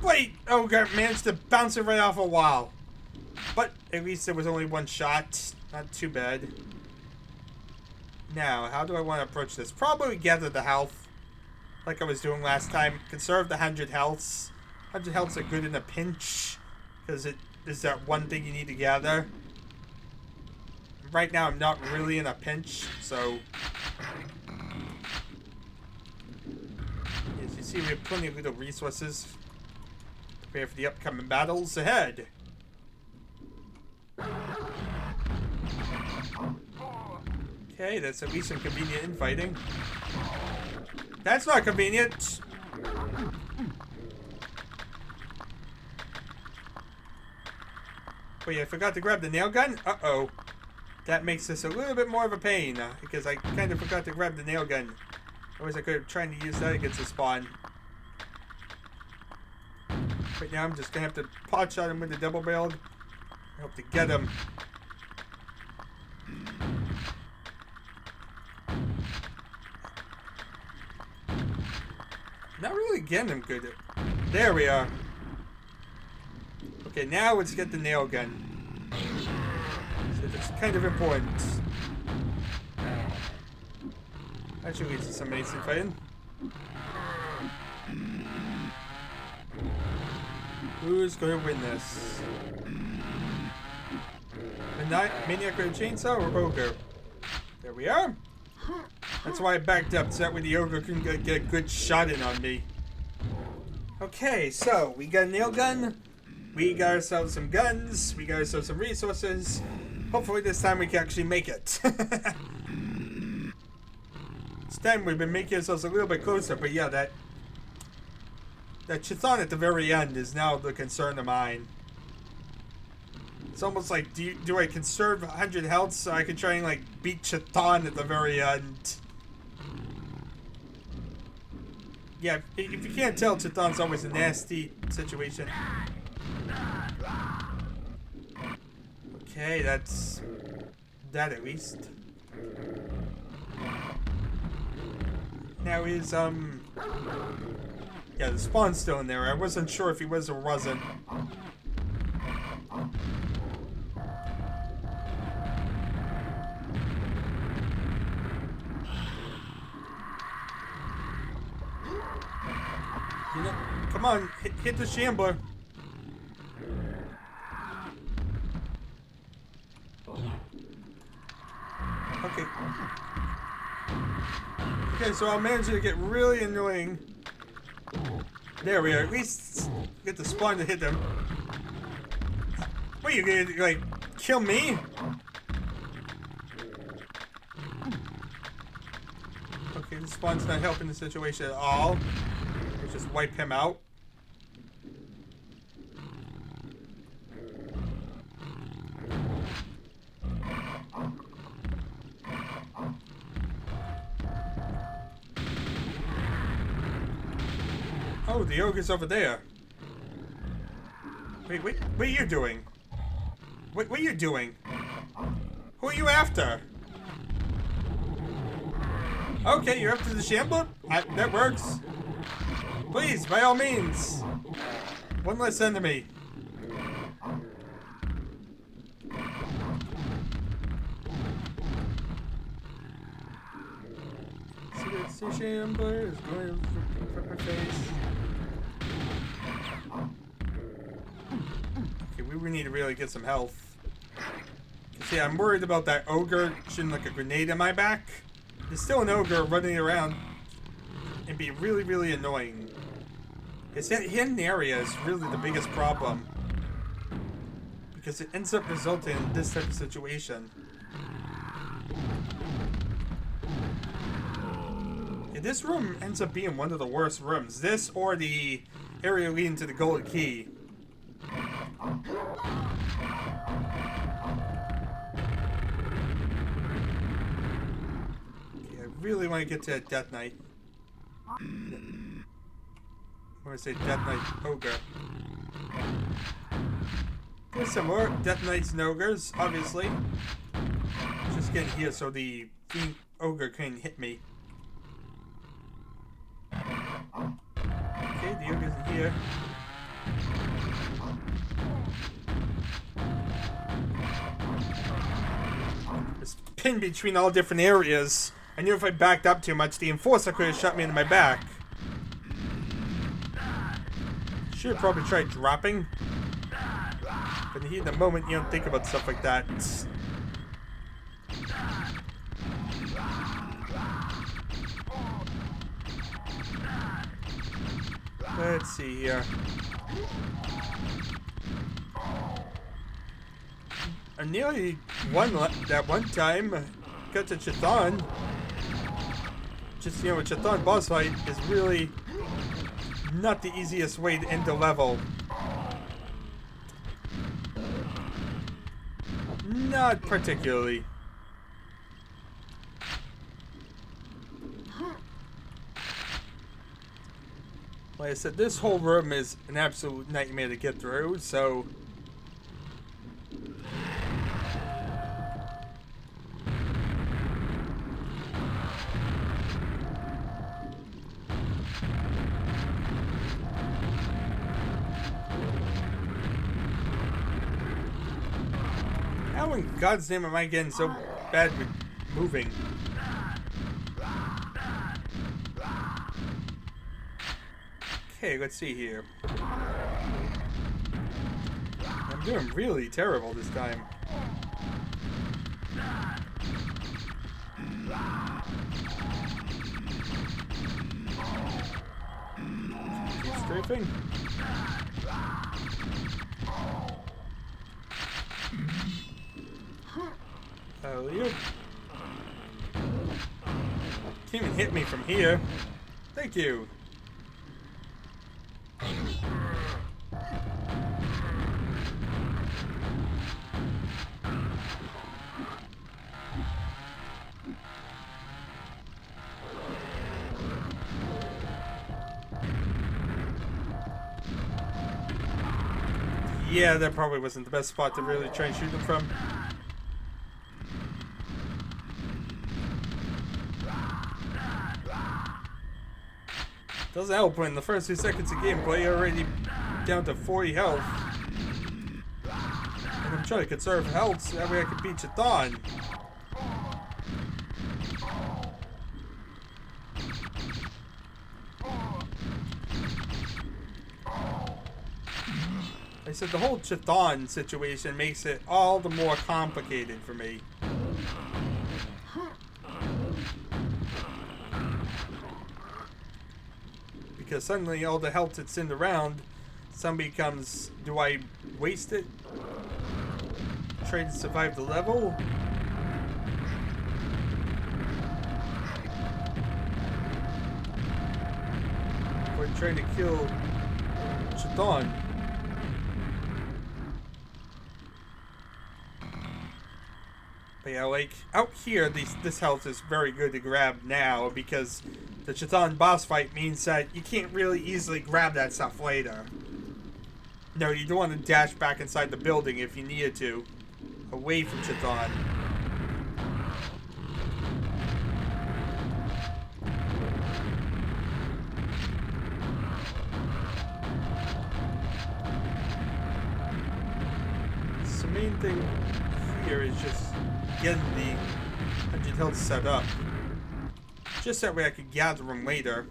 Wait! Ogre managed to bounce it right off a wall. But at least there was only one shot. Not too bad. Now, how do I want to approach this? Probably gather the health. Like I was doing last time. Conserve the 100 healths. 100 healths are good in a pinch. Because it is that one thing you need to gather. Right now I'm not really in a pinch. So... as you see, we have plenty of little resources. Prepare for the upcoming battles ahead. Okay, that's at least some convenient infighting. That's not convenient! Wait, I forgot to grab the nail gun? Uh-oh. That makes this a little bit more of a pain, because I kind of forgot to grab the nail gun. Otherwise I could have tried to use that against the spawn. But now I'm just gonna have to pot shot him with the double barreled. I hope to get him. Not really getting him good. There we are. Okay, now let's get the nail gun. So that's kind of important. Actually leads to some amazing fighting. Who's going to win this? Maniac with a chainsaw or ogre? There we are. That's why I backed up, so that way the ogre can get a good shot in on me. Okay, so we got a nail gun. We got ourselves some guns. We got ourselves some resources. Hopefully this time we can actually make it. This time we've been making ourselves a little bit closer, but yeah, that Chthon at the very end is now the concern of mine. It's almost like, do I conserve 100 health so I can try and like beat Chthon at the very end? Yeah, if you can't tell, Chthon's always a nasty situation. Okay, that's that at least. Now is yeah, the spawn's still in there. I wasn't sure if he was or wasn't. You know, come on, hit the Shambler. Okay. Okay, so I'll manage to get really annoying. There we are. At least get the spawn to hit them. What, you gonna, like, kill me? Okay, the spawn's not helping the situation at all. Let's just wipe him out. Oh, the ogre's over there. Wait, what are you doing? What are you doing? Who are you after? Okay, you're after the Shambler? That works. Please, by all means. One less enemy. See, the Shambler is going from her face. Okay, we need to really get some health. See, I'm worried about that ogre shooting like a grenade in my back. There's still an ogre running around and be really, really annoying. It's that hidden area is really the biggest problem. Because it ends up resulting in this type of situation. Yeah, this room ends up being one of the worst rooms. This or the area leading to the gold key. Really want to get to that Death Knight. I want to say Death Knight Ogre. There's some more Death Knights and Ogres, obviously. Just getting here so the Fiend Ogre can hit me. Okay, the Ogre's in here. It's pinned between all different areas. I knew if I backed up too much, the Enforcer could have shot me in my back. Should have probably tried dropping. But in the moment, you don't think about stuff like that. Let's see here. I nearly won that one time. Got to Chthon. Just, you know, a Chthon boss fight is really not the easiest way to end the level. Not particularly. Like I said, this whole room is an absolute nightmare to get through, so... How in God's name am I getting so bad with moving? Okay, let's see here. I'm doing really terrible this time. Keep strafing. You can't even hit me from here. Thank you. Yeah, that probably wasn't the best spot to really try and shoot them from. Doesn't help when the first 2 seconds of gameplay you're already down to 40 health. And I'm trying to conserve health so that way I can beat Chthon. I said the whole Chthon situation makes it all the more complicated for me. Because suddenly all the health that's in the round, somebody becomes, do I waste it? Try to survive the level? Or trying to kill Chthon? But yeah, like, out here, this health is very good to grab now, because the Chthon boss fight means that you can't really easily grab that stuff later. No, you don't want to dash back inside the building if you needed to, away from Chthon. So the main thing here is just getting the 100 health set up. Just that way I could gather them later.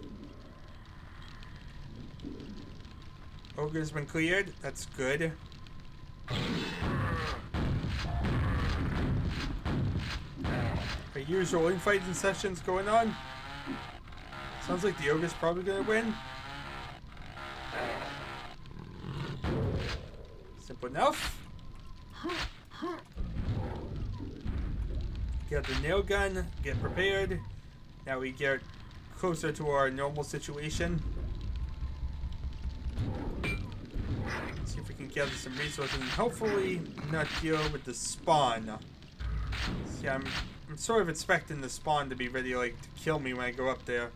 Ogre's been cleared. That's good. Our usual infighting sessions going on. Sounds like the Ogre's probably gonna win. Simple enough. Get the nail gun, get prepared. Now we get closer to our normal situation. See if we can gather some resources and hopefully not deal with the spawn. See, I'm sort of expecting the spawn to be ready, like, to kill me when I go up there.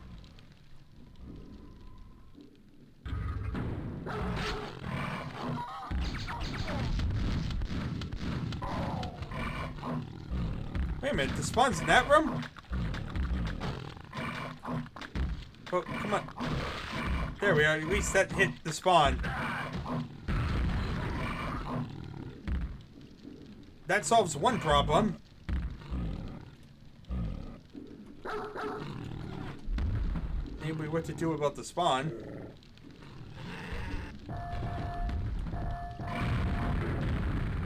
Wait a minute, the spawn's in that room? Oh, come on. There we are, at least that hit the spawn. That solves one problem. Anybody what to do about the spawn?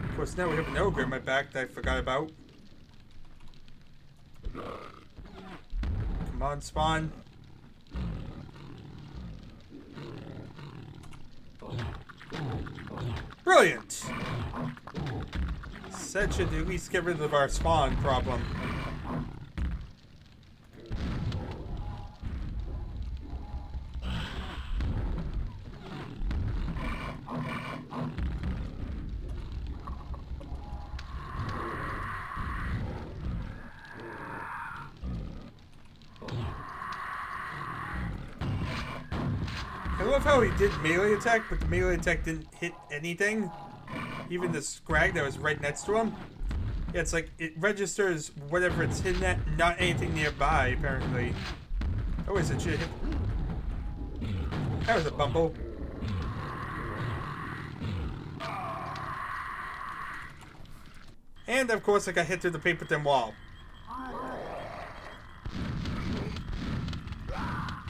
Of course, now we have an ogre in my back that I forgot about. Come on, spawn. Brilliant! That should at least get rid of our spawn problem. I love how he did melee attack, but the melee attack didn't hit anything. Even the scrag that was right next to him. Yeah, it's like it registers whatever it's hitting at, not anything nearby, apparently. Oh, is it shit? That was a bumble. And of course I got hit through the paper thin wall.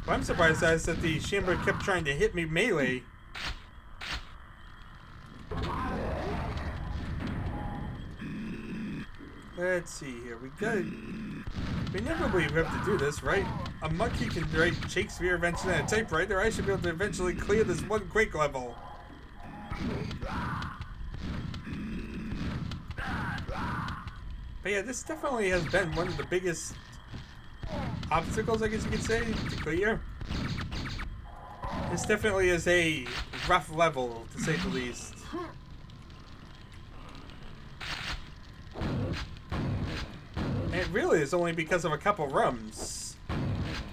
What I'm surprised at is that the Shambler kept trying to hit me melee. Let's see here. We never believe we have to do this, right? A monkey can write Shakespeare eventually on a typewriter. I should be able to eventually clear this one Quake level. But yeah, this definitely has been one of the biggest obstacles, I guess you could say, to clear. This definitely is a rough level, to say the least. And it really is only because of a couple rooms.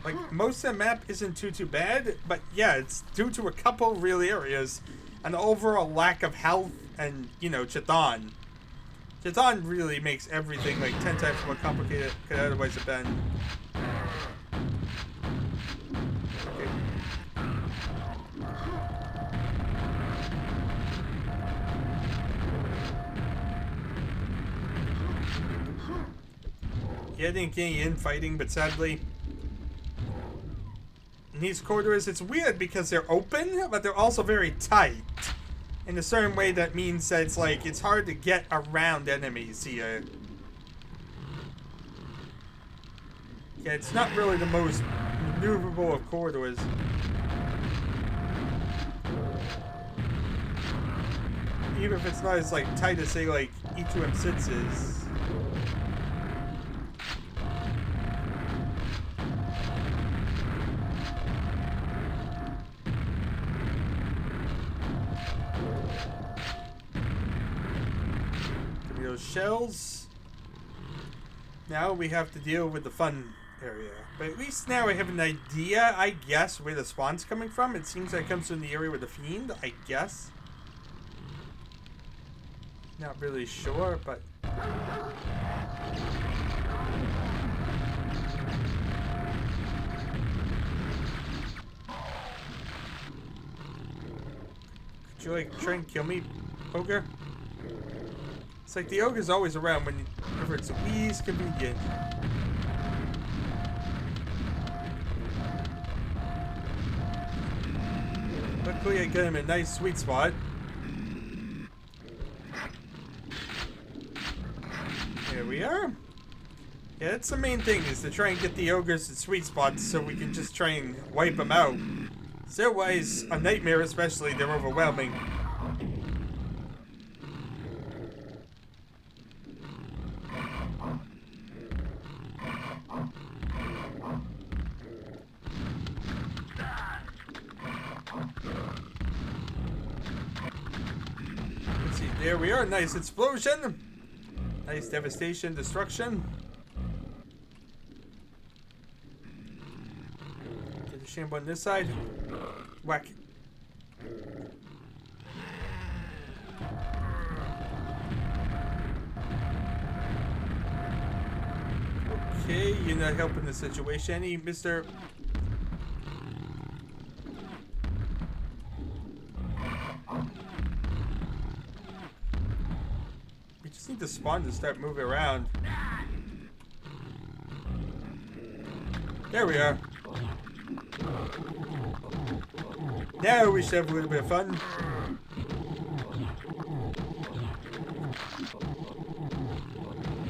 Like, most of the map isn't too bad, but yeah, it's due to a couple real areas. And the overall lack of health and, you know, Chthon. Chthon really makes everything like 10 times more complicated than it could otherwise have been. Okay. Yeah, I didn't get any infighting, but sadly, in these corridors, it's weird because they're open, but they're also very tight. In a certain way, that means that it's like, it's hard to get around enemies here. Yeah, it's not really the most maneuverable of corridors. Even if it's not as like tight as say like E2M6 is. Shells. Now we have to deal with the fun area. But at least now I have an idea, I guess, where the spawn's coming from. It seems like it comes from the area with the fiend, I guess. Not really sure, but... Could you, like, try and kill me, ogre? It's like the ogre's always around whenever it's least convenient. Luckily I got him a nice sweet spot. Here we are. Yeah, that's the main thing, is to try and get the ogres in sweet spots so we can just try and wipe them out. Otherwise, a nightmare especially, they're overwhelming. There we are, nice explosion. Nice devastation, destruction. Get the Shambler on this side. Whack. Okay, you're not helping the situation any, Mr. We just need to spawn to start moving around. There we are. Now we should have a little bit of fun.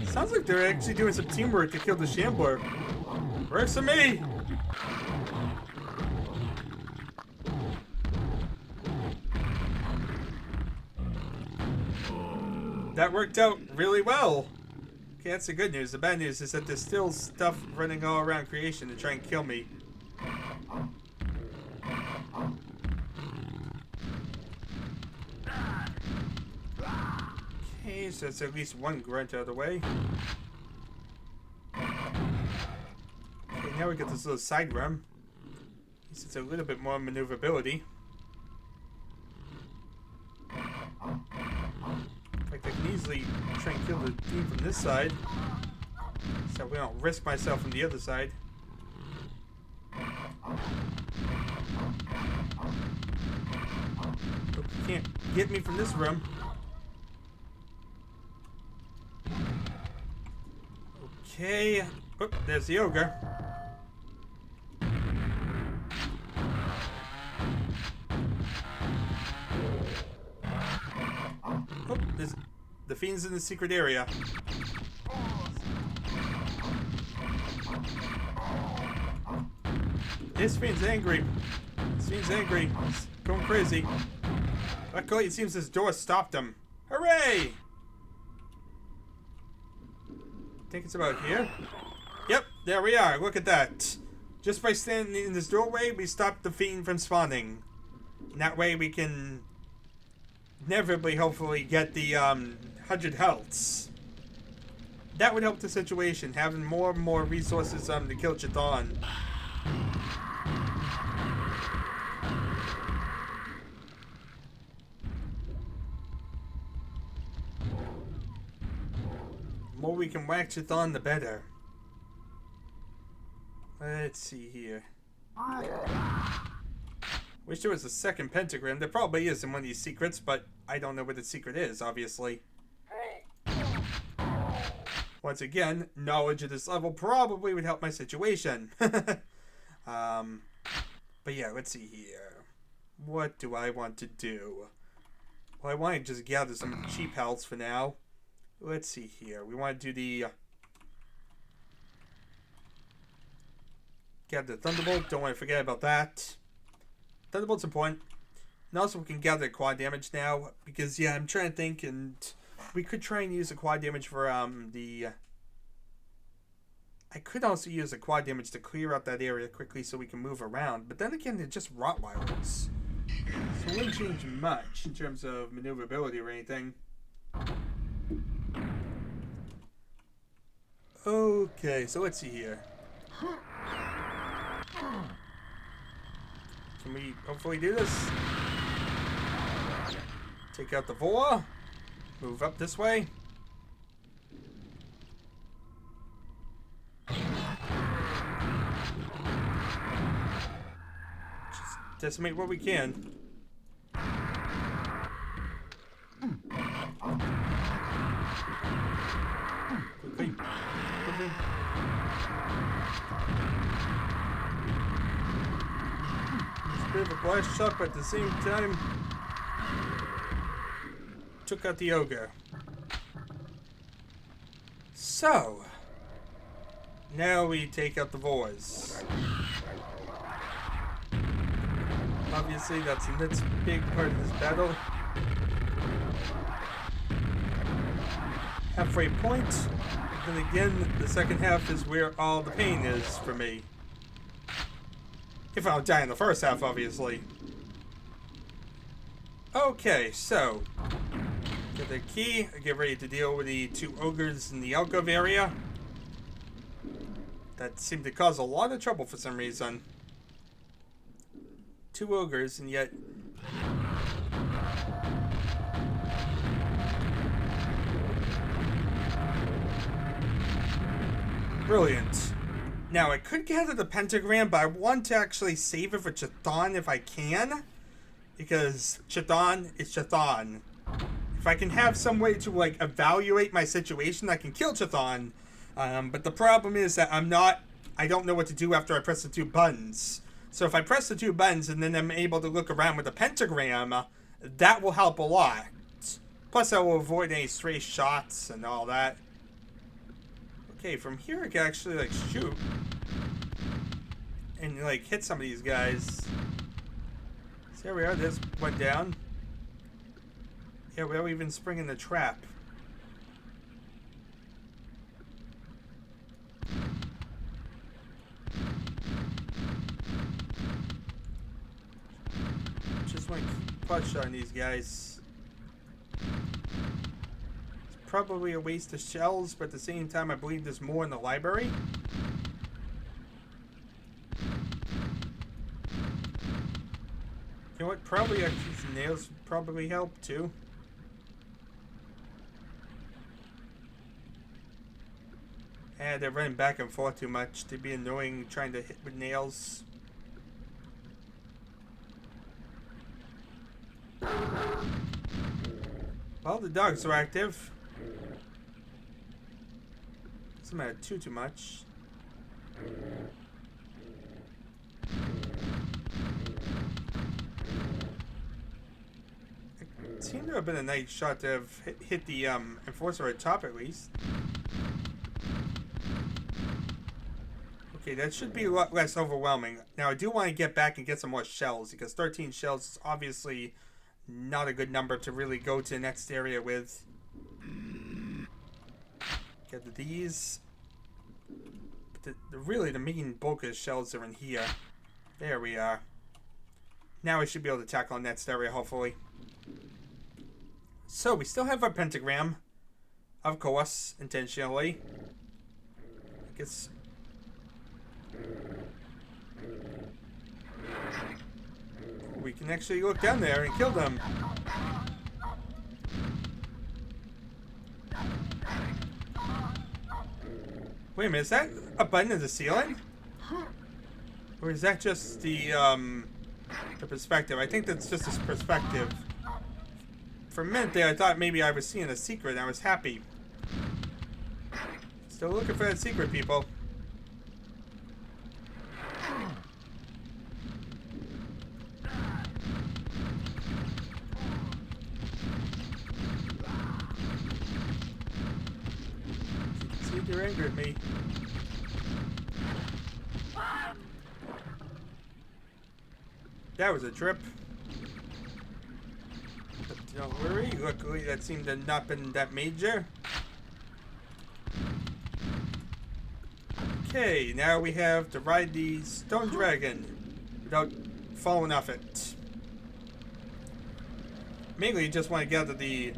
Sounds like they're actually doing some teamwork to kill the Shambler. Works for me! That worked out really well. Okay, that's the good news. The bad news is that there's still stuff running all around creation to try and kill me. Okay, so that's at least one grunt out of the way. Okay, now we get this little side room. It's a little bit more maneuverability. In fact, I can easily try and kill the team from this side, so we don't risk myself from the other side. You can't get me from this room. Okay. Oh, there's the ogre. Oh, there's the fiend's in the secret area. This fiend's angry. This fiend's angry. He's going crazy. Luckily, it seems this door stopped him. Hooray! I think it's about here. Yep, there we are. Look at that. Just by standing in this doorway, we stopped the fiend from spawning. And that way we can inevitably, hopefully, get the 100 healths. That would help the situation, having more and more resources to kill Chthon. The more we can whack Chthon, the better. Let's see here. Wish there was a second pentagram. There probably is in one of these secrets, but I don't know what the secret is, obviously. Once again, knowledge of this level probably would help my situation. But yeah, let's see here. What do I want to do? Well, I want to just gather some cheap healths for now. Let's see here. We want to do the... gather the Thunderbolt. Don't want to forget about that. Thunderbolt's important. And also we can gather quad damage now. Because, yeah, I'm trying to think. And we could try and use the quad damage for the... I could also use the quad damage to clear out that area quickly so we can move around. But then again, they're just Rottweilers. So it wouldn't change much in terms of maneuverability or anything. Okay, so let's see here. Can we hopefully do this? Take out the Voa. Move up this way. Just decimate what we can. Quickly. Quickly. It's a bit of a blast shot, but at the same time, took out the ogre. So, now we take out the Voas. Obviously, that's the next big part of this battle. Halfway point. And again, the second half is where all the pain is for me. If I don't die in the first half, obviously. Okay, so get the key. Get ready to deal with the two ogres in the alcove area. That seemed to cause a lot of trouble for some reason. Two ogres, and yet... Brilliant. Now, I could gather the pentagram, but I want to actually save it for Chthon if I can. Because Chthon is Chthon. If I can have some way to, like, evaluate my situation, I can kill Chthon. But the problem is that I don't know what to do after I press the two buttons. So if I press the two buttons and then I'm able to look around with the pentagram, that will help a lot. Plus, I will avoid any stray shots and all that. Okay, from here I can actually, like, shoot. And, like, hit some of these guys. So there we are, this went down. Yeah, without even springing the trap. Just want to keep push on these guys. Probably a waste of shells, but at the same time I believe there's more in the library. You know what? Probably actually some nails would probably help too. And they're running back and forth too much. They'd be annoying trying to hit with nails. Well, the dogs are active. Doesn't matter too much. It seemed to have been a nice shot to have hit the enforcer at top at least. Okay, that should be a lot less overwhelming. Now, I do want to get back and get some more shells, because 13 shells is obviously not a good number to really go to the next area with. Get these. But really, the main bulk of shells are in here. There we are. Now we should be able to tackle the next area, hopefully. So, we still have our pentagram. Of course, intentionally. I guess... we can actually look down there and kill them. Wait a minute, is that a button in the ceiling? Or is that just the perspective? I think that's just his perspective. For a minute there, I thought maybe I was seeing a secret and I was happy. Still looking for that secret, people. You're angry at me. That was a trip. But don't worry, luckily that seemed to not been that major. Okay, now we have to ride the stone dragon without falling off it. Mainly you just want to get out of the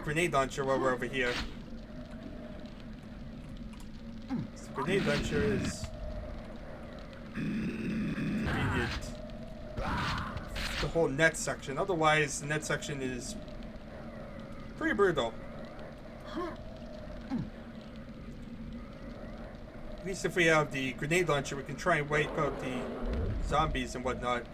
grenade launcher while we're over here. Grenade launcher is convenient. The whole net section. Otherwise, the net section is pretty brutal. At least if we have the grenade launcher, we can try and wipe out the zombies and whatnot.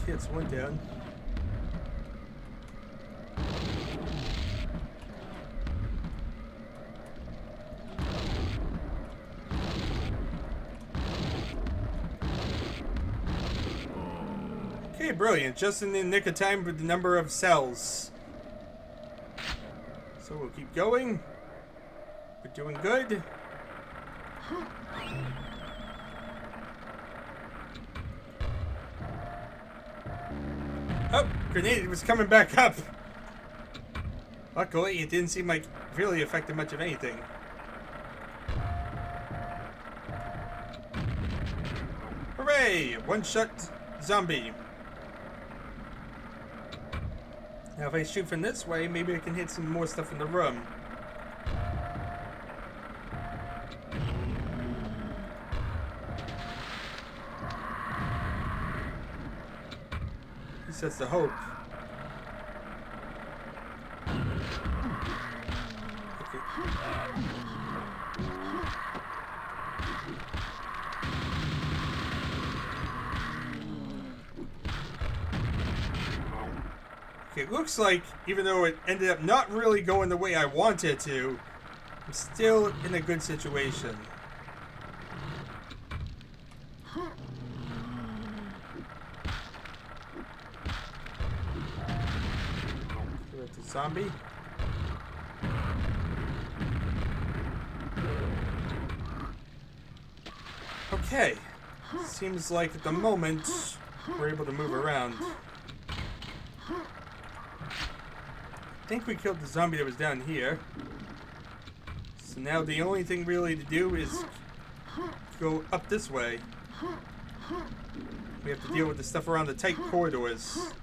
It's one down. Okay, brilliant. Just in the nick of time with the number of cells. So we'll keep going. We're doing good. Oh, grenade was coming back up. Luckily, it didn't seem like really affected much of anything. Hooray! One-shot zombie. Now, if I shoot from this way, maybe I can hit some more stuff in the room. That's the hope. Okay. Okay, it looks like, even though it ended up not really going the way I wanted to, I'm still in a good situation. Zombie. Okay. Seems like at the moment we're able to move around. I think we killed the zombie that was down here. So now the only thing really to do is go up this way. We have to deal with the stuff around the tight corridors.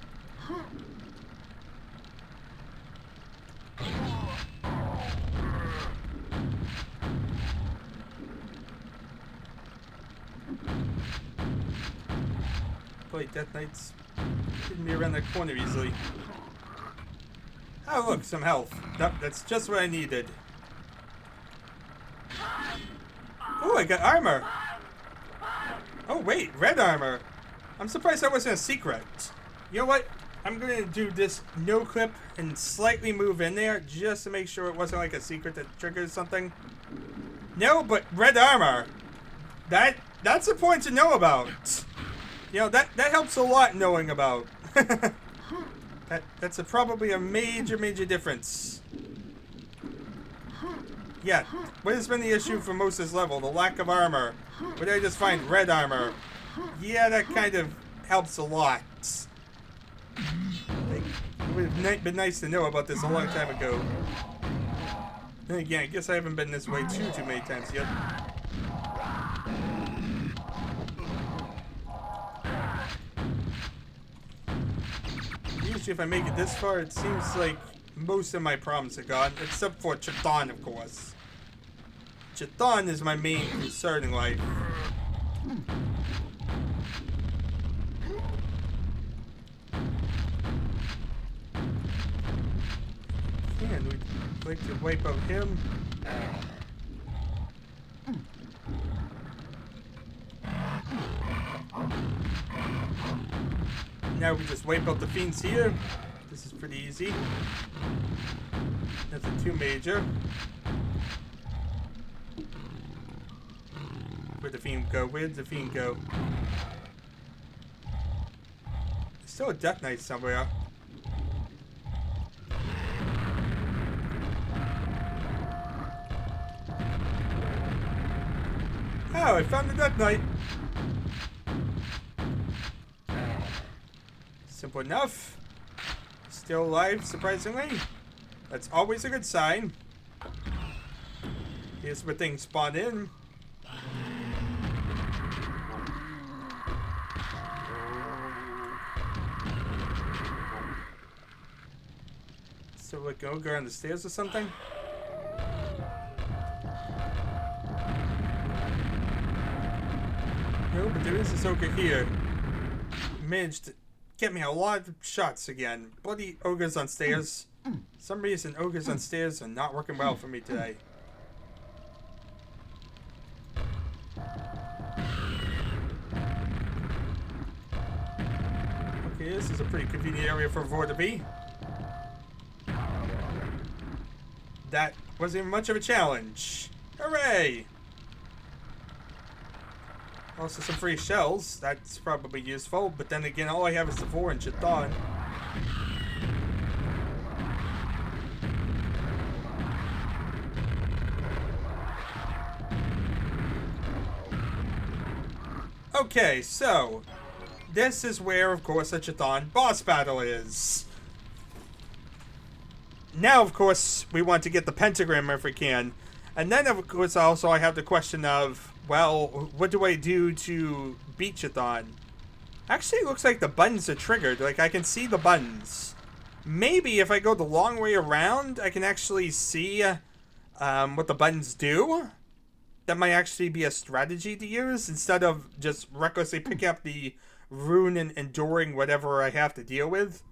Play Death Knights. Hidden me around that corner easily. Oh look, some health. That's just what I needed. Oh, I got armor. Oh wait, red armor. I'm surprised that wasn't a secret. You know what? I'm going to do this no clip and slightly move in there just to make sure it wasn't like a secret that triggers something. No, but red armor. That's a point to know about. You know, that helps a lot knowing about. That's probably a major difference. Yeah, what has been the issue for most of this level? The lack of armor. Where did I just find red armor? Yeah, that kind of helps a lot. Like, it would have been nice to know about this a long time ago. Then again, I guess I haven't been this way too many times yet. Usually if I make it this far, it seems like most of my problems are gone, except for Chatan, of course. Chatan is my main concern in life. And we'd like to wipe out him. Now we just wipe out the fiends here. This is pretty easy. Nothing too major. Where'd the fiend go? Where'd the fiend go? There's still a Death Knight somewhere. Oh, I found the Death Knight. Simple enough. Still alive, surprisingly. That's always a good sign. Here's where things spawn in. So we go around the stairs or something? No, but there is this ogre here. Managed to get me a lot of shots again. Bloody ogres on stairs. For some reason, ogres on stairs are not working well for me today. Okay, this is a pretty convenient area for Vor to be. That wasn't even much of a challenge. Hooray! Also some free shells. That's probably useful. But then again, all I have is the Vor and Chatan. Okay, so this is where, of course, the Chatan boss battle is. Now, of course, we want to get the pentagram if we can. And then, of course, also I have the question of, well, what do I do to beat Chatan? Actually, it looks like the buttons are triggered. Like, I can see the buttons. Maybe if I go the long way around, I can actually see what the buttons do. That might actually be a strategy to use instead of just recklessly picking up the rune and enduring whatever I have to deal with.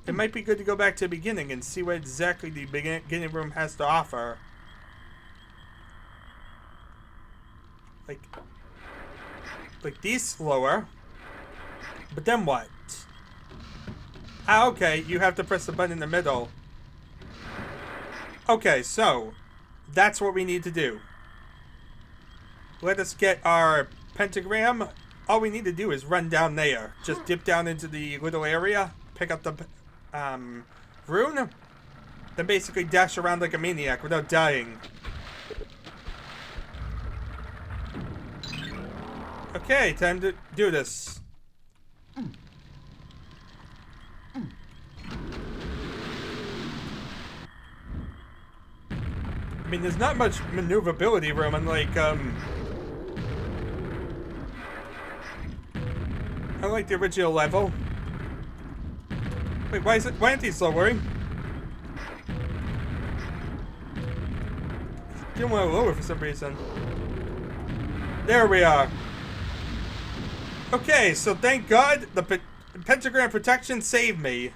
It might be good to go back to the beginning and see what exactly the beginning room has to offer. Like these slower. But then what? Ah, okay, you have to press the button in the middle. Okay, so that's what we need to do. Let us get our pentagram. All we need to do is run down there. Just dip down into the little area, pick up the rune, then basically dash around like a maniac without dying. Okay, time to do this. I mean, there's not much maneuverability room, unlike the original level. Wait, why aren't these lowering? Didn't want to lower for some reason. There we are. Okay, so thank God the pentagram protection saved me.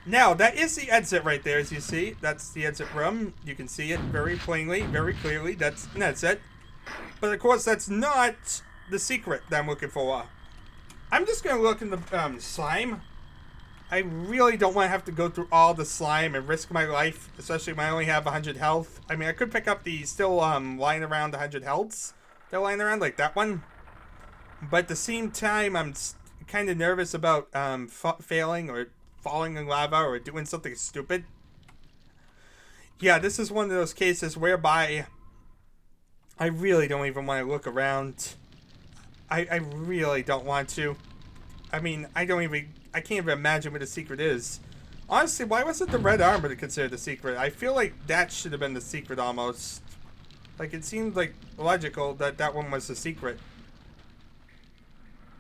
Now, that is the exit right there, as you see. That's the exit room. You can see it very plainly, very clearly. That's an exit. But of course, that's not the secret that I'm looking for. I'm just going to look in the slime. I really don't want to have to go through all the slime and risk my life, especially when I only have 100 health. I mean, I could pick up the still lying around 100 healths. They're lying around like that one. But at the same time, I'm kind of nervous about failing or falling in lava or doing something stupid. Yeah, this is one of those cases whereby I really don't even want to look around. I really don't want to. I mean, I can't even imagine what the secret is. Honestly, why wasn't the red armor considered the secret? I feel like that should have been the secret almost. Like, it seemed like logical that that one was the secret.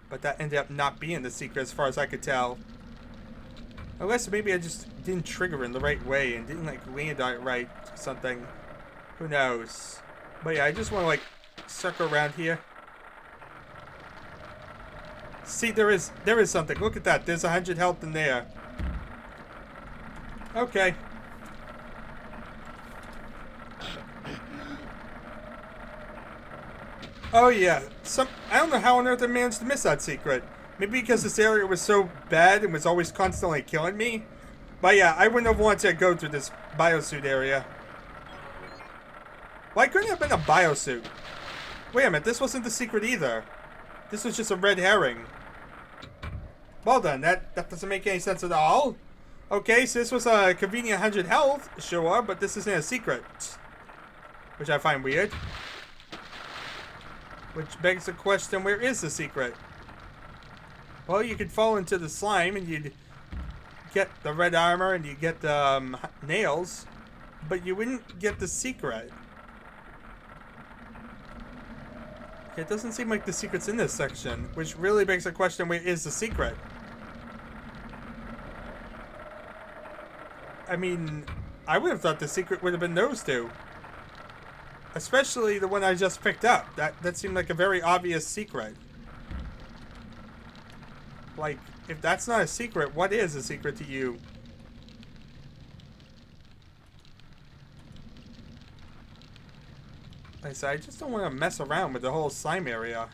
But that ended up not being the secret as far as I could tell. Unless maybe I just didn't trigger in the right way and didn't, like, land on it right or something. Who knows? But yeah, I just want to, like, circle around here. See, there is something. Look at that. There's 100 health in there. Okay. Oh yeah. I don't know how on earth I managed to miss that secret. Maybe because this area was so bad and was always constantly killing me. But yeah, I wouldn't have wanted to go through this biosuit area. Why couldn't it have been a biosuit? Wait a minute, this wasn't the secret either. This was just a red herring. Well done, that doesn't make any sense at all. Okay, so this was a convenient 100 health, sure, but this isn't a secret. Which I find weird. Which begs the question, where is the secret? Well, you could fall into the slime and you'd get the red armor and you'd get the nails, but you wouldn't get the secret. It doesn't seem like the secret's in this section, which really begs the question, where is the secret? I mean, I would have thought the secret would have been those two. Especially the one I just picked up. That seemed like a very obvious secret. Like, if that's not a secret, what is a secret to you? Like I said, I just don't want to mess around with the whole slime area.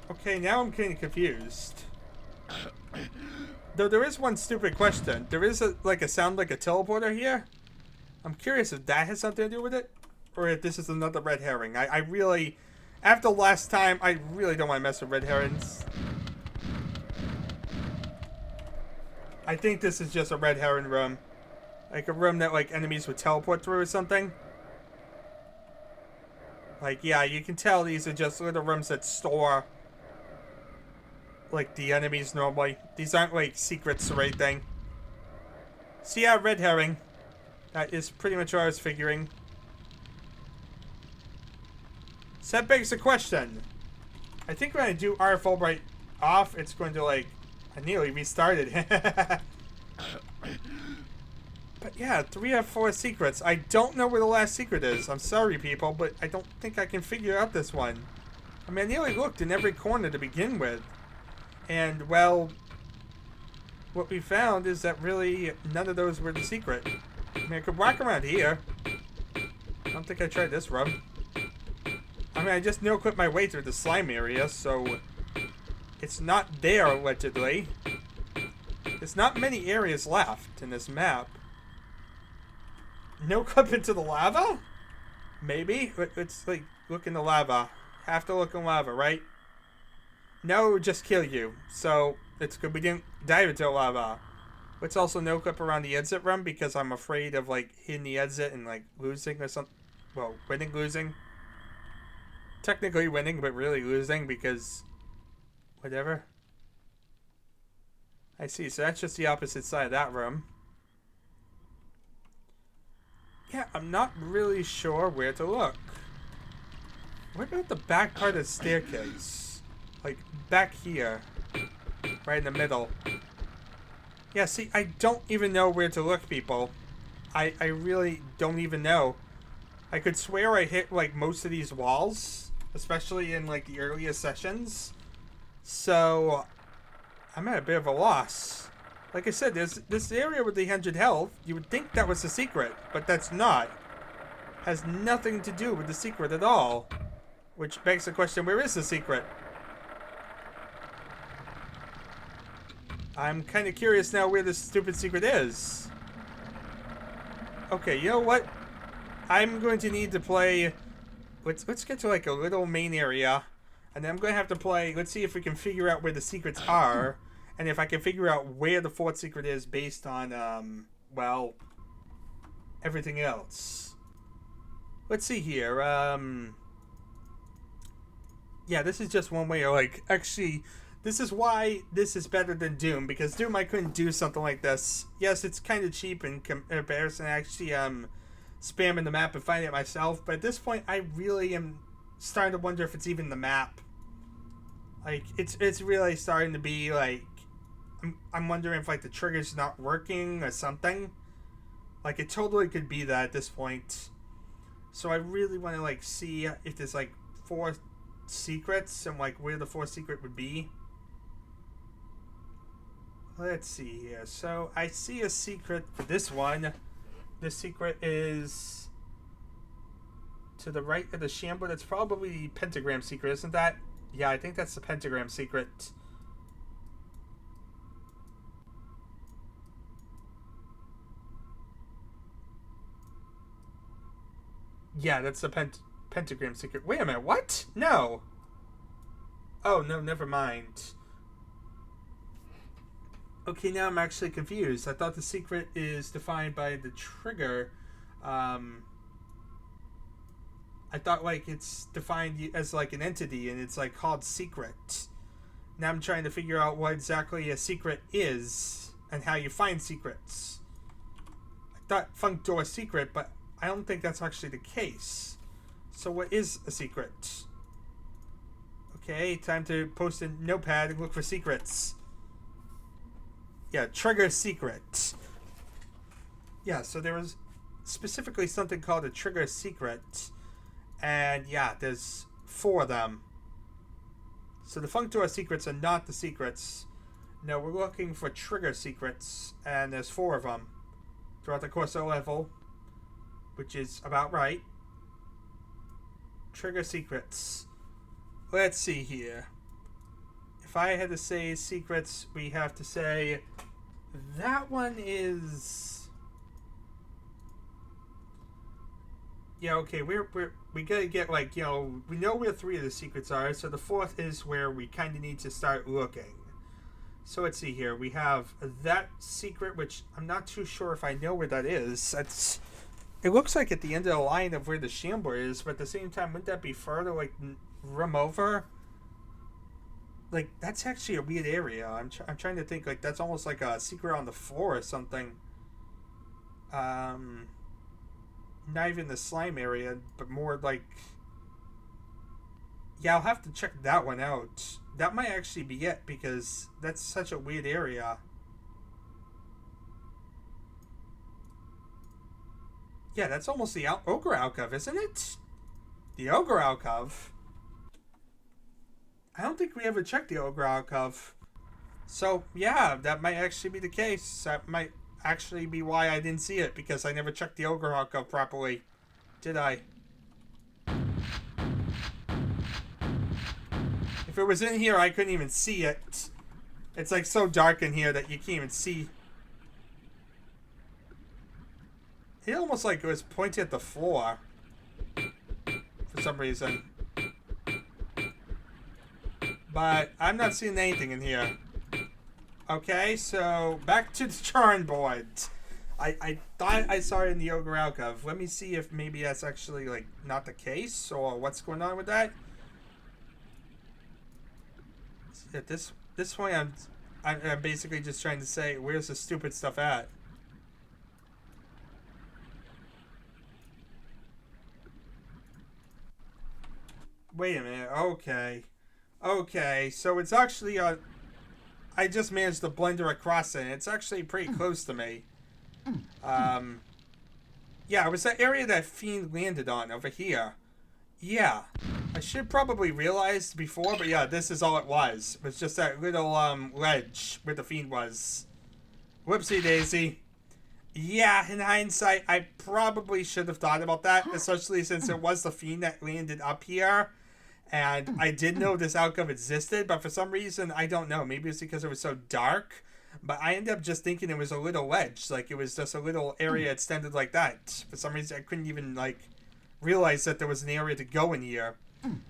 Okay, now I'm getting confused. Though there is one stupid question. There is a sound like a teleporter here. I'm curious if that has something to do with it. Or if this is another red herring. I really, after last time, I really don't want to mess with red herrings. I think this is just a red herring room. Like a room that like enemies would teleport through or something. Like, yeah, you can tell these are just little rooms that store like the enemies normally. These aren't like secrets or anything. So yeah, red herring. That is pretty much what I was figuring. So that begs the question. I think when I do R Fulbright off, it's going to like, I nearly restarted. But yeah, 3 out of 4 secrets. I don't know where the last secret is. I'm sorry, people, but I don't think I can figure out this one. I mean, I nearly looked in every corner to begin with. And, well, what we found is that really none of those were the secret. I mean, I could walk around here. I don't think I tried this room. I mean, I just no-clipped my way through the slime area, so it's not there, allegedly. There's not many areas left in this map. No-clip into the lava? Maybe? Let's, like, look in the lava. Have to look in lava, right? No, it would just kill you. So, it's good we didn't dive into lava. Let's also no-clip around the exit room because I'm afraid of, like, hitting the exit and, like, losing or something. Well, winning, losing. Technically winning, but really losing because... whatever. I see, so that's just the opposite side of that room. Yeah, I'm not really sure where to look. What about the back part of the staircase? Like, back here. Right in the middle. Yeah, see, I don't even know where to look, people. I really don't even know. I could swear I hit like most of these walls, especially in like the earliest sessions. So I'm at a bit of a loss. Like I said, there's this area with the 100 health. You would think that was the secret, but that's not. Has nothing to do with the secret at all. Which begs the question, where is the secret? I'm kind of curious now where this stupid secret is. Okay, you know what? I'm going to need to play... Let's get to like a little main area. And then I'm going to have to play... Let's see if we can figure out where the secrets are. And if I can figure out where the fourth secret is based on, well... everything else. Let's see here. Yeah, this is just one way of like... Actually... This is why this is better than Doom, because Doom I couldn't do something like this. Yes, it's kind of cheap in comparison to actually spamming the map and finding it myself, but at this point I really am starting to wonder if it's even the map. Like, it's really starting to be like, I'm wondering if like the trigger's not working or something. Like, it totally could be that at this point. So I really want to like see if there's like 4 secrets and like where the 4th secret would be. Let's see here. So I see a secret for this one. This secret is to the right of the Shambler. That's probably the pentagram secret, isn't that? Yeah, I think that's the pentagram secret. Yeah, that's the pentagram secret. Wait a minute, what? No. Oh, no, never mind. Okay, now I'm actually confused. I thought the secret is defined by the trigger. I thought like it's defined as like an entity and it's like called secret. Now I'm trying to figure out what exactly a secret is and how you find secrets. I thought Funk Door secret, but I don't think that's actually the case. So what is a secret? Okay, time to post a notepad and look for secrets. Yeah, trigger secret. Yeah, so there was specifically something called a trigger secret. And yeah, there's 4 of them. So the Funk Door secrets are not the secrets. No, we're looking for trigger secrets. And there's 4 of them throughout the course of the level. Which is about right. Trigger secrets. Let's see here. If I had to say secrets, we have to say that one is... Yeah, okay, we gotta get like, you know, we know where 3 of the secrets are, so the 4th is where we kind of need to start looking. So let's see here. We have that secret, which I'm not too sure if I know where that is. It looks like at the end of the line of where the Shambler is, but at the same time, wouldn't that be further, like, room over? Like, that's actually a weird area. I'm trying to think, like, that's almost like a secret on the floor or something. Not even the slime area, but more like... Yeah, I'll have to check that one out. That might actually be it, because that's such a weird area. Yeah, that's almost the Ogre Alcove, isn't it? The Ogre Alcove. I don't think we ever checked the Ogre Alcove. So, yeah, that might actually be the case. That might actually be why I didn't see it, because I never checked the Ogre Alcove properly. Did I? If it was in here, I couldn't even see it. It's like so dark in here that you can't even see. It almost like it was pointing at the floor. For some reason. But I'm not seeing anything in here. Okay, so back to the drawing board. I thought I saw it in the Ogre Alcove. Let me see if maybe that's actually like not the case or what's going on with that. At this point, I'm basically just trying to say, where's the stupid stuff at? Wait a minute. Okay, so it's actually I just managed to blend her across it. It's actually pretty close to me. Yeah, it was that area that Fiend landed on over here. Yeah. I should probably realize before, but yeah, this is all it was. It was just that little ledge where the Fiend was. Whoopsie daisy. Yeah, in hindsight, I probably should have thought about that, especially since it was the Fiend that landed up here. And I did know this alcove existed, but for some reason, I don't know. Maybe it's because it was so dark. But I ended up just thinking it was a little ledge. Like, it was just a little area extended like that. For some reason, I couldn't even, like, realize that there was an area to go in here.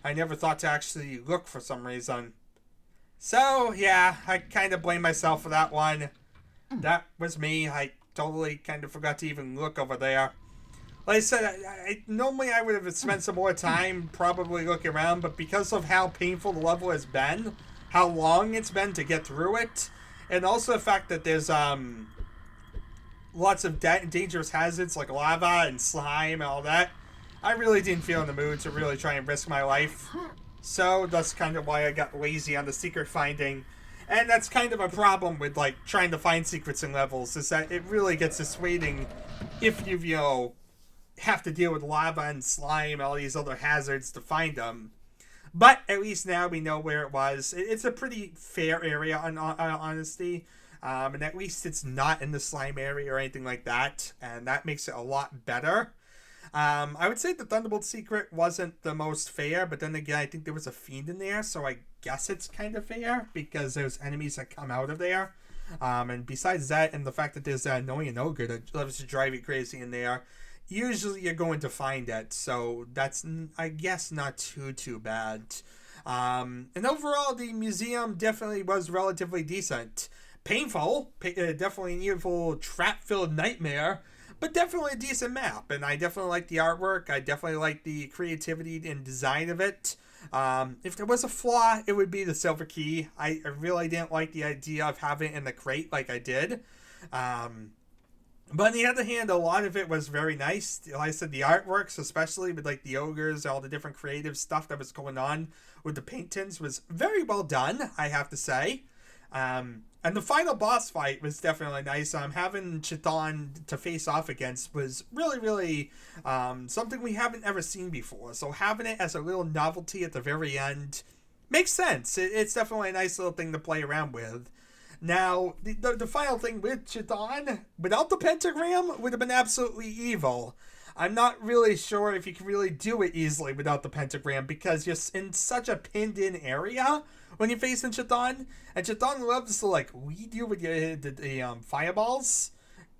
I never thought to actually look for some reason. So, yeah, I kind of blame myself for that one. That was me. I totally kind of forgot to even look over there. Like I said, normally I would have spent some more time probably looking around, but because of how painful the level has been, how long it's been to get through it, and also the fact that there's lots of dangerous hazards like lava and slime and all that, I really didn't feel in the mood to really try and risk my life. So that's kind of why I got lazy on the secret finding. And that's kind of a problem with, like, trying to find secrets in levels, is that it really gets dissuading if you, you know, have to deal with lava and slime and all these other hazards to find them. But at least now we know where it was. It's a pretty fair area, in honesty. And at least it's not in the slime area or anything like that. And that makes it a lot better. I would say the Thunderbolt secret wasn't the most fair, but then again, I think there was a Fiend in there, so I guess it's kind of fair, because there's enemies that come out of there. And besides that, and the fact that there's that annoying ogre that loves to drive you crazy in there, usually you're going to find it, so that's, I guess, not too bad. And overall, the museum definitely was relatively decent. Painful, definitely an evil, trap-filled nightmare, but definitely a decent map, and I definitely like the artwork. I definitely like the creativity and design of it. If there was a flaw, it would be the silver key. I really didn't like the idea of having it in the crate like I did. But on the other hand, a lot of it was very nice. Like I said, the artworks, especially with like the ogres, all the different creative stuff that was going on with the paint tins, was very well done, I have to say. And the final boss fight was definitely nice. Having Chthon to face off against was really something we haven't ever seen before. So having it as a little novelty at the very end makes sense. It's definitely a nice little thing to play around with. Now, the final thing with Chthon, without the pentagram, would have been absolutely evil. I'm not really sure if you can really do it easily without the pentagram, because you're in such a pinned-in area when you're facing Chthon, and Chthon loves to, like, lead you with the fireballs,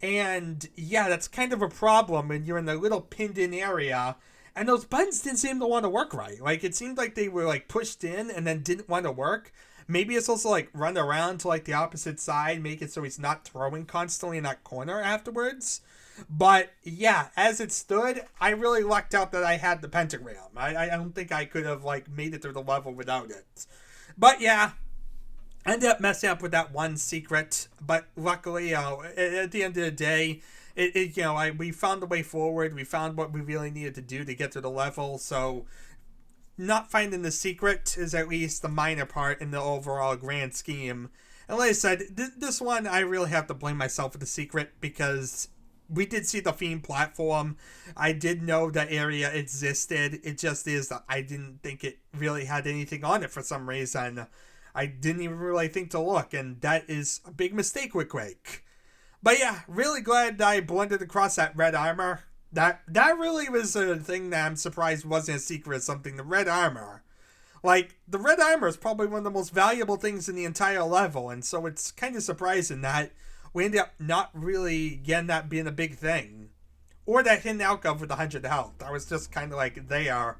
and yeah, that's kind of a problem when you're in the little pinned-in area, and those buttons didn't seem to want to work right. Like, it seemed like they were, like, pushed in and then didn't want to work. Maybe it's also, like, run around to, like, the opposite side, make it so he's not throwing constantly in that corner afterwards. But, yeah, as it stood, I really lucked out that I had the pentagram. I don't think I could have, like, made it through the level without it. But, yeah, I ended up messing up with that one secret. But, luckily, at the end of the day, we found the way forward. We found what we really needed to do to get to the level. So, not finding the secret is at least the minor part in the overall grand scheme. And like I said, this one, I really have to blame myself for the secret, because we did see the Fiend platform. I did know that area existed. It just is that I didn't think it really had anything on it for some reason. I didn't even really think to look, and that is a big mistake with QUAKE. But yeah, really glad that I blended across that red armor. That really was a thing that I'm surprised wasn't a secret or something. The red armor. Like, the red armor is probably one of the most valuable things in the entire level, and so it's kind of surprising that we ended up not really getting that being a big thing. Or that hidden alcove with 100 health. I was just kind of like, there.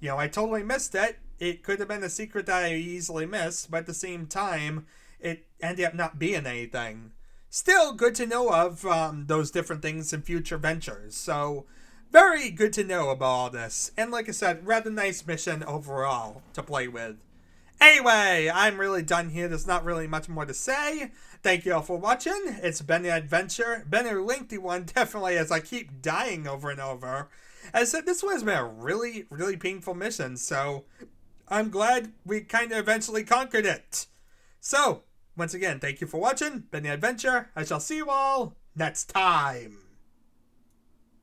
You know, I totally missed it. It could have been a secret that I easily missed, but at the same time, it ended up not being anything. Still good to know of those different things in future ventures. So, very good to know about all this. And like I said, rather nice mission overall to play with. Anyway, I'm really done here. There's not really much more to say. Thank you all for watching. It's been an adventure. Been a lengthy one, definitely, as I keep dying over and over. As I said, this one has been a really painful mission, so I'm glad we kind of eventually conquered it. So, once again, thank you for watching. Been an adventure. I shall see you all next time.